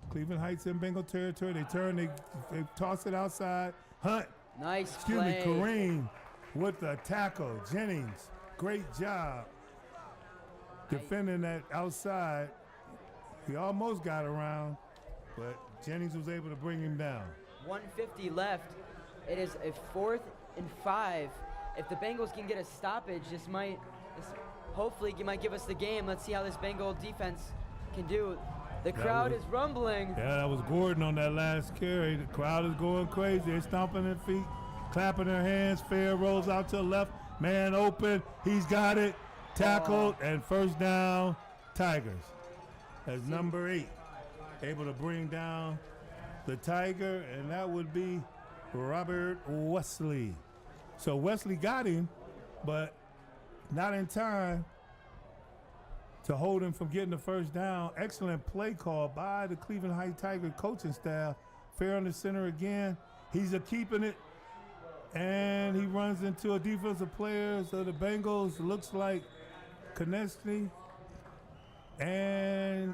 Cleveland Heights in Bengal territory. They turn, they toss it outside. Hunt. Nice Excuse play. me, Kareem with the tackle. Jennings, great job defending that outside. He almost got around, but Jennings was able to bring him down. 1:50 left. It is a 4th and 5. If the Bengals can get a stoppage, this hopefully might give us the game. Let's see how this Bengal defense can do. The crowd is rumbling. Yeah, that was Gordon on that last carry. The crowd is going crazy. They're stomping their feet, clapping their hands. Fair rolls out to the left. Man open. He's got it. Tackled and first down, Tigers. As number 8 able to bring down the Tiger, and that would be Robert Wesley. So Wesley got him, but not in time to hold him from getting the first down. Excellent play call by the Cleveland Heights Tiger coaching staff. Fair on the center again. He's keeping it, and he runs into a defensive player. So the Bengals looks like Konechny and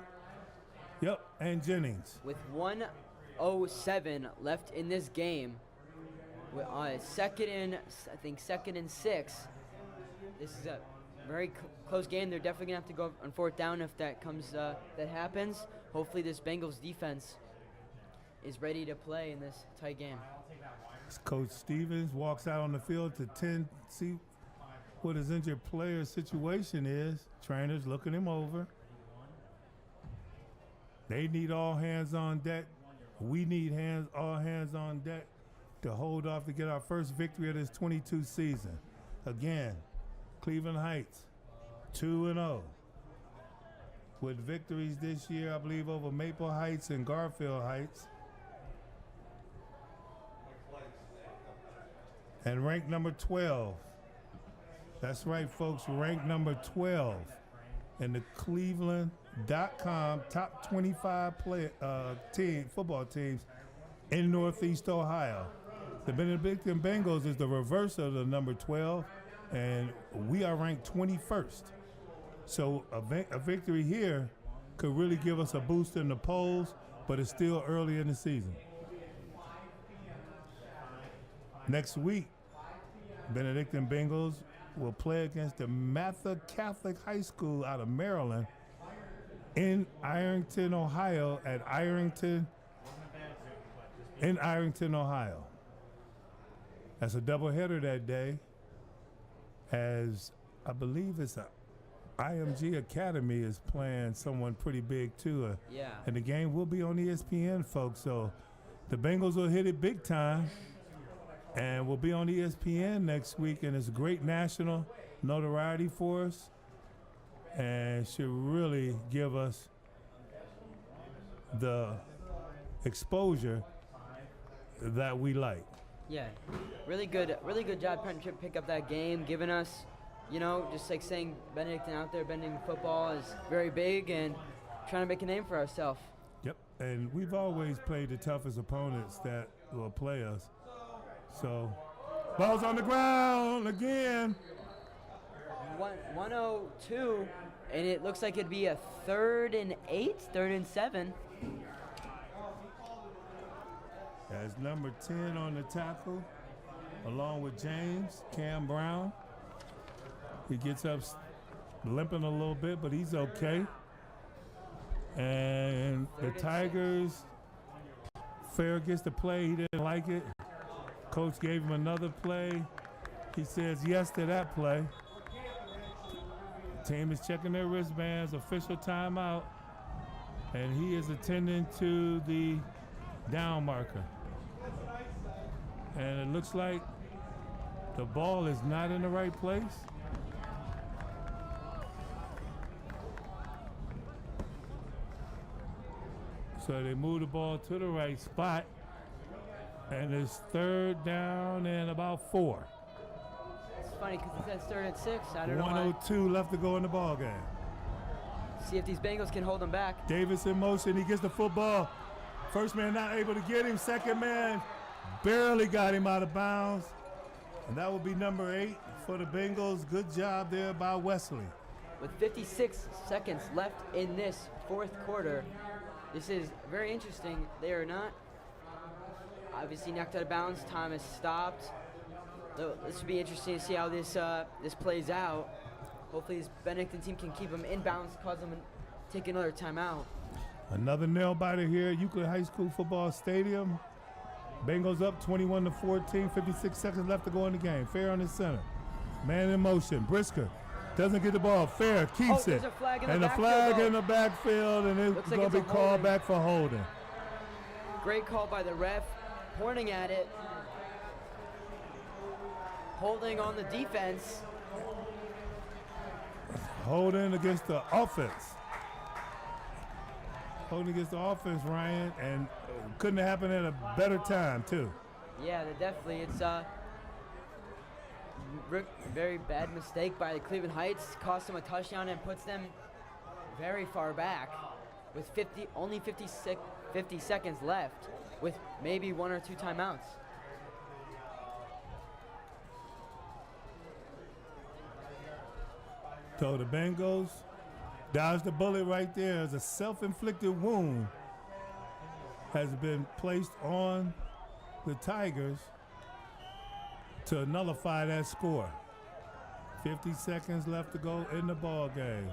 Jennings. With 1:07 left in this game, with second and 6. This is a very close game. They're definitely gonna have to go on 4th down if that happens. Hopefully, this Bengals defense is ready to play in this tight game. Coach Stevens walks out on the field to see what his injured player's situation is. Trainers looking him over. They need all hands on deck. We need all hands on deck to hold off to get our first victory of this 22 season. Again, Cleveland Heights, 2-0. With victories this year, I believe, over Maple Heights and Garfield Heights. And ranked number 12. That's right, folks, ranked number 12 in the Cleveland.com top 25 football teams in Northeast Ohio. The Benedictine Bengals is the reverse of the number 12, and we are ranked 21st. So a victory here could really give us a boost in the polls, but it's still early in the season. Next week, Benedictine Bengals will play against the Mather Catholic High School out of Maryland in Ironton, Ohio, in Ironton, Ohio. That's a doubleheader that day, as I believe it's a IMG Academy is playing someone pretty big too. Yeah. And the game will be on ESPN, folks. So the Bengals will hit it big time, and we'll be on ESPN next week. And it's great national notoriety for us, and should really give us the exposure that we like. Yeah, really good job trying to pick up that game, giving us, just like saying Benedictine out there, Benedictine football is very big and trying to make a name for ourselves. Yep, and we've always played the toughest opponents that will play us. So, ball's on the ground again. 102, and it looks like it'd be a 3rd and 8, 3rd and 7. That's number 10 on the tackle, along with James, Cam Brown. He gets up limping a little bit, but he's okay. And the Tigers, Fair gets to play. He didn't like it. Coach gave him another play. He says yes to that play. Team is checking their wristbands, official timeout, and he is attending to the down marker. And it looks like the ball is not in the right place. So they move the ball to the right spot, and it's 3rd down and about 4. It's funny because it says 3rd and 6. I don't know 102 left to go in the ball game. See if these Bengals can hold them back. Davis in motion. He gets the football. First man not able to get him. Second man barely got him out of bounds. And that will be number 8 for the Bengals. Good job there by Wesley. With 56 seconds left in this 4th quarter, this is very interesting. They are not obviously knocked out of bounds. Time has stopped. So this would be interesting to see how this plays out. Hopefully this Benedictine team can keep them in bounds, cause them to take another timeout. Another nail biter here at Euclid High School Football Stadium. Bengals up 21-14, 56 seconds left to go in the game. Fair on the center. Man in motion. Brisker doesn't get the ball. Fair keeps it. A flag in and the a flag backfield, in the backfield, and it's going to be called back for holding. Great call by the ref, pointing at it. Holding on the defense. Holding against the offense. Holding against the offense, Ryan, and couldn't have happened at a better time, too. Yeah, definitely. It's a very bad mistake by the Cleveland Heights. Cost them a touchdown and puts them very far back with only 50 seconds left with maybe 1 or 2 timeouts. So the Bengals dodged the bullet right there as a self-inflicted wound has been placed on the Tigers to nullify that score. 50 seconds left to go in the ball game.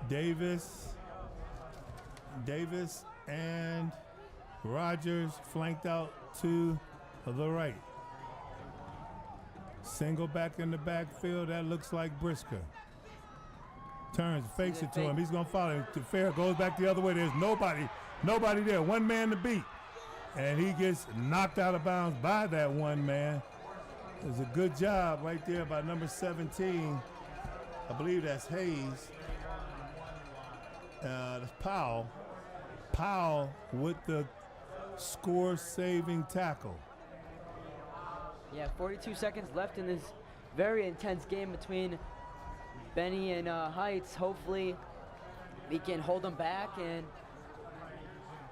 Davis and Rogers flanked out to the right. Single back in the backfield. That looks like Brisker. Turns, fakes it to him. He's going to follow him. Fair goes back the other way. There's nobody there. One man to beat. And he gets knocked out of bounds by that one man. It was a good job right there by number 17. I believe that's Hayes. That's Powell. Powell with the score-saving tackle. Yeah, 42 seconds left in this very intense game between Benny and Heights. Hopefully we can hold them back and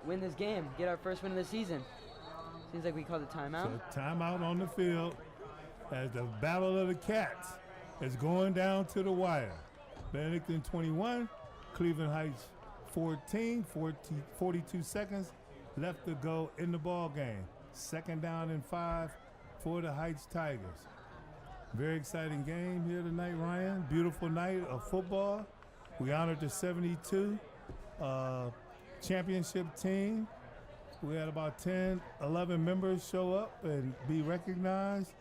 win this game, get our first win of the season. Seems like we called a timeout. So timeout on the field as the Battle of the Cats is going down to the wire. Benedictine 21, Cleveland Heights 14, 42 seconds left to go in the ball game. 2nd down and 5 for the Heights Tigers. Very exciting game here tonight, Ryan. Beautiful night of football. We honored the 72 championship team. We had about 10, 11 members show up and be recognized.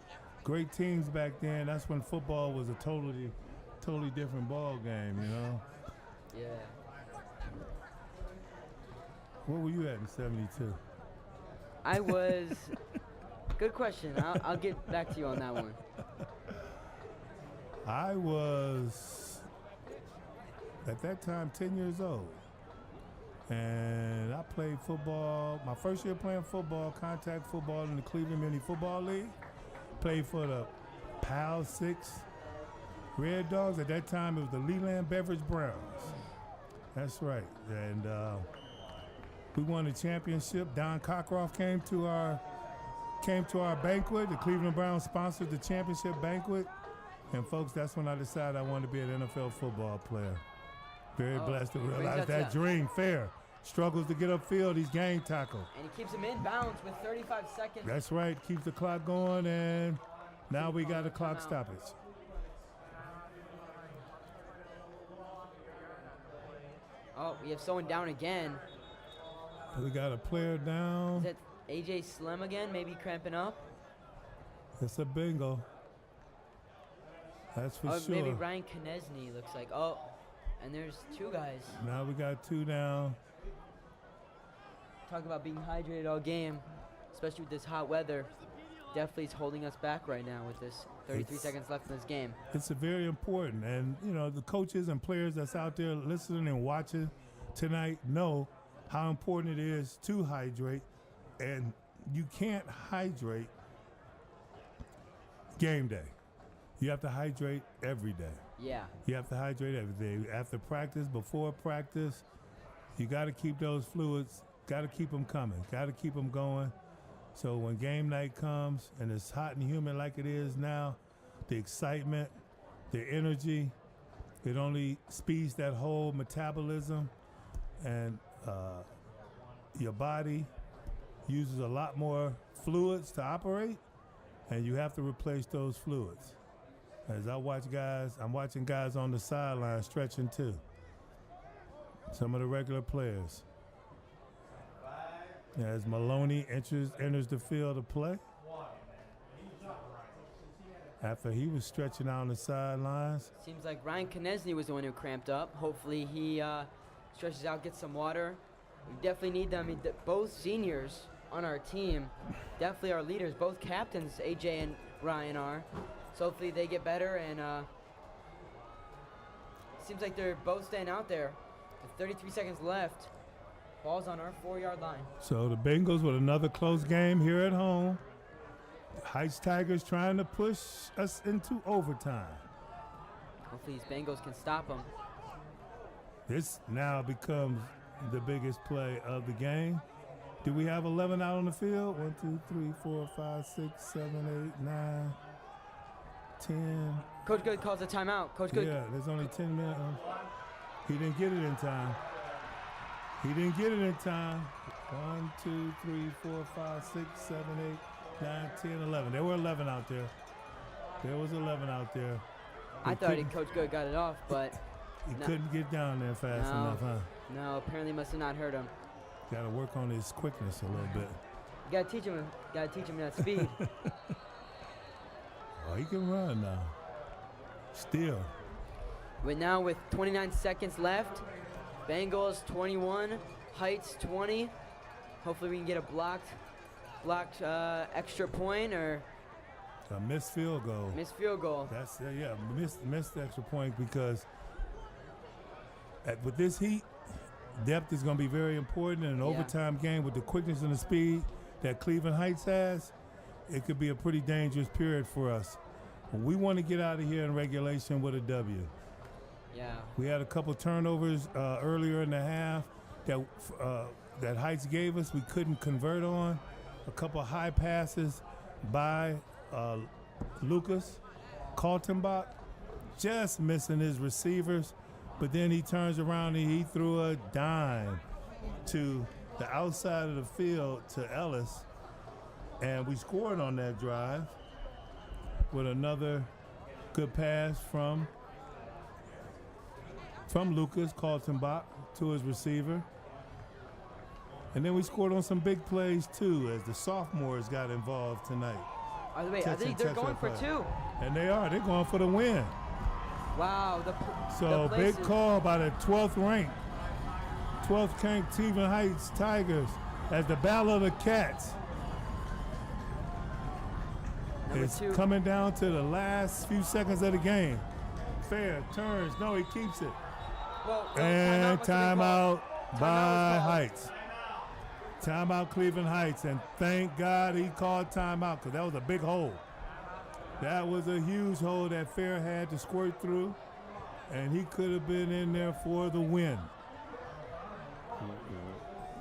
Great teams back then. That's when football was a totally different ball game, you know? Yeah. Where were you at in 72? I was, good question. I'll get back to you on that one. I was, at that time, 10 years old. And I played football, my first year playing football, contact football in the Cleveland Mini Football League. Played for the PAL 6 Red Dogs. At that time, it was the Leland Beverage Browns. That's right. And we won the championship. Don Cockcroft came to our banquet. The Cleveland Browns sponsored the championship banquet. And folks, that's when I decided I wanted to be an NFL football player. Very blessed to realize that dream. Fair. Struggles to get upfield. He's gang tackled. And he keeps him in bounds with 35 seconds. That's right. Keeps the clock going, and now we got a clock stoppage. Oh, we have someone down again. We got a player down. Is that AJ Slim again? Maybe cramping up? It's a bingo. That's for sure. Maybe Ryan Knesny looks like. Oh, and there's 2 guys. Now we got 2 down. Talk about being hydrated all game, especially with this hot weather. Definitely is holding us back right now with this 33 seconds left in this game. It's very important. And, you know, the coaches and players that's out there listening and watching tonight know how important it is to hydrate. And you can't hydrate game day. You have to hydrate every day. Yeah. You have to hydrate every day. After practice, before practice, you got to keep those fluids, got to keep them coming, got to keep them going. So when game night comes and it's hot and humid like it is now, the excitement, the energy, it only speeds that whole metabolism, and your body uses a lot more fluids to operate, and you have to replace those fluids. As I watch guys, I'm watching guys on the sideline stretching too. Some of the regular players. As Maloney enters the field to play. After he was stretching out on the sidelines. Seems like Ryan Knesny was the one who cramped up. Hopefully he stretches out, gets some water. We definitely need them. I mean, both seniors on our team, definitely our leaders, both captains, AJ and Ryan are. So hopefully they get better, and seems like they're both staying out there. With 33 seconds left, ball's on our 4-yard line. So the Bengals with another close game here at home. Heights Tigers trying to push us into overtime. Hopefully these Bengals can stop them. This now becomes the biggest play of the game. Do we have 11 out on the field? 1, 2, 3, 4, 5, 6, 7, 8, 9, 10. Coach Good calls a timeout. Coach Good. Yeah, there's only 10 minutes. He didn't get it in time. He didn't get it in time. 1, 2, 3, 4, 5, 6, 7, 8, 9, 10, 11. There were 11 out there. There was 11 out there. I thought Coach Good got it off, but he couldn't get down there fast enough, huh? No, apparently must have not hurt him. Got to work on his quickness a little bit. You gotta teach him. That speed. Oh, he can run now. Still. Now with 29 seconds left, Bengals 21, Heights 20. Hopefully we can get a blocked extra point or A missed field goal. missed field goal. That's missed the extra point because with this heat, depth is going to be very important in an overtime game with the quickness and the speed that Cleveland Heights has. It could be a pretty dangerous period for us. We want to get out of here in regulation with a W. Yeah. We had a couple turnovers earlier in the half that Heights gave us. We couldn't convert on. A couple high passes by Lucas Kaltenbach, just missing his receivers. But then he turns around and he threw a dime to the outside of the field to Ellis. And we scored on that drive with another good pass from Lucas Kaltenbach to his receiver. And then we scored on some big plays too as the sophomores got involved tonight. I think they're going for two. And they are. They're going for the win. Wow. So big call by the 12th ranked Cleveland Heights Tigers as the Battle of the Cats. It's coming down to the last few seconds of the game. Fair turns. No, he keeps it. And timeout by Heights. Timeout Cleveland Heights. And thank God he called timeout because that was a big hole. That was a huge hole that Fair had to squirt through. And he could have been in there for the win.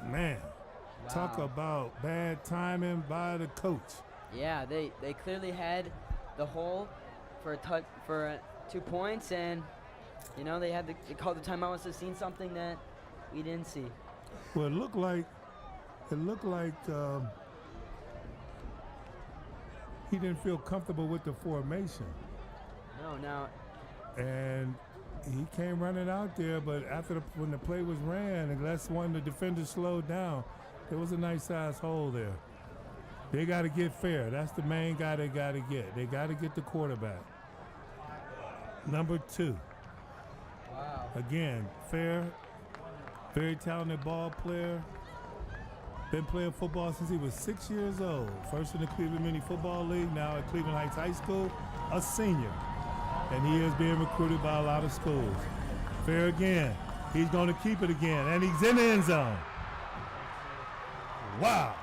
Man, talk about bad timing by the coach. Yeah, they clearly had the hole for 2 points, and they called the timeout once they've seen something that we didn't see. Well, it looked like he didn't feel comfortable with the formation. No. And he came running out there, but when the play was ran, and that's when the defenders slowed down, there was a nice size hole there. They got to get Fair. That's the main guy they got to get. They got to get the quarterback. Number 2. Wow. Again, Fair, very talented ball player. Been playing football since he was 6 years old. First in the Cleveland Mini Football League, now at Cleveland Heights High School, a senior. And he is being recruited by a lot of schools. Fair again. He's going to keep it again, and he's in the end zone. Wow.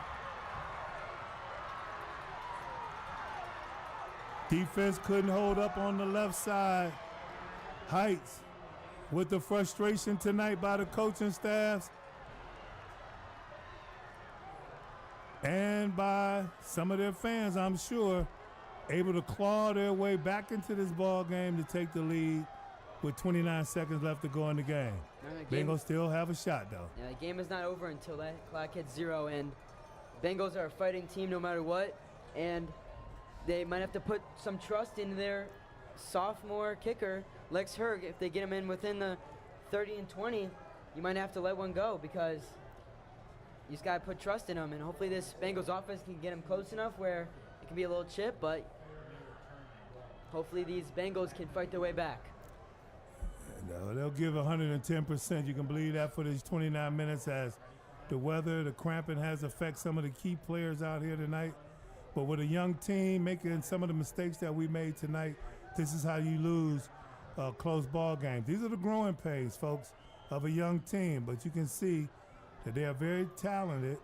Defense couldn't hold up on the left side. Heights with the frustration tonight by the coaching staffs and by some of their fans, I'm sure, able to claw their way back into this ball game to take the lead with 29 seconds left to go in the game. Bengals still have a shot, though. Yeah, the game is not over until that clock hits 0, and Bengals are a fighting team no matter what, and they might have to put some trust into their sophomore kicker, Lex Herg. If they get him in within the 30 and 20, you might have to let one go because you just got to put trust in him. And hopefully this Bengals offense can get him close enough where it can be a little chip, but hopefully these Bengals can fight their way back. No, they'll give 110%. You can believe that for these 29 minutes as the weather, the cramping has affected some of the key players out here tonight. But with a young team making some of the mistakes that we made tonight, this is how you lose close ball games. These are the growing pains, folks, of a young team. But you can see that they are very talented,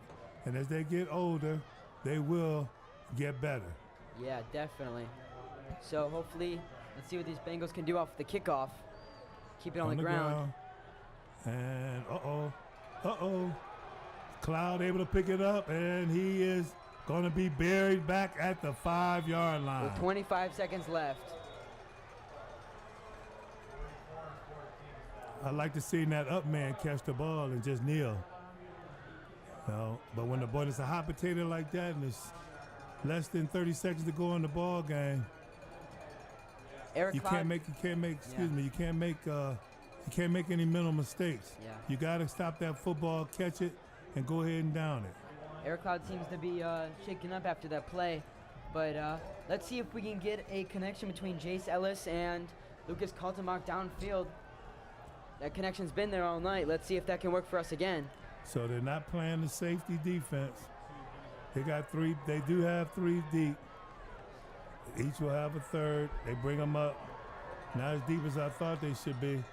and as they get older, they will get better. Yeah, definitely. So hopefully, let's see what these Bengals can do off the kickoff. Keep it on the ground. And Cloud able to pick it up, and he is going to be buried back at the 5-yard line. With 25 seconds left. I'd like to see that up man catch the ball and just kneel. But when it's a hot potato like that and it's less than 30 seconds to go in the ball game, you can't make any mental mistakes. Yeah. You got to stop that football, catch it, and go ahead and down it. Aircloud seems to be shaking up after that play, but let's see if we can get a connection between Jace Ellis and Lucas Kaltenbach downfield. That connection's been there all night. Let's see if that can work for us again. So they're not playing the safety defense. They do have three deep. Each will have a third. They bring them up. Not as deep as I thought they should be.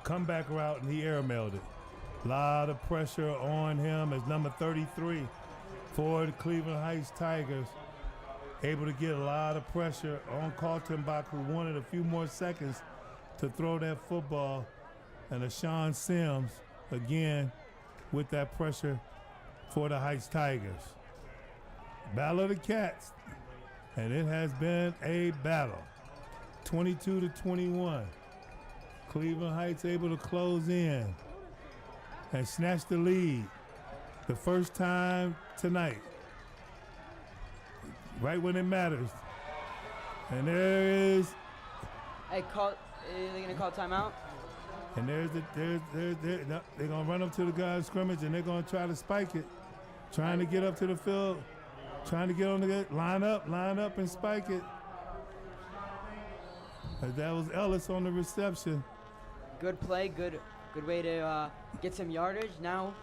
Comeback route, and he airmailed it. A lot of pressure on him as number 33 for the Cleveland Heights Tigers. Able to get a lot of pressure on Kaltenbach, who wanted a few more seconds to throw that football. And Sean Sims, again, with that pressure for the Heights Tigers. Battle of the Cats. And it has been a battle. 22-21. Cleveland Heights able to close in and snatch the lead. The first time tonight. Right when it matters. And there is. Hey, are they going to call timeout? And they're going to run up to the guy's scrimmage, and they're going to try to spike it. Trying to get up to the field. Trying to get on the line up and spike it. But that was Ellis on the reception. Good play, good way to get some yardage. Now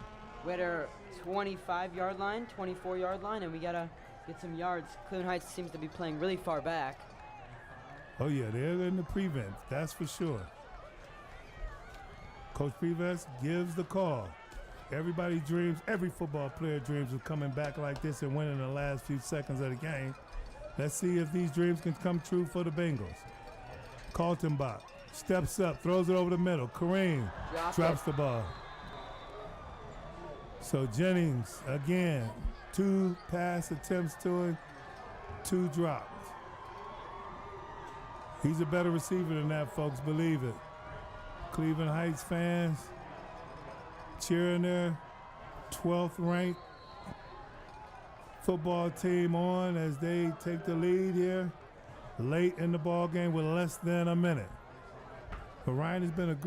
we're at our 25-yard line, 24-yard line, and we got to get some yards. Cleveland Heights seems to be playing really far back. Oh, yeah, they're in the prevent, that's for sure. Coach Prevents gives the call. Everybody dreams, every football player dreams of coming back like this and winning the last few seconds of the game. Let's see if these dreams can come true for the Bengals. Kaltenbach steps up, throws it over the middle. Kareem drops the ball. So Jennings, again, 2 pass attempts to him, 2 drops. He's a better receiver than that, folks, believe it. Cleveland Heights fans cheering their 12th ranked football team on as they take the lead here late in the ball game with less than a minute. But Ryan, it's been a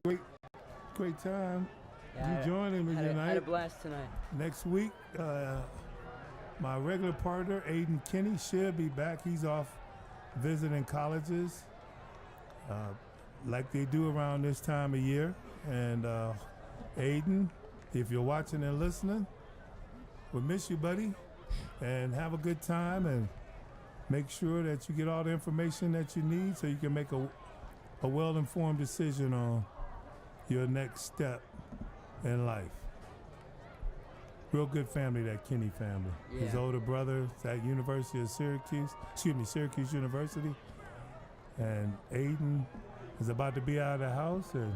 great time. Yeah, you joining me tonight. Had a blast tonight. Next week, my regular partner, Aiden Kinney, should be back. He's off visiting colleges like they do around this time of year. And Aiden, if you're watching and listening, we miss you, buddy. And have a good time and make sure that you get all the information that you need so you can make a well-informed decision on your next step in life. Real good family, that Kinney family. Yeah. His older brother is at Syracuse University. And Aiden is about to be out of the house, and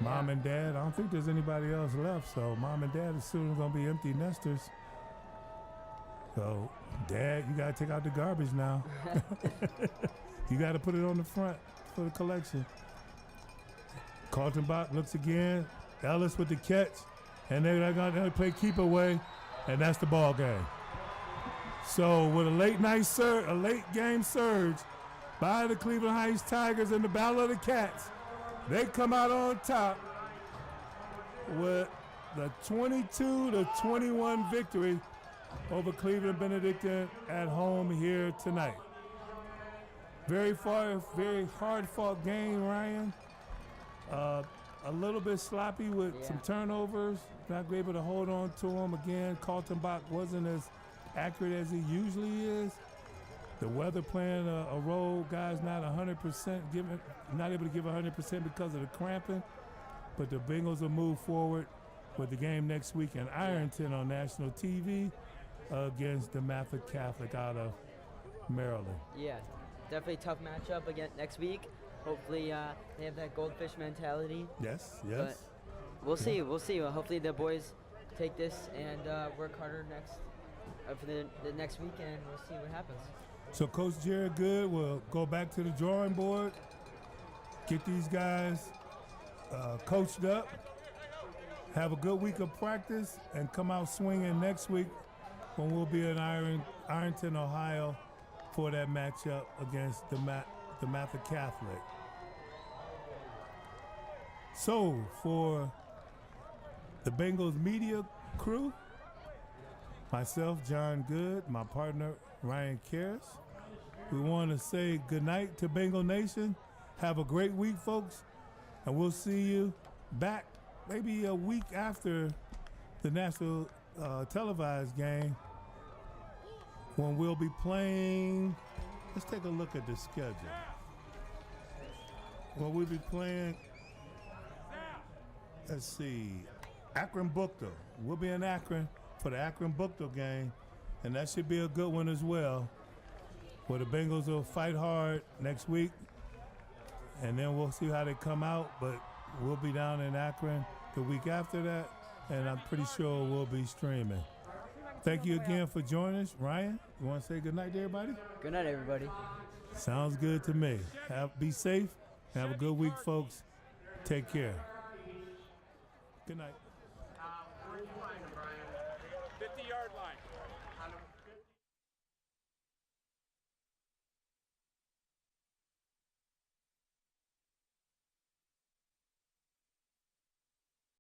mom and dad, I don't think there's anybody else left, so mom and dad is soon going to be empty nesters. So, Dad, you got to take out the garbage now. You got to put it on the front for the collection. Kaltenbach looks again. Ellis with the catch. And they're going to play keep away, and that's the ball game. So, with a late game surge by the Cleveland Heights Tigers in the Battle of the Cats, they come out on top with the 22-21 victory over Cleveland Benedictine at home here tonight. Very hard-fought game, Ryan. A little bit sloppy with some turnovers. Not able to hold on to them. Again, Kaltenbach wasn't as accurate as he usually is. The weather playing a role. Guys not 100%, not able to give 100% because of the cramping. But the Bengals will move forward with the game next week in Ironton on national TV against the Mather Catholic out of Maryland. Yeah, definitely tough matchup again next week. Hopefully they have that goldfish mentality. Yes. But we'll see. Well, hopefully the boys take this and work harder for the next weekend. We'll see what happens. So Coach Jared Good will go back to the drawing board, get these guys coached up, have a good week of practice, and come out swinging next week when we'll be in Ironton, Ohio for that matchup against the Mather Catholic. So for the Bengals media crew, myself, John Good, my partner, Ryan Karras. We want to say goodnight to Bengal Nation. Have a great week, folks, and we'll see you back maybe a week after the national televised game when we'll be playing. Let's take a look at the schedule. Well, we'll be playing, let's see, Akron Bukto. We'll be in Akron for the Akron Bukto game, and that should be a good one as well, where the Bengals will fight hard next week, and then we'll see how they come out, but we'll be down in Akron the week after that, and I'm pretty sure we'll be streaming. Thank you again for joining us. Ryan, you want to say good night to everybody? Good night, everybody. Sounds good to me. Be safe. Have a good week, folks. Take care. Good night. Where'd you find him, Brian? 50-yard line. On the